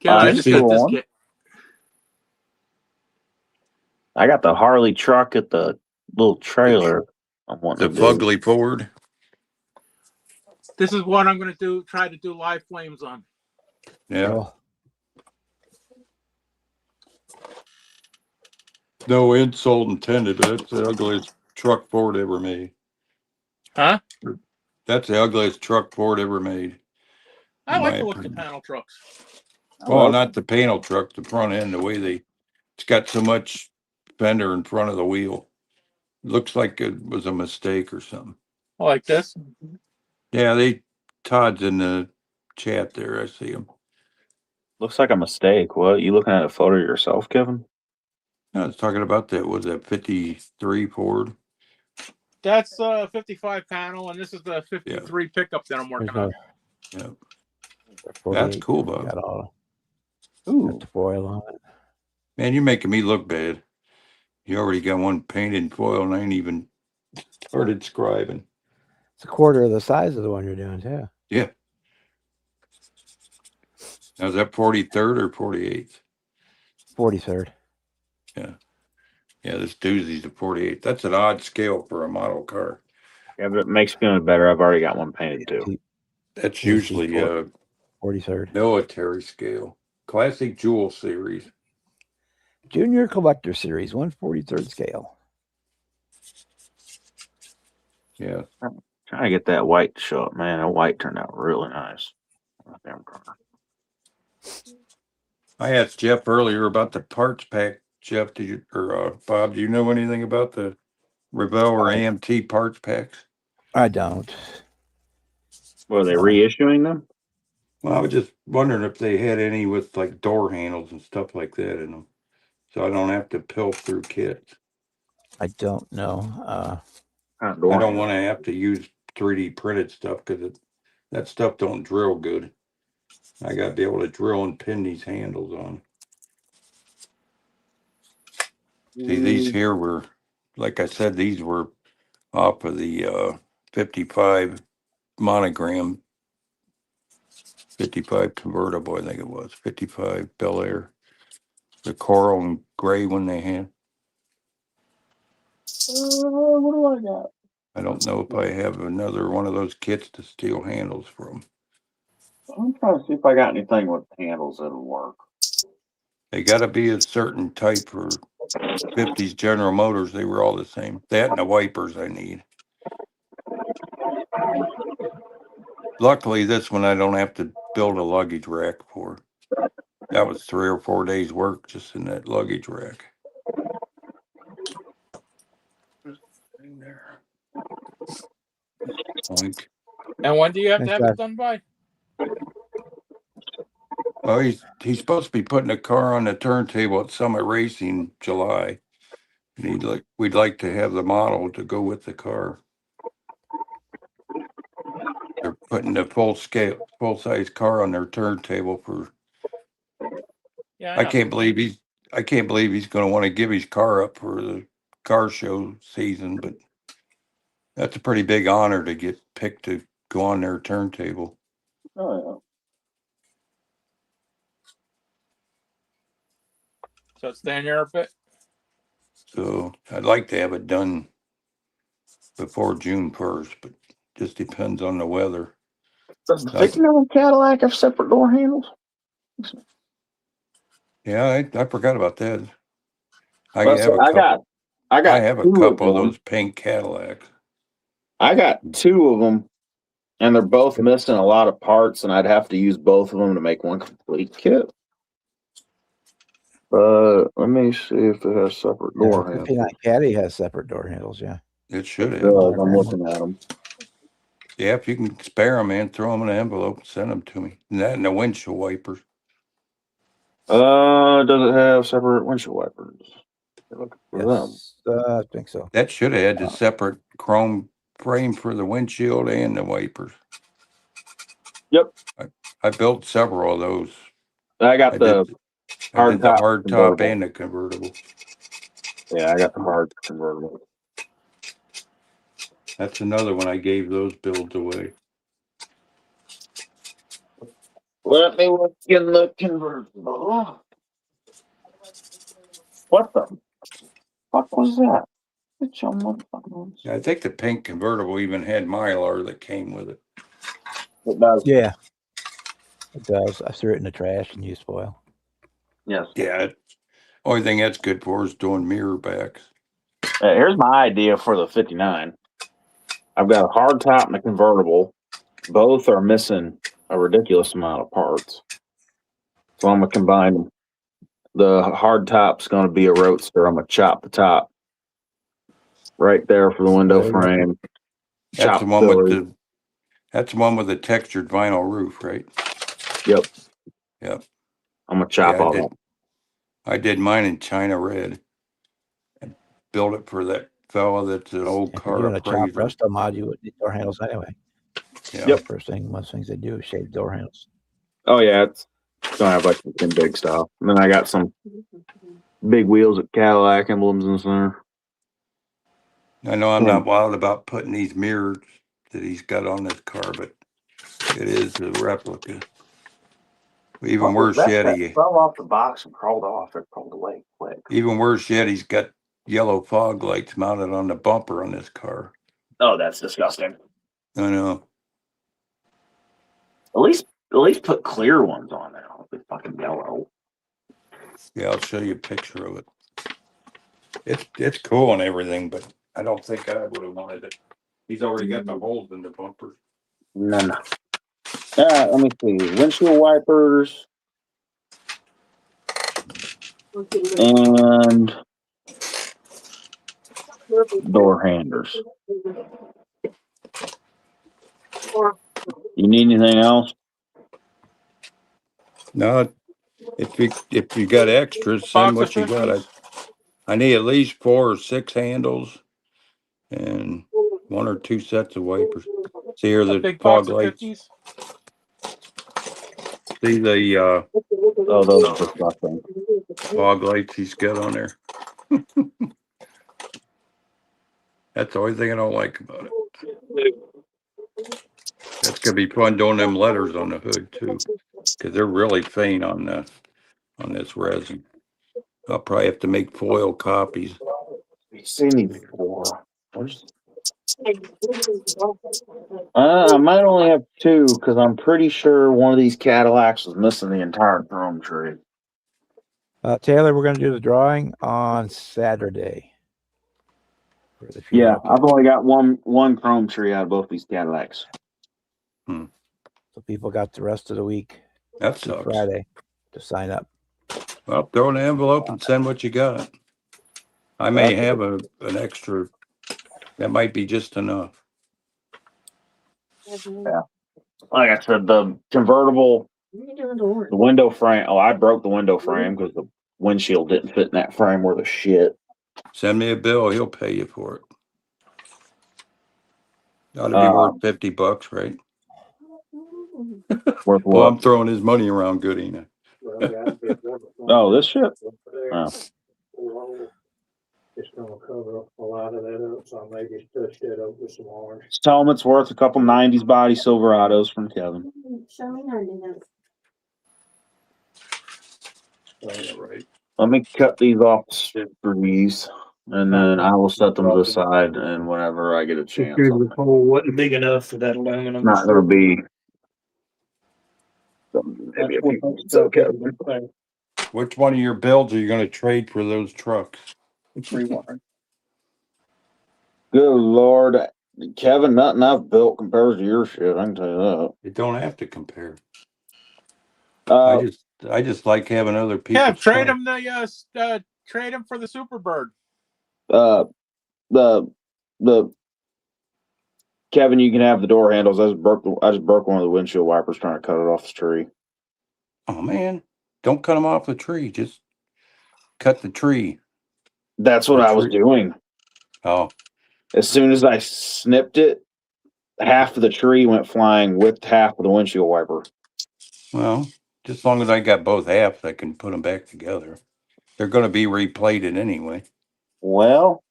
Kevin, I that's just got cool this one. kit. I got the Harley truck at the little trailer. I'm wanting The to do. Fugly Ford. This is what I'm going to try to do live flames on. Yeah. Oh, No insult intended, but that's the ugliest truck Ford ever made. Huh? That's the ugliest truck Ford ever made. I in like my the look of opinion. panel trucks. Well, not the panel truck, the front end, the way it's got so much fender in front of the wheel. Looks like it was a mistake or something. I like this. Yeah, Todd's in the chat there. I see him. Looks like a mistake. What? You looking at a photo of yourself, Kevin? I was talking about that. Was that 53 Ford? That's a 55 panel, and this is the 53 pickup that I'm working on. Yeah. 48. That's cool, Bob. Got all Ooh. got the foil on it. Man, you're making me look bad. You already got one painted foil, and I ain't even started scribing. It's a quarter of the size of the one you're doing too. Yeah. Now, is that 43rd or 48th? 43rd. Yeah, this doozy's a 48th. That's an odd scale for a model car. Yeah, but it makes me feel better. I've already got one painted too. That's Yeah, see, usually 43rd. military scale. Classic Jewel series. Junior Collector Series, 143rd scale. Yeah. Trying to get that white to show up, man. That white turned out really nice. Damn car. I asked Jeff earlier about the parts pack. Jeff, Bob, do you know anything about the Revell or AMT parts packs? I don't. Were they reissuing them? Well, I was just wondering if they had any with like door handles and stuff like that in them, so I don't have to pill through kits. I don't know. I don't want to have to use 3D printed stuff because that stuff don't drill good. I got to be able to drill and pin these handles on. See, these here were, like I said, these were off of the 55 monogram, 55 convertible, I think it was, 55 Bel Air, the coral and gray one they had. What do I got? I don't know if I have another one of those kits to steal handles from. I'm trying to see if I got anything with handles that'll work. They got to be a certain type for 50s General Motors. They were all the same. That and the wipers I need. Luckily, this one I don't have to build a luggage rack for. That was 3 or 4 days work just in that luggage rack. There. Oink. And when do you have to Thanks, have guys. it done by? Well, he's supposed to be putting a car on the turntable at Summit Racing July, and we'd like to have the model to go with the car. They're putting the full size car on their turntable for. Yeah, I can't believe he's going to want to give his car up for the car show season, but that's a pretty big honor to get picked to go on their turntable. Oh So it's staying there a bit. So I'd like to have it done before June 1st, but just depends on the weather. yeah. Does the 59 Cadillac have separate door handles? Yeah, I forgot about that. I Well, have so a couple. I got I have a two couple of them. those pink Cadillacs. I got two of them, and they're both missing a lot of parts, and I'd have to use both of them to make one complete kit. Let me see if it has separate Yeah, door 59 handles. Caddy has separate door handles. Yeah. It should It have. does. I'm looking at them. Yeah, if you can spare them, man, throw them in an envelope and send them to me. And that and the windshield wipers. Does it have separate windshield wipers? Looking for them. Yes, I think so. That should have had the separate chrome frame for the windshield and the wipers. Yep. I built several of those. I got I the did the hard top convertible. and the convertible. Yeah, I got the hard convertible. That's another one I gave those builds away. Let me look in the convertible. What the fuck was that? It's on motherfucking. Yeah, I think the pink convertible even had Mylar that came with it. It does. Yeah, it does. I threw it in the trash and used foil. Yes. Yeah. Only thing that's good for is doing mirror backs. Here's my idea for the 59. I've got a hard top and a convertible. Both are missing a ridiculous amount of parts. So I'm going to combine them. The hard top's going to be a roadster. I'm going to chop the top right there for the window frame. That's the one with that's the one with the textured vinyl roof, right? Yep. Yep. I'm going to chop all that. I did mine in China red and built it for that fella that's an old If car you're going to chop appraiser. resto mod, you would need door handles anyway. Yeah. Yep. One of the things they do is shave door handles. Oh, yeah. It's going to have like some big stuff. And then I got some big wheels with Cadillac emblems in the center. I know I'm not wild about putting these mirrors that he's got on this car, but it is a replica. Even worse yet, he fell off the box and crawled off. It crawled away quick. even worse yet, he's got yellow fog lights mounted on the bumper on this car. Oh, that's disgusting. I know. At least put clear ones on there. I'll be fucking yellow. Yeah, I'll show you a picture of it. It's cool and everything, but I don't think I would have wanted it. He's already got the holes in the bumper. No. Let me see. Windshield wipers and door handers. You need anything else? No, if you got extras, send what you got. I need at least 4 or 6 handles and 1 or 2 sets of wipers. See here the Big fog box of lights. 50s. See the Oh, those are disgusting. fog lights he's got on there. That's the only thing I don't like about it. That's gonna be fun doing them letters on the hood too, because they're really faint on this resin. I'll probably have to make foil copies. See me before. I might only have 2 because I'm pretty sure one of these Cadillacs was missing the entire chrome tree. Taylor, we're going to do the drawing on Saturday. Yeah, I've only got one chrome tree out of both these Cadillacs. So people got the rest of the week, That through sucks. Friday, to sign up. Well, throw in an envelope and send what you got. I may have an extra. That might be just enough. Yeah. Like I said, the convertible, the window frame. Oh, I broke the window frame because the windshield didn't fit in that frame worth of shit. Send me a bill. He'll pay you for it. Ought to be worth $50, right? Worth Well, what? I'm throwing his money around good, ain't I? Oh, this shit. Oh. It's gonna cover a lot of that up, so I may just touch that up with some orange. Just tell them it's worth a couple 90s body Silverados from Kevin. Show me how to do that. Right. Let me cut these off for these, and then I will set them to the side, and whenever I get a chance. The hole wasn't big enough for that aluminum. Not gonna be maybe a few months, okay. Which one of your builds are you going to trade for those trucks? Rewiring. Good Lord, Kevin, nothing I've built compares to your shit. I can tell you You don't have to compare. that. I just like having other people. Yeah, trade him trade him for the Superbird. The Kevin, you can have the door handles. I just broke one of the windshield wipers trying to cut it off the tree. Oh man, don't cut them off the tree. Just cut the tree. That's what The I was tree- doing. Oh, As soon as I snipped it, half of the tree went flying with half of the windshield wiper. well, just as long as I got both halves, I can put them back together. They're going to be replated anyway. Well,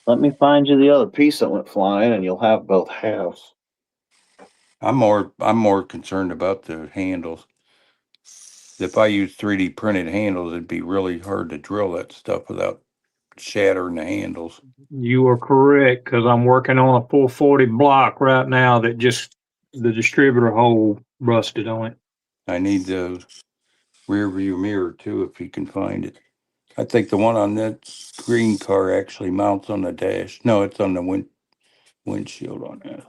let me find you the other piece that went flying, and you'll have both halves. I'm more concerned about the handles. If I use 3D printed handles, it'd be really hard to drill that stuff without shattering the handles. You are correct, because I'm working on a 440 block right now that just the distributor hole rusted on it. I need the rear view mirror too, if you can find it. I think the one on that green car actually mounts on the dash. No, it's on the windshield on that.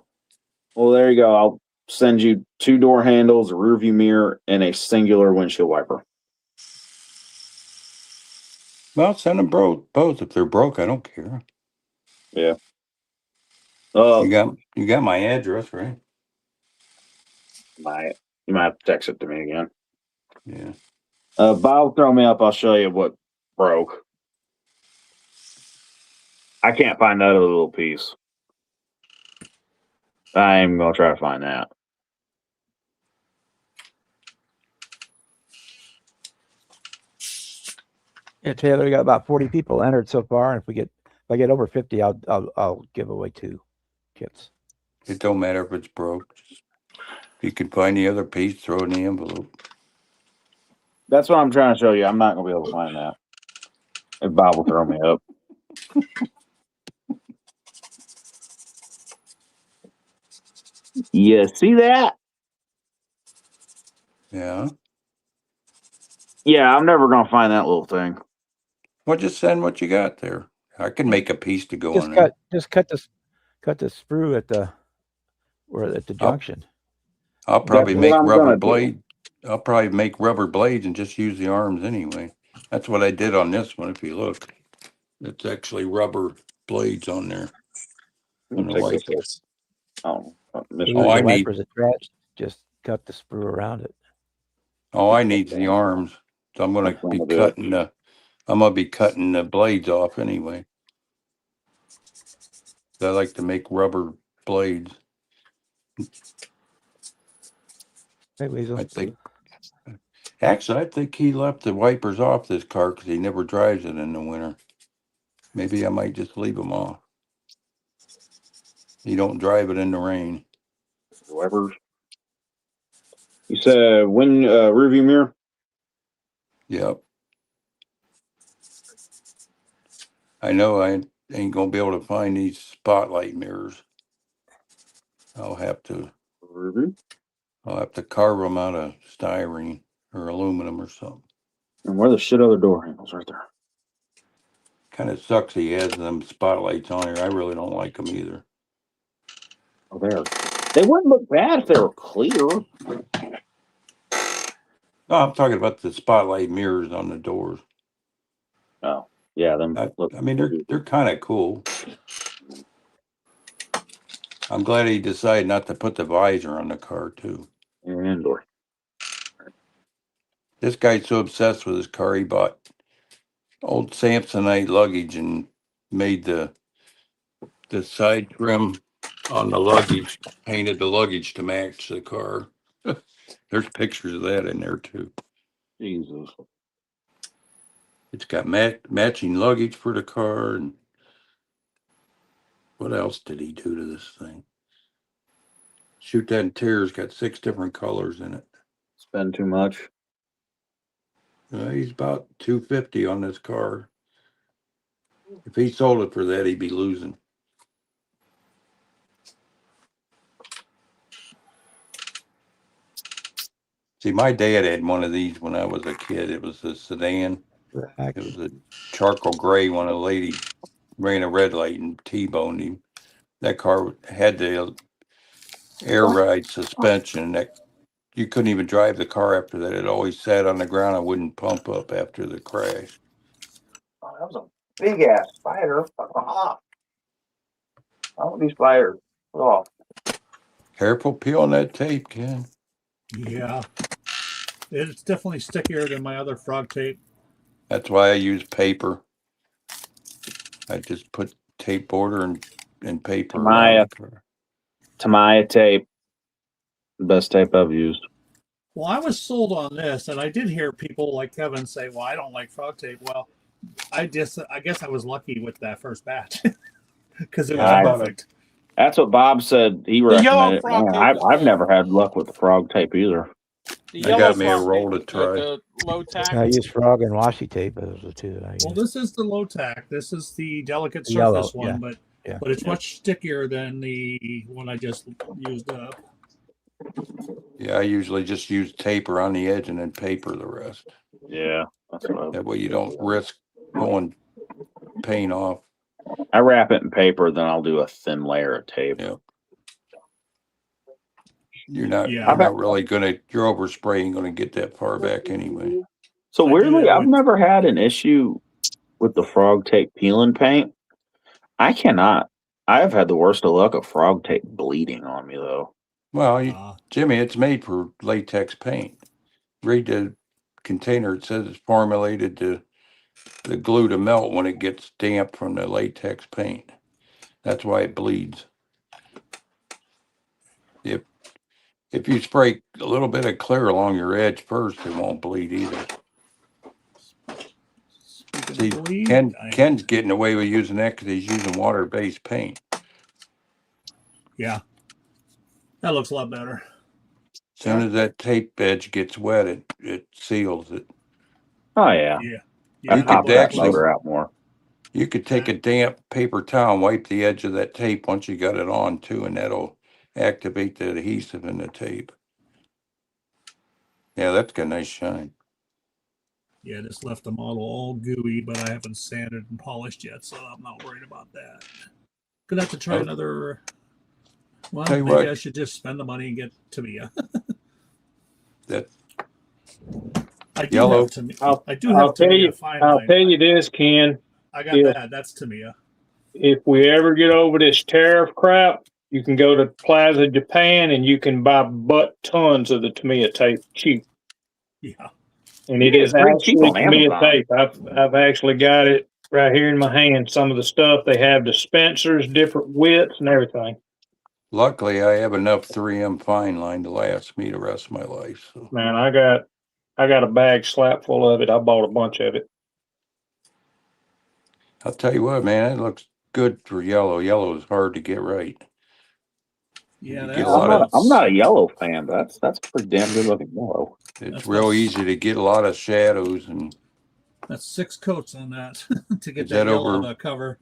Well, there you go. I'll send you 2 door handles, a rear view mirror, and a singular windshield wiper. Well, send them both. If they're broke, I don't care. Yeah. You got my address, right? You might have to text it to me again. Yeah. Bob, throw me up. I'll show you what broke. I can't find that other little piece. I'm gonna try to find that. Yeah, Taylor, we got about 40 people entered so far, and if I get over 50, I'll give away 2 kits. It don't matter if it's broke. Just, if you can find the other piece, throw it in the envelope. That's what I'm trying to show you. I'm not gonna be able to find that. If Bob will throw me up. You see that? Yeah. Yeah, I'm never gonna find that little thing. Well, just send what you got there. I can make a piece to go Just on there. cut the sprue at the junction. I'll probably That's what make I'm rubber gonna do. blade. I'll probably make rubber blades and just use the arms anyway. That's what I did on this one. If you look, it's actually rubber blades on there. On the Take this wiper. off. Oh, Use Oh, the I need- wipers attached. Just cut the sprue around it. All I need is the arms. So I'm gonna That's what be I'm gonna do. cutting the blades off anyway. I like to make rubber blades. Hey, Weasel. I think he left the wipers off this car because he never drives it in the winter. Maybe I might just leave them off. He don't drive it in the rain. Wipers. You said rear view mirror? Yep. I know I ain't gonna be able to find these spotlight mirrors. I'll have to Rear view. carve them out of styrene or aluminum or something. And where the shit other door handles right there. Kind of sucks he has them spotlights on here. I really don't like them either. Oh, there. They wouldn't look bad if they were clear. No, I'm talking about the spotlight mirrors on the doors. Oh, yeah, them look. I mean, they're kind of cool. I'm glad he decided not to put the visor on the car too. And door. This guy's so obsessed with his car, he bought old Samsonite luggage and made the side trim on the luggage, painted the luggage to match the car. There's pictures of that in there too. Jesus. It's got matching luggage for the car. And what else did he do to this thing? Shoot That Interior's got 6 different colors in it. Spend too much. He's about $250 on this car. If he sold it for that, he'd be losing. See, my dad had one of these when I was a kid. It was a sedan. It was a charcoal gray one. A lady ran a red light and T-boned him. That car had the air ride suspension. That you couldn't even drive the car after that. It always sat on the ground and wouldn't pump up after the crash. Oh, that was a big ass spider. I want these spiders. Oh, Careful peeling that tape, Ken. Yeah. It's definitely stickier than my other frog tape. That's why I use paper. I just put tape border and paper Tamaya. around the car. Tamaya tape. Best tape I've used. Well, I was sold on this, and I did hear people like Kevin say, "Well, I don't like frog tape." Well, I guess I was lucky with that first batch because it was I- perfect. That's what Bob said. He The yellow recommended. frog Man, tape I've is never had luck with the frog tape either. The I yellow got me a frog roll tape, to try. The low tack. I use frog and washi tape. Those are the two that I use. Well, this is the low tack. This is the delicate The yellow, surface one, but yeah. but it's much stickier than the one I just used up. Yeah, I usually just use tape around the edge and then paper the rest. Yeah, that's what That way you don't risk pulling paint off. I wrap it in paper, then I'll do a thin layer of tape. Yeah. You're not Yeah. you're not really you're overspraying gonna get that far back anyway. So I do weirdly, that I've with- never had an issue with the frog tape peeling paint. I cannot. I have had the worst of luck of frog tape bleeding on me though. Well, Uh, Jimmy, it's made for latex paint. Read the container. It says it's formulated to the glue to melt when it gets damp from the latex paint. That's why it bleeds. If you spray a little bit of clear along your edge first, it won't bleed either. speaking See, of bleed, Ken's getting away with using that because he's using water-based paint. yeah, that looks a lot better. As soon as that tape edge gets wet, it seals it. Oh yeah, Yeah, I You that pop could that works. actually- motor out more. You could take a damp paper towel and wipe the edge of that tape once you got it on too, and that'll activate the adhesive in the tape. Yeah, that's got a nice shine. Yeah, just left the model all gooey, but I haven't sanded and polished yet, so I'm not worried about that. Gonna have to try Oh. another. Well, Tell you maybe what. I should just spend the money and get Tamiya. That I do Yellow. have Tamiya. I'll- I do I'll have tell Tamiya you- fine I'll line. tell you this, Ken. I got yeah. that. That's Tamiya. If we ever get over this tariff crap, you can go to Plaza Japan and you can buy butt tons of the Tamiya tape cheap. Yeah. And it Yeah, is it's very cheap actually on Tamiya Amazon. tape. I've actually got it right here in my hand. Some of the stuff they have dispensers, different widths and everything. luckily I have enough 3M fine line to last me the rest of my life. So Man, I got a bag slap full of it. I bought a bunch of it. I'll tell you what, man, it looks good for yellow. Yellow is hard to get right. Yeah, You that's, get a lot of- I'm not a yellow fan, but that's pretty damn good looking yellow. It's That's real nice. easy to get a lot of shadows. And that's 6 coats on that to get Is that that yellow over- to cover.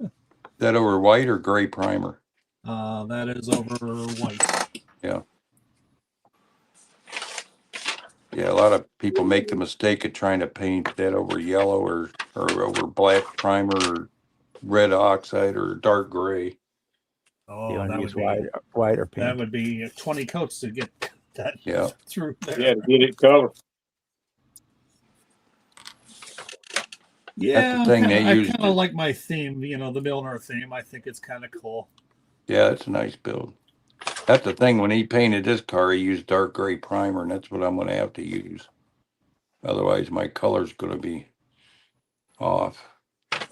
that over white or gray primer. That is over white. Yeah, a lot of people make the mistake of trying to paint that over yellow or over black primer or red oxide or dark gray. Oh, You want that to would use be white or that pink? would be 20 coats to get that Yeah. through there. Yeah, to get it covered. Yeah, thing they I use kind to- of like my theme, the Milner theme. I think it's kind of cool. Yeah, it's a nice build. That's the thing. When he painted this car, he used dark gray primer, and that's what I'm going to have to use. Otherwise, my color's going to be off.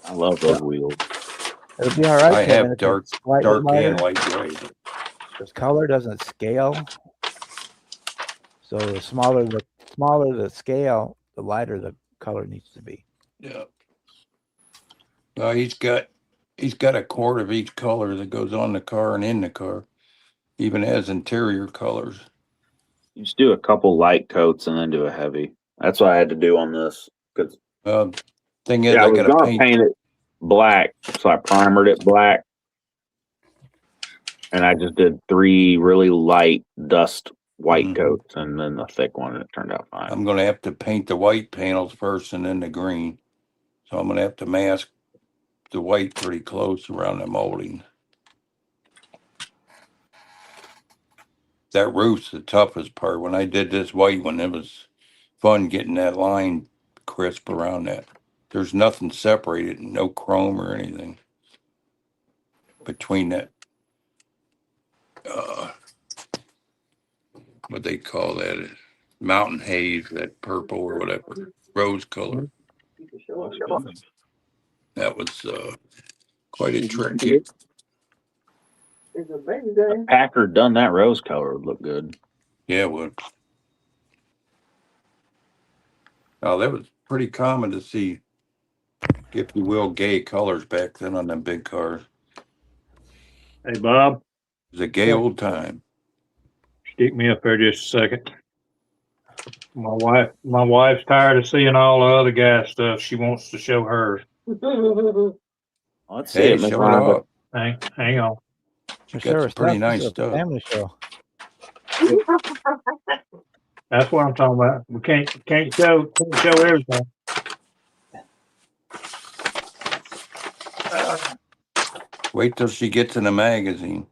I love those wheels. It'll be all right. I Kevin, have if dark- it's white Dark lighter. and light gray. This color doesn't scale. So the smaller the scale, the lighter the color needs to be. Yeah. Well, he's got a quart of each color that goes on the car and in the car. Even has interior colors. You just do a couple light coats and then do a heavy. That's what I had to do on this. Cause Thing is, I I was got to gonna paint it black, so I primered it black, and I just did 3 really light dust white Mhm. coats and then the thick one, and it turned out fine. I'm gonna have to paint the white panels first and then the green. So I'm gonna have to mask the white pretty close around the molding. That roof's the toughest part. When I did this white one, it was fun getting that line crisp around that. There's nothing separated, no chrome or anything between that. What they call that, mountain haze, that purple or whatever, rose color. That was quite a trick. There's a baby there. Packard done that rose color would look good. Yeah, it would. Oh, that was pretty common to see, if you will, gay colors back then on them big cars. Hey, Bob, It was a gay old time. stick me up there just a second. My wife's tired of seeing all the other guys' stuff. She wants to show hers. Let's see Hey, it, Miss show it Rhonda. off. Hang on. You got some pretty nice This is a stuff. Family show. That's what I'm talking about. We can't show everything. Wait till she gets in the magazine.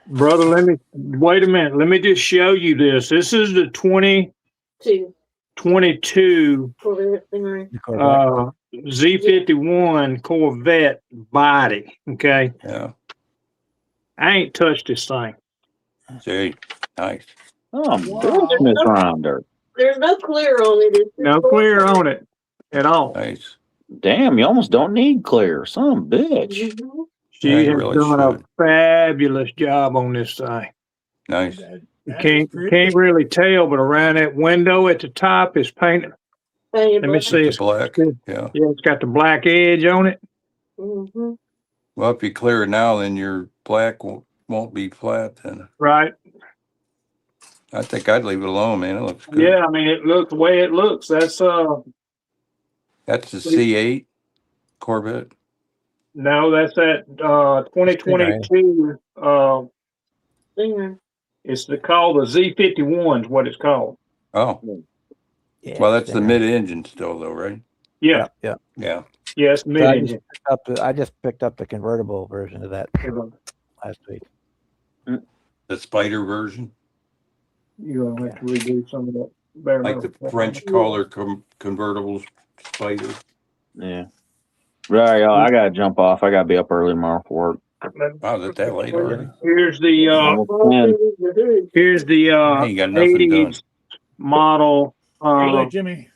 Brother, wait a minute. Let me just show you this. This is the 2022 Corvette Stingray. The Corvette. Z51 Corvette body. Okay. Yeah. I ain't touched this thing. See, nice. Oh, bitch, Miss Rhonda. There's no clear on it. It's No clear on it at all. Nice. Damn, you almost don't need clear. Son of a bitch. Mhm. She Yeah, you has really done a should. fabulous job on this thing. Nice. You can't really tell, but around that window at the top is painted. Painted Let me black. see. It's black. Yeah. Yeah, it's got the black edge on it. Mhm. Well, if you clear it now, then your black won't be flat. Then Right. I think I'd leave it alone, man. It looks good. Yeah, I mean, it looks the way it looks. That's That's the C8 Corvette. no, that's that 2022 Stinger. it's called the Z51 is what it's called. Oh, Yeah, well, that's the Stinger. mid-engine still, though, right? Yeah, Yeah. Yeah. yes, So mid-engine. I just picked up the convertible version of that last week. The Spider version, You're gonna have to redo some of that. bare like the metal. French collar convertible Spider. Yeah. Right, y'all. I gotta jump off. I gotta be up early tomorrow for work. Wow, is it that late already? Here's the here's the I ain't got nothing done. 80s model. Hey, Jimmy.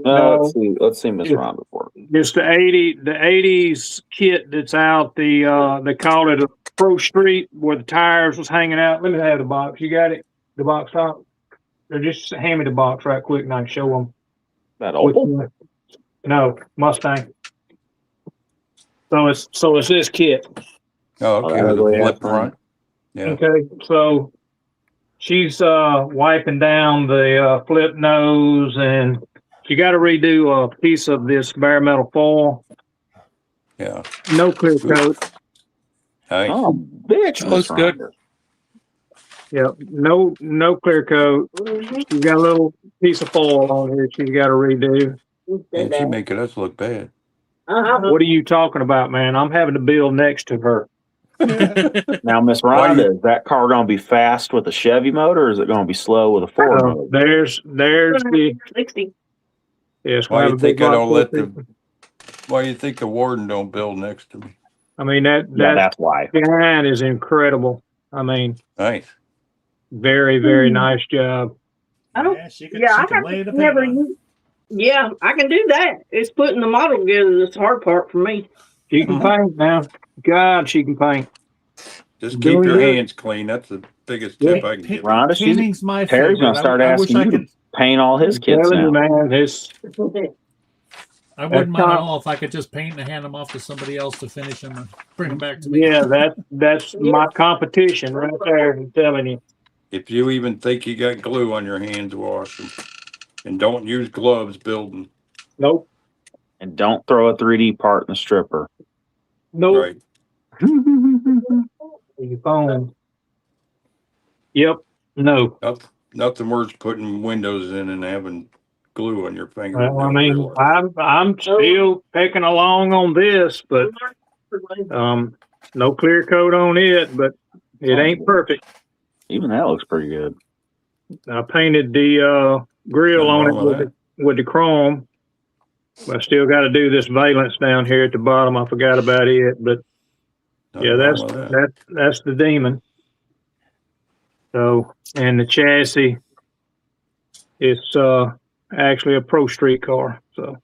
Let's see Miss Yeah. Rhonda for it. It's the 80s kit that's out. They call it a Pro Street where the tires was hanging out. Let me have the box. You got it? The box top? Or just hand me the box right quick and I can show them. That Opel? No, Mustang. So it's this kit. Oh, okay, Oh, with a yeah, flip fine. front. Yeah. Okay, so she's wiping down the flip nose, and she got to redo a piece of this bare metal foil. Yeah. No clear coat. Nice. Oh, bitch, Miss Looks good. Rhonda. Yep, no clear coat. She's got a little piece of foil on here. She's got to redo. And she making us look bad. What are you talking about, man? I'm having to build next to her. Now, Miss Why Rhonda, is that car gonna be fast with a Chevy motor, or is it gonna be slow with a Ford motor? There's the 60. yes. Why we'll you have a big think I don't box let full of why you think the warden don't build next to me? I mean that Yeah, that's why. behind is incredible. I mean, Nice. very nice job. I don't. Yeah, she could, Yeah, she I could lay the have paint never on. used. Yeah, I can do that. It's putting the model together that's the hard part for me. She can paint now. God, she can paint. Just Doing keep your good. hands clean. That's the biggest tip I can give. you. Rhonda, she's Painting's my Terry's favorite. gonna start I wish asking I you could. to paint all his kits Telling you, now. man, it's I wouldn't mind not- at all if I could just paint and hand them off to somebody else to finish them and bring them back to me. yeah, that's my competition right there. I'm telling you. If you even think you got glue on your hands, wash them. And don't use gloves building. Nope. And don't throw a 3D part in the stripper. Nope. Right. Your phone. Yep. No. Nothing worse putting windows in and having glue on your finger. Well, I mean, I'm still pecking along on this, but no clear coat on it, but it ain't perfect. Even that looks pretty good. I painted the grill Nothing on it wrong with with the chrome. I still got to do this valance down here at the bottom. I forgot about it, but Nothing yeah, wrong with that. that's the demon. So, and the chassis, it's actually a Pro Street car. So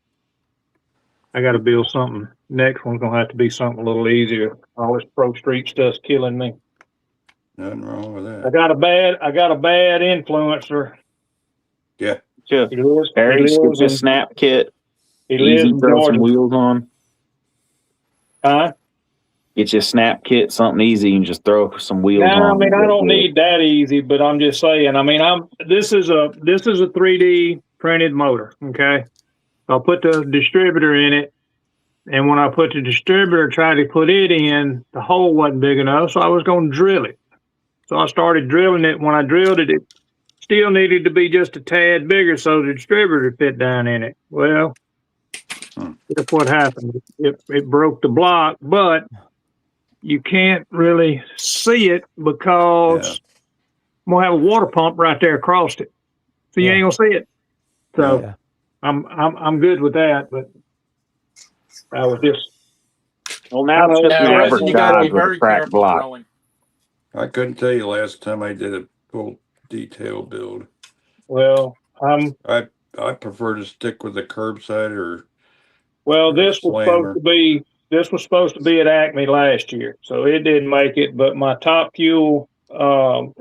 I got to build something. Next one's gonna have to be something a little easier. All this Pro Street stuff's killing me. Nothing wrong with I that. got a bad influencer. Yeah. Just He lives, Harry, he get lives your in, snap kit. he lives Easy, in throw some Georgia. wheels on. Huh? Get your snap kit, something easy, and just throw some wheels No, on. I mean I Get don't good. need that easy, but I'm just saying. I mean, this is a 3D printed motor. Okay, I'll put the distributor in it, and when I put the distributor, tried to put it in, the hole wasn't big enough, so I was going to drill it. So I started drilling it. When I drilled it, it still needed to be just a tad bigger, so the distributor fit down in it. Well, that's what happened. It broke the block, but you can't really see it because I'm gonna have a water pump right there across it, so you Yeah. ain't gonna see it. So Yeah. I'm good with that. But I was just Well, now it's I just Yeah, an know, average Resin, you got to be Dodge with a very cracked careful block. drilling. I couldn't tell you last time I did a full detail build. well, I prefer to stick with the curbside or this was slammer. supposed to be at Acme last year, so it didn't make it. But my Top Fuel Don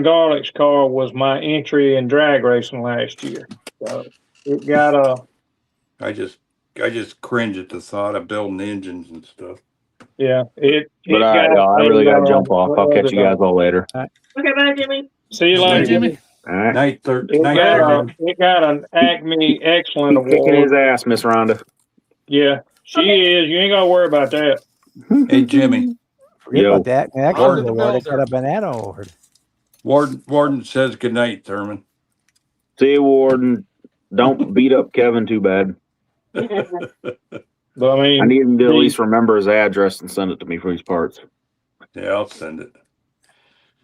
Garlick's car was my entry in drag racing last year. So it got I just cringe at the thought of building engines and stuff. it But got I really got to jump what off. I'll was catch it, you guys all later. Okay, bye, Jimmy. see you Bye, later, Jimmy. Jimmy. All right. Night It got an Acme Excellent Keep kicking his Award. ass, Miss Rhonda. Yeah, she is. You ain't gotta worry about that. Hey Jimmy, Forget Yo. about that. On Excellent to the award. They got builder. a banana award. Warden says goodnight, Thurman. See you, Warden. Don't beat up Kevin too bad. But I mean, I need him to at least remember his address and send it to me for these parts. Yeah, I'll send it.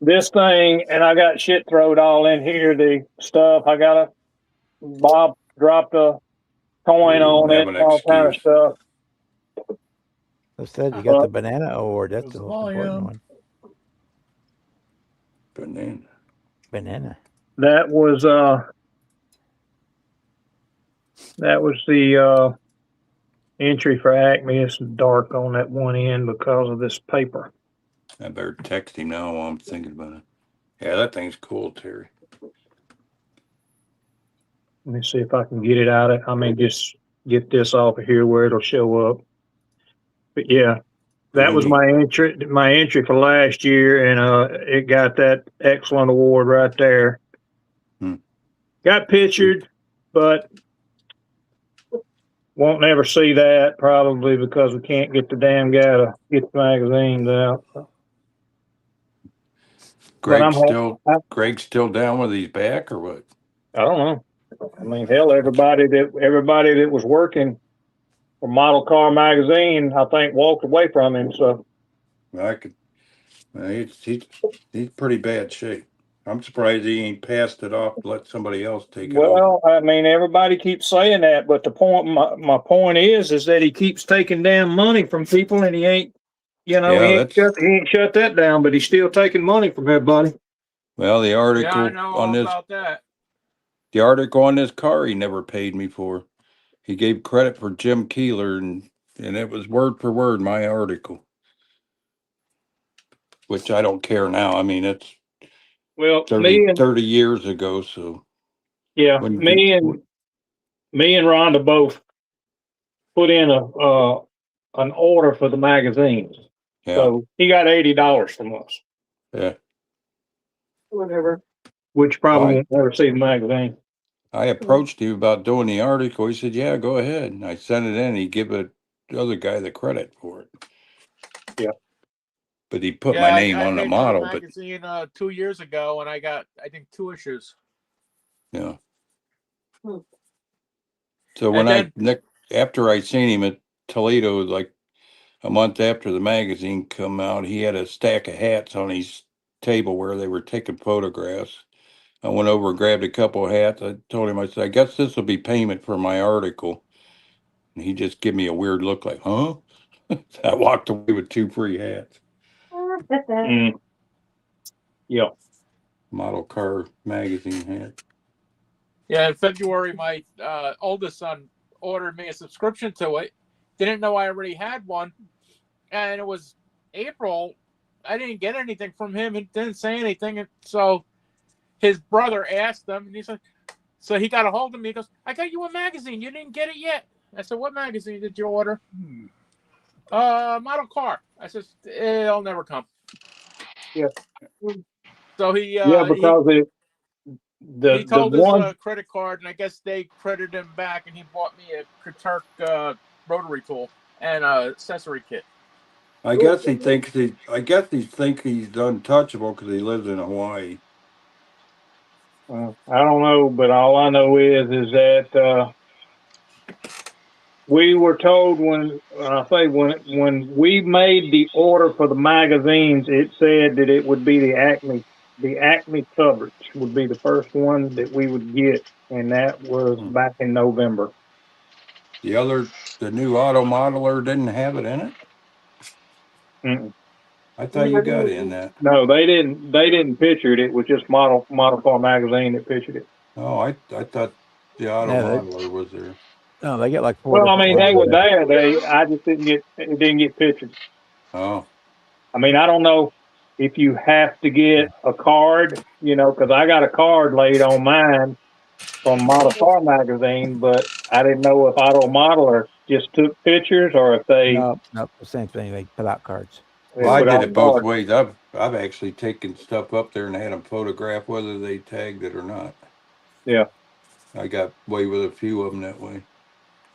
this thing, and I got shit throwed all in here. The stuff I gotta. Bob dropped a coin You on don't it, have an all kind of excuse. stuff. I said you got the banana award. That's the most important Volume. one. Banana. Banana. That was the entry for Acme. It's dark on that one end because of this paper. I better text him now while I'm thinking about it. Yeah, that thing's cool, Terry. Let me see if I can get it out of. I mean, just get this off of here where it'll show up. But yeah, that was my entry. My entry for last year, and it got that excellent award right there. Got pictured, but won't never see that probably because we can't get the damn guy to get the magazines out. Greg's still down with his back or what? I don't know. I mean, hell, everybody that was working for Model Car Magazine, I think, walked away from him. So He's pretty bad shape. I'm surprised he ain't passed it off to let somebody else take it over. well, I mean, everybody keeps saying that, but the point, my point is that he keeps taking damn money from people, and he ain't, he ain't shut that down, but he's still taking money from everybody. Well, the Yeah, article I know on all this about that. the article on this car he never paid me for. He gave credit for Jim Keeler and it was word for word my article. Which I don't care now. I mean, it's Well, 30 years ago, so yeah, me and Rhonda both put in an order for the magazines. yeah. So he got $80 from us. Yeah. Whatever. Which probably won't never see the magazine. I approached him about doing the article. He said, yeah, go ahead. And I sent it in. He gave the other guy the credit for it. Yeah. but he put Yeah, my name I on the paid for model. But magazine 2 years ago, and I got, I think, 2 issues. yeah. Hmm. So when And then after I seen him at Toledo, like a month after the magazine come out, he had a stack of hats on his table where they were taking photographs. I went over and grabbed a couple of hats. I told him, I said, I guess this will be payment for my article. And he just gave me a weird look like, huh? I walked away with 2 free hats. Mm. Yeah. Model car magazine hat. yeah, in February, my oldest son ordered me a subscription to it. Didn't know I already had one, and it was April. I didn't get anything from him. It didn't say anything, and so his brother asked him, and he said, so he got a hold of me. He goes, "I got you a magazine. You didn't get it yet." I said, "What magazine did you order?" Model car. I said, "It'll never come." Yeah. So he Yeah, because he the told his one credit card, and I guess they credited him back, and he bought me a Kurturk rotary tool and a accessory kit. I guess he thinks he's untouchable because he lives in Hawaii. I don't know, but all I know is that we were told when we made the order for the magazines, it said that it would be the Acme coverage would be the first one that we would get, and that was back in November. The new auto modeler didn't have it in it. Mm-mm. I thought you got in that. No, they didn't. They didn't picture it. It was just Model Car Magazine that pictured it. Oh, I thought the auto Yeah, modeler was there. no, they get like 4 Well, I different mean, they ones. were there. I just didn't get. It didn't get pictured. Oh, I mean, I don't know if you have to get a card, because I got a card laid on mine from Model Car Magazine, but I didn't know if Auto Modeler just took pictures or if they No, the same thing. They put out cards. well, I put did out it both cards. ways. I've actually taken stuff up there and had them photograph whether they tagged it or not. Yeah. I got away with a few of them that way.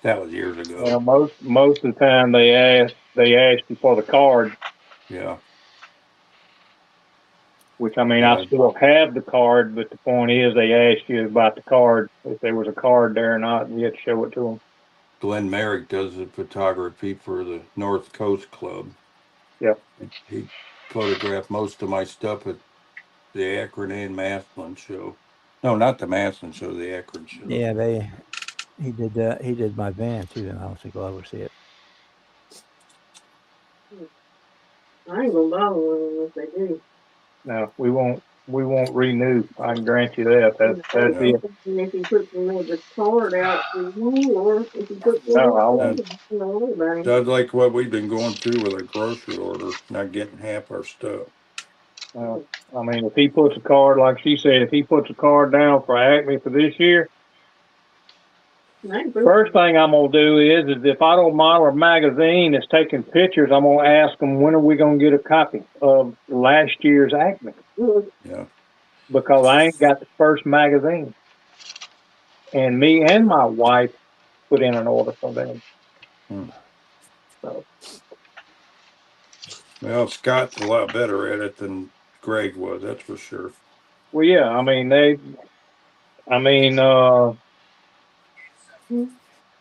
That was years ago. Well, most of the time they ask you for the card, Yeah. which I mean, Yeah. I still have the card, but the point is they ask you about the card, if there was a card there or not, and you have to show it to them. Glenn Merrick does the photography for the North Coast Club. Yeah. He photographed most of my stuff at the Akron and Massillon show. No, not the Massillon show, the Akron show. Yeah, he did my van too, and I don't think I'll ever see it. I ain't gonna bother with them if they do. No, we won't renew. I can grant you that. That's No. it. If you put the card out for you, or if you put No, I one won't. about him. Sounds like what we've been going through with a grocery order, not getting half our stuff. I mean, if he puts a card, like she said, if he puts a card down for Acme for this year, first thing I'm gonna do is if Auto Modeler Magazine is taking pictures, I'm gonna ask them when are we gonna get a copy of last year's Acme, Yeah. because I ain't got the first magazine, and me and my wife put in an order for them. So. Well, Scott's a lot better at it than Greg was, that's for sure. Well, yeah, I mean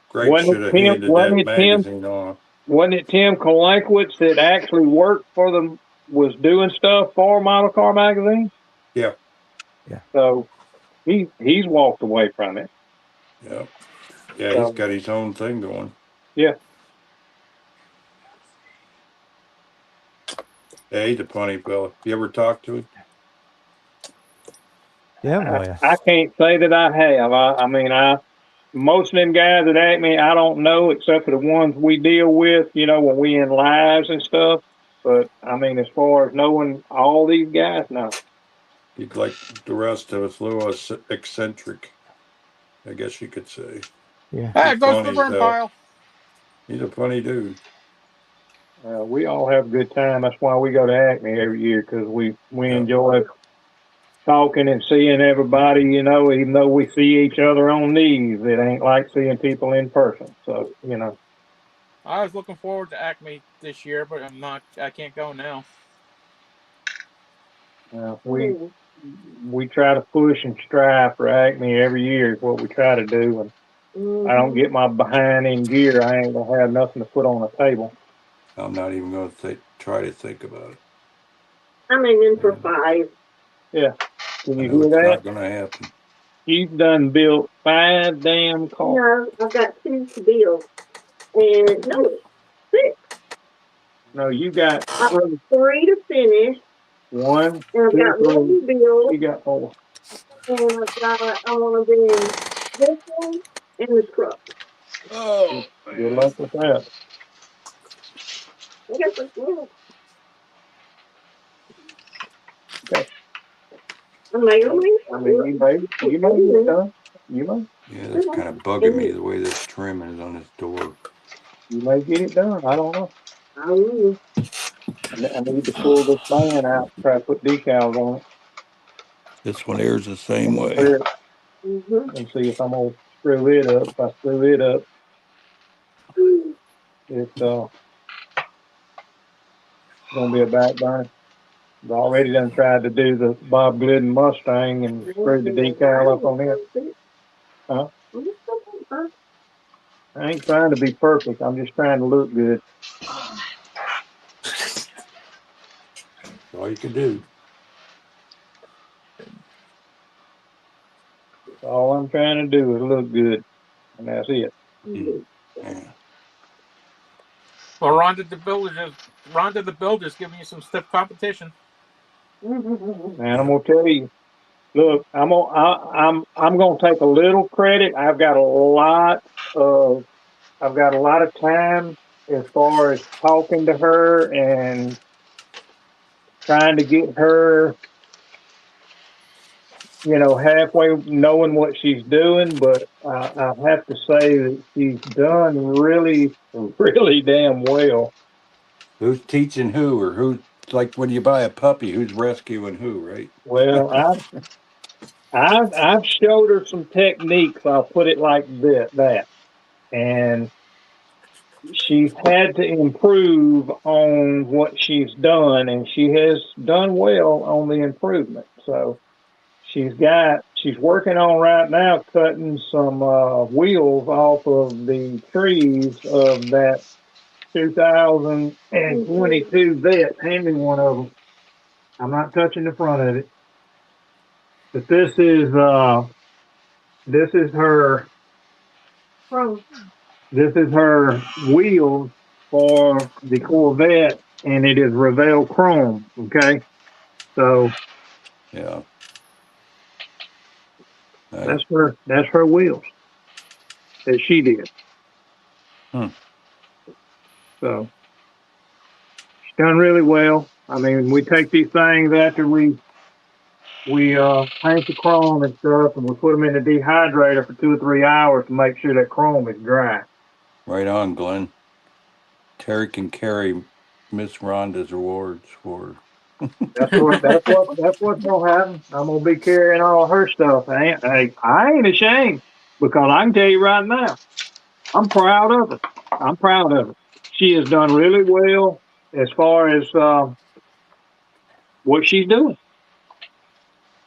Greg should have handed that magazine off. Wasn't it Tim Kolankwitz that actually worked for them, was doing stuff for Model Car Magazine? Yeah. Yeah. So he's walked away from it. Yeah. Yeah, he's got his own thing going. Yeah. Yeah, he's a funny fella. You ever talk to him? Yeah, I can't say that I have. I mean, most of them guys at Acme, I don't know, except for the ones we deal with, when we in lives and stuff. But I mean, as far as knowing all these guys, no. He's like the rest of us, a little eccentric, I guess you could say. Yeah. It goes to the burn pile. He's a funny dude. We all have a good time. That's why we go to Acme every year, because we enjoy talking and seeing everybody, even though we see each other on these, it ain't like seeing people in person. So, I was looking forward to Acme this year, but I can't go now. We try to push and strive for Acme every year is what we try to do. And I don't get my behind in gear, I ain't gonna have nothing to put on the table. I'm not even going to try to think about it. I'm aiming for 5. Yeah. Can I you know hear it's that? not going to happen. You've done built 5 damn cars. No, I've got 2 to build. And no, 6. No, you got 3 to finish. 1, And I've 2, got 1 3. to build. You got 4. And I want to do this one and the truck. Oh, Good luck with that. I guess it's good. Okay. I may or may I not mean, do you may get it done. You Yeah, that's kind of bugging me the way this trim is on this door. may get it done. I don't know. I will. I need to pull this fan out and try to put decals on it. This one airs the same And way. compare it Mm-hmm. and see if I'm gonna screw it up. If I screw it up, it's gonna be a back burner. I've already done tried to do the Bob Glidden Mustang and screwed the decal up on it. Huh? I ain't trying to be perfect. I'm just trying to look good. That's all you can do. All I'm trying to do is look good, and that's it. Yeah. well, Rhonda the Builder's giving you some stiff competition. And I'm gonna tell you, look, I'm gonna take a little credit. I've got a lot of time as far as talking to her and trying to get her, halfway knowing what she's doing. But I have to say that she's done really, really damn well. Who's teaching who, or who's like when you buy a puppy, who's rescuing who, right? Well, I've showed her some techniques. I'll put it like that, and she's had to improve on what she's done, and she has done well on the improvement. So she's working on right now cutting some wheels off of the trees of that 2022 vet. Hand me one of them. I'm not touching the front of it, but this is her. This is her wheels for the Corvette, and it is Revell Chrome. Okay, so Yeah. that's her wheels that she did. Hmm. So she's done really well. I mean, we take these things after we paint the chrome and stuff, and we put them in the dehydrator for 2 or 3 hours to make sure that chrome is dry. Right on, Glenn. Terry can carry Miss Rhonda's awards for. That's what's gonna happen. I'm gonna be carrying all her stuff. I ain't ashamed, because I can tell you right now, I'm proud of her. I'm proud of her. She has done really well as far as what she's doing,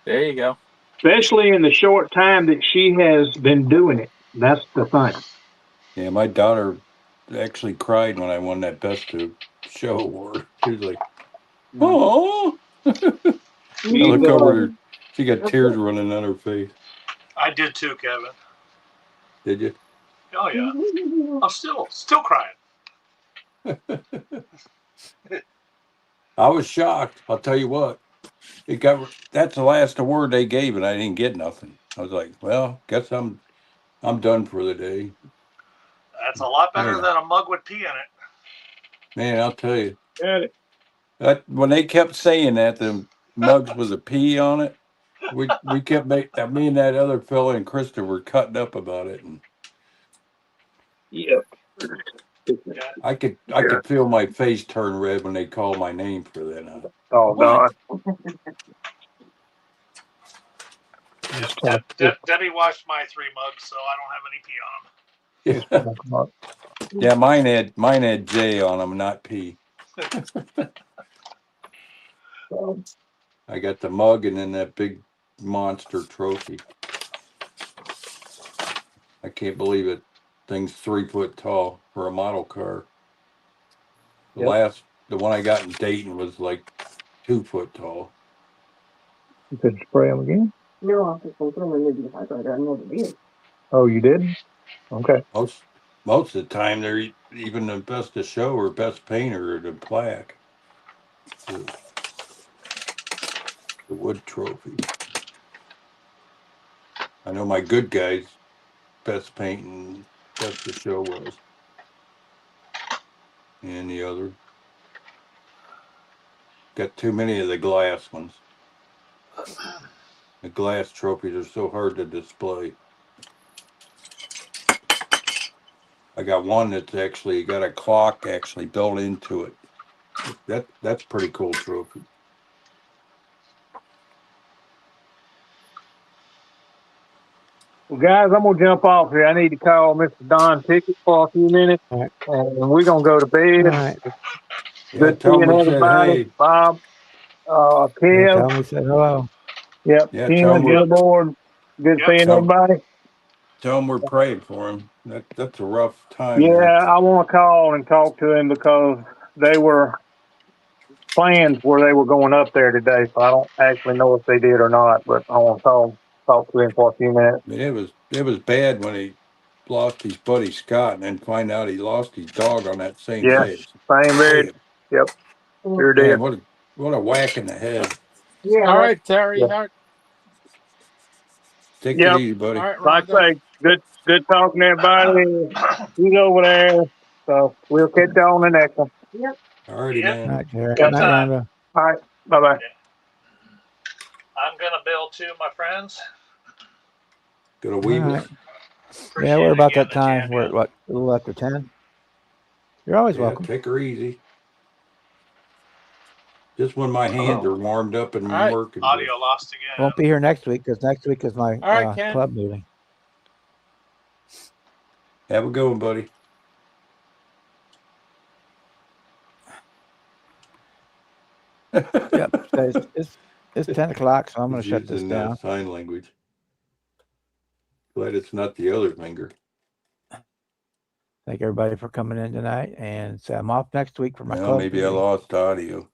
There you go. especially in the short time that she has been doing it. That's the thing. Yeah, my daughter actually cried when I won that Best of Show award. She was like, "Oh!" I look over her. She got tears running down her face. I did too, Kevin. Did you? Oh yeah. I'm still crying. I was shocked. I'll tell you what. That's the last award they gave, and I didn't get nothing. I was like, well, guess I'm done for the day. That's a lot better Yeah. than a mug with pee in it. Man, I'll tell you. Got it. When they kept saying that, the mugs with a P on it, we kept me and that other fella and Krista were cutting up about it, and Yeah. I could feel my face turn red when they called my name for that. Oh God. Debbie washed my 3 mugs, so I don't have any pee on them. Yeah, mine had J on them, not P. I got the mug and then that big monster trophy. I can't believe it. Thing's 3 foot tall for a model car. Yep. The one I got in Dayton was like 2 foot tall. You could spray them again? No, I think I'm throwing in the hydrator. I never did. Oh, you didn't? Okay. Most of the time, they're even the best of show or best painter or the plaque. The wood trophy. I know my good guys, best painting, best of show was. And the other. Got too many of the glass ones. The glass trophies are so hard to display. I got one that's actually got a clock actually built into it. That's pretty cool trophy. Well, guys, I'm gonna jump off here. I need to call Mr. Don Pickett for a few minutes, All right. and we're gonna go to bed. All right. Yeah, Good tell seeing them we said everybody. hey. Bob, Yeah, Kev, tell me we said hello. yep, Yeah, Tim, tell 'em we're- Billboard. Good Yep. seeing everybody. Tell them we're praying for him. That's a rough time. Yeah, there. I want to call and talk to him because they were plans where they were going up there today, so I don't actually know if they did or not. But I want to talk to him for a few minutes. I mean, it was bad when he lost his buddy Scott and then find out he lost his dog on that same Yeah, day. same very. Yep, sure did. Man, what a whack in the head. Yeah. All right, Terry. Yeah. All right, Take Yep. it easy, buddy. all right, Like Rhonda. I say, good talking to everybody. He's over there, so we'll catch y'all on the next one. Alrighty, Yeah. All man. right, Jared. Good Night, time. Rhonda. All right, bye bye. I'm gonna bail too, my friends. Got a All Weebus. right. Appreciate Yeah, we're it about again that time. We're you at what, a little after 10? You're always Yeah, welcome. take her easy. Just when my hands are warmed up and All right. working. Audio lost again. Won't be here next week because next week is my All right, Ken. club meeting. Have a good one, buddy. Yep. It's 10 o'clock, so I'm going to He's shut this using, down. sign language. Glad it's not the other finger. Thank everybody for coming in tonight. And so I'm off next week for my Well, club maybe I meeting. lost audio.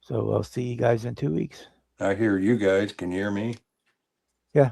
So we'll see you guys in 2 weeks. I hear you guys. Can you hear me? Yeah.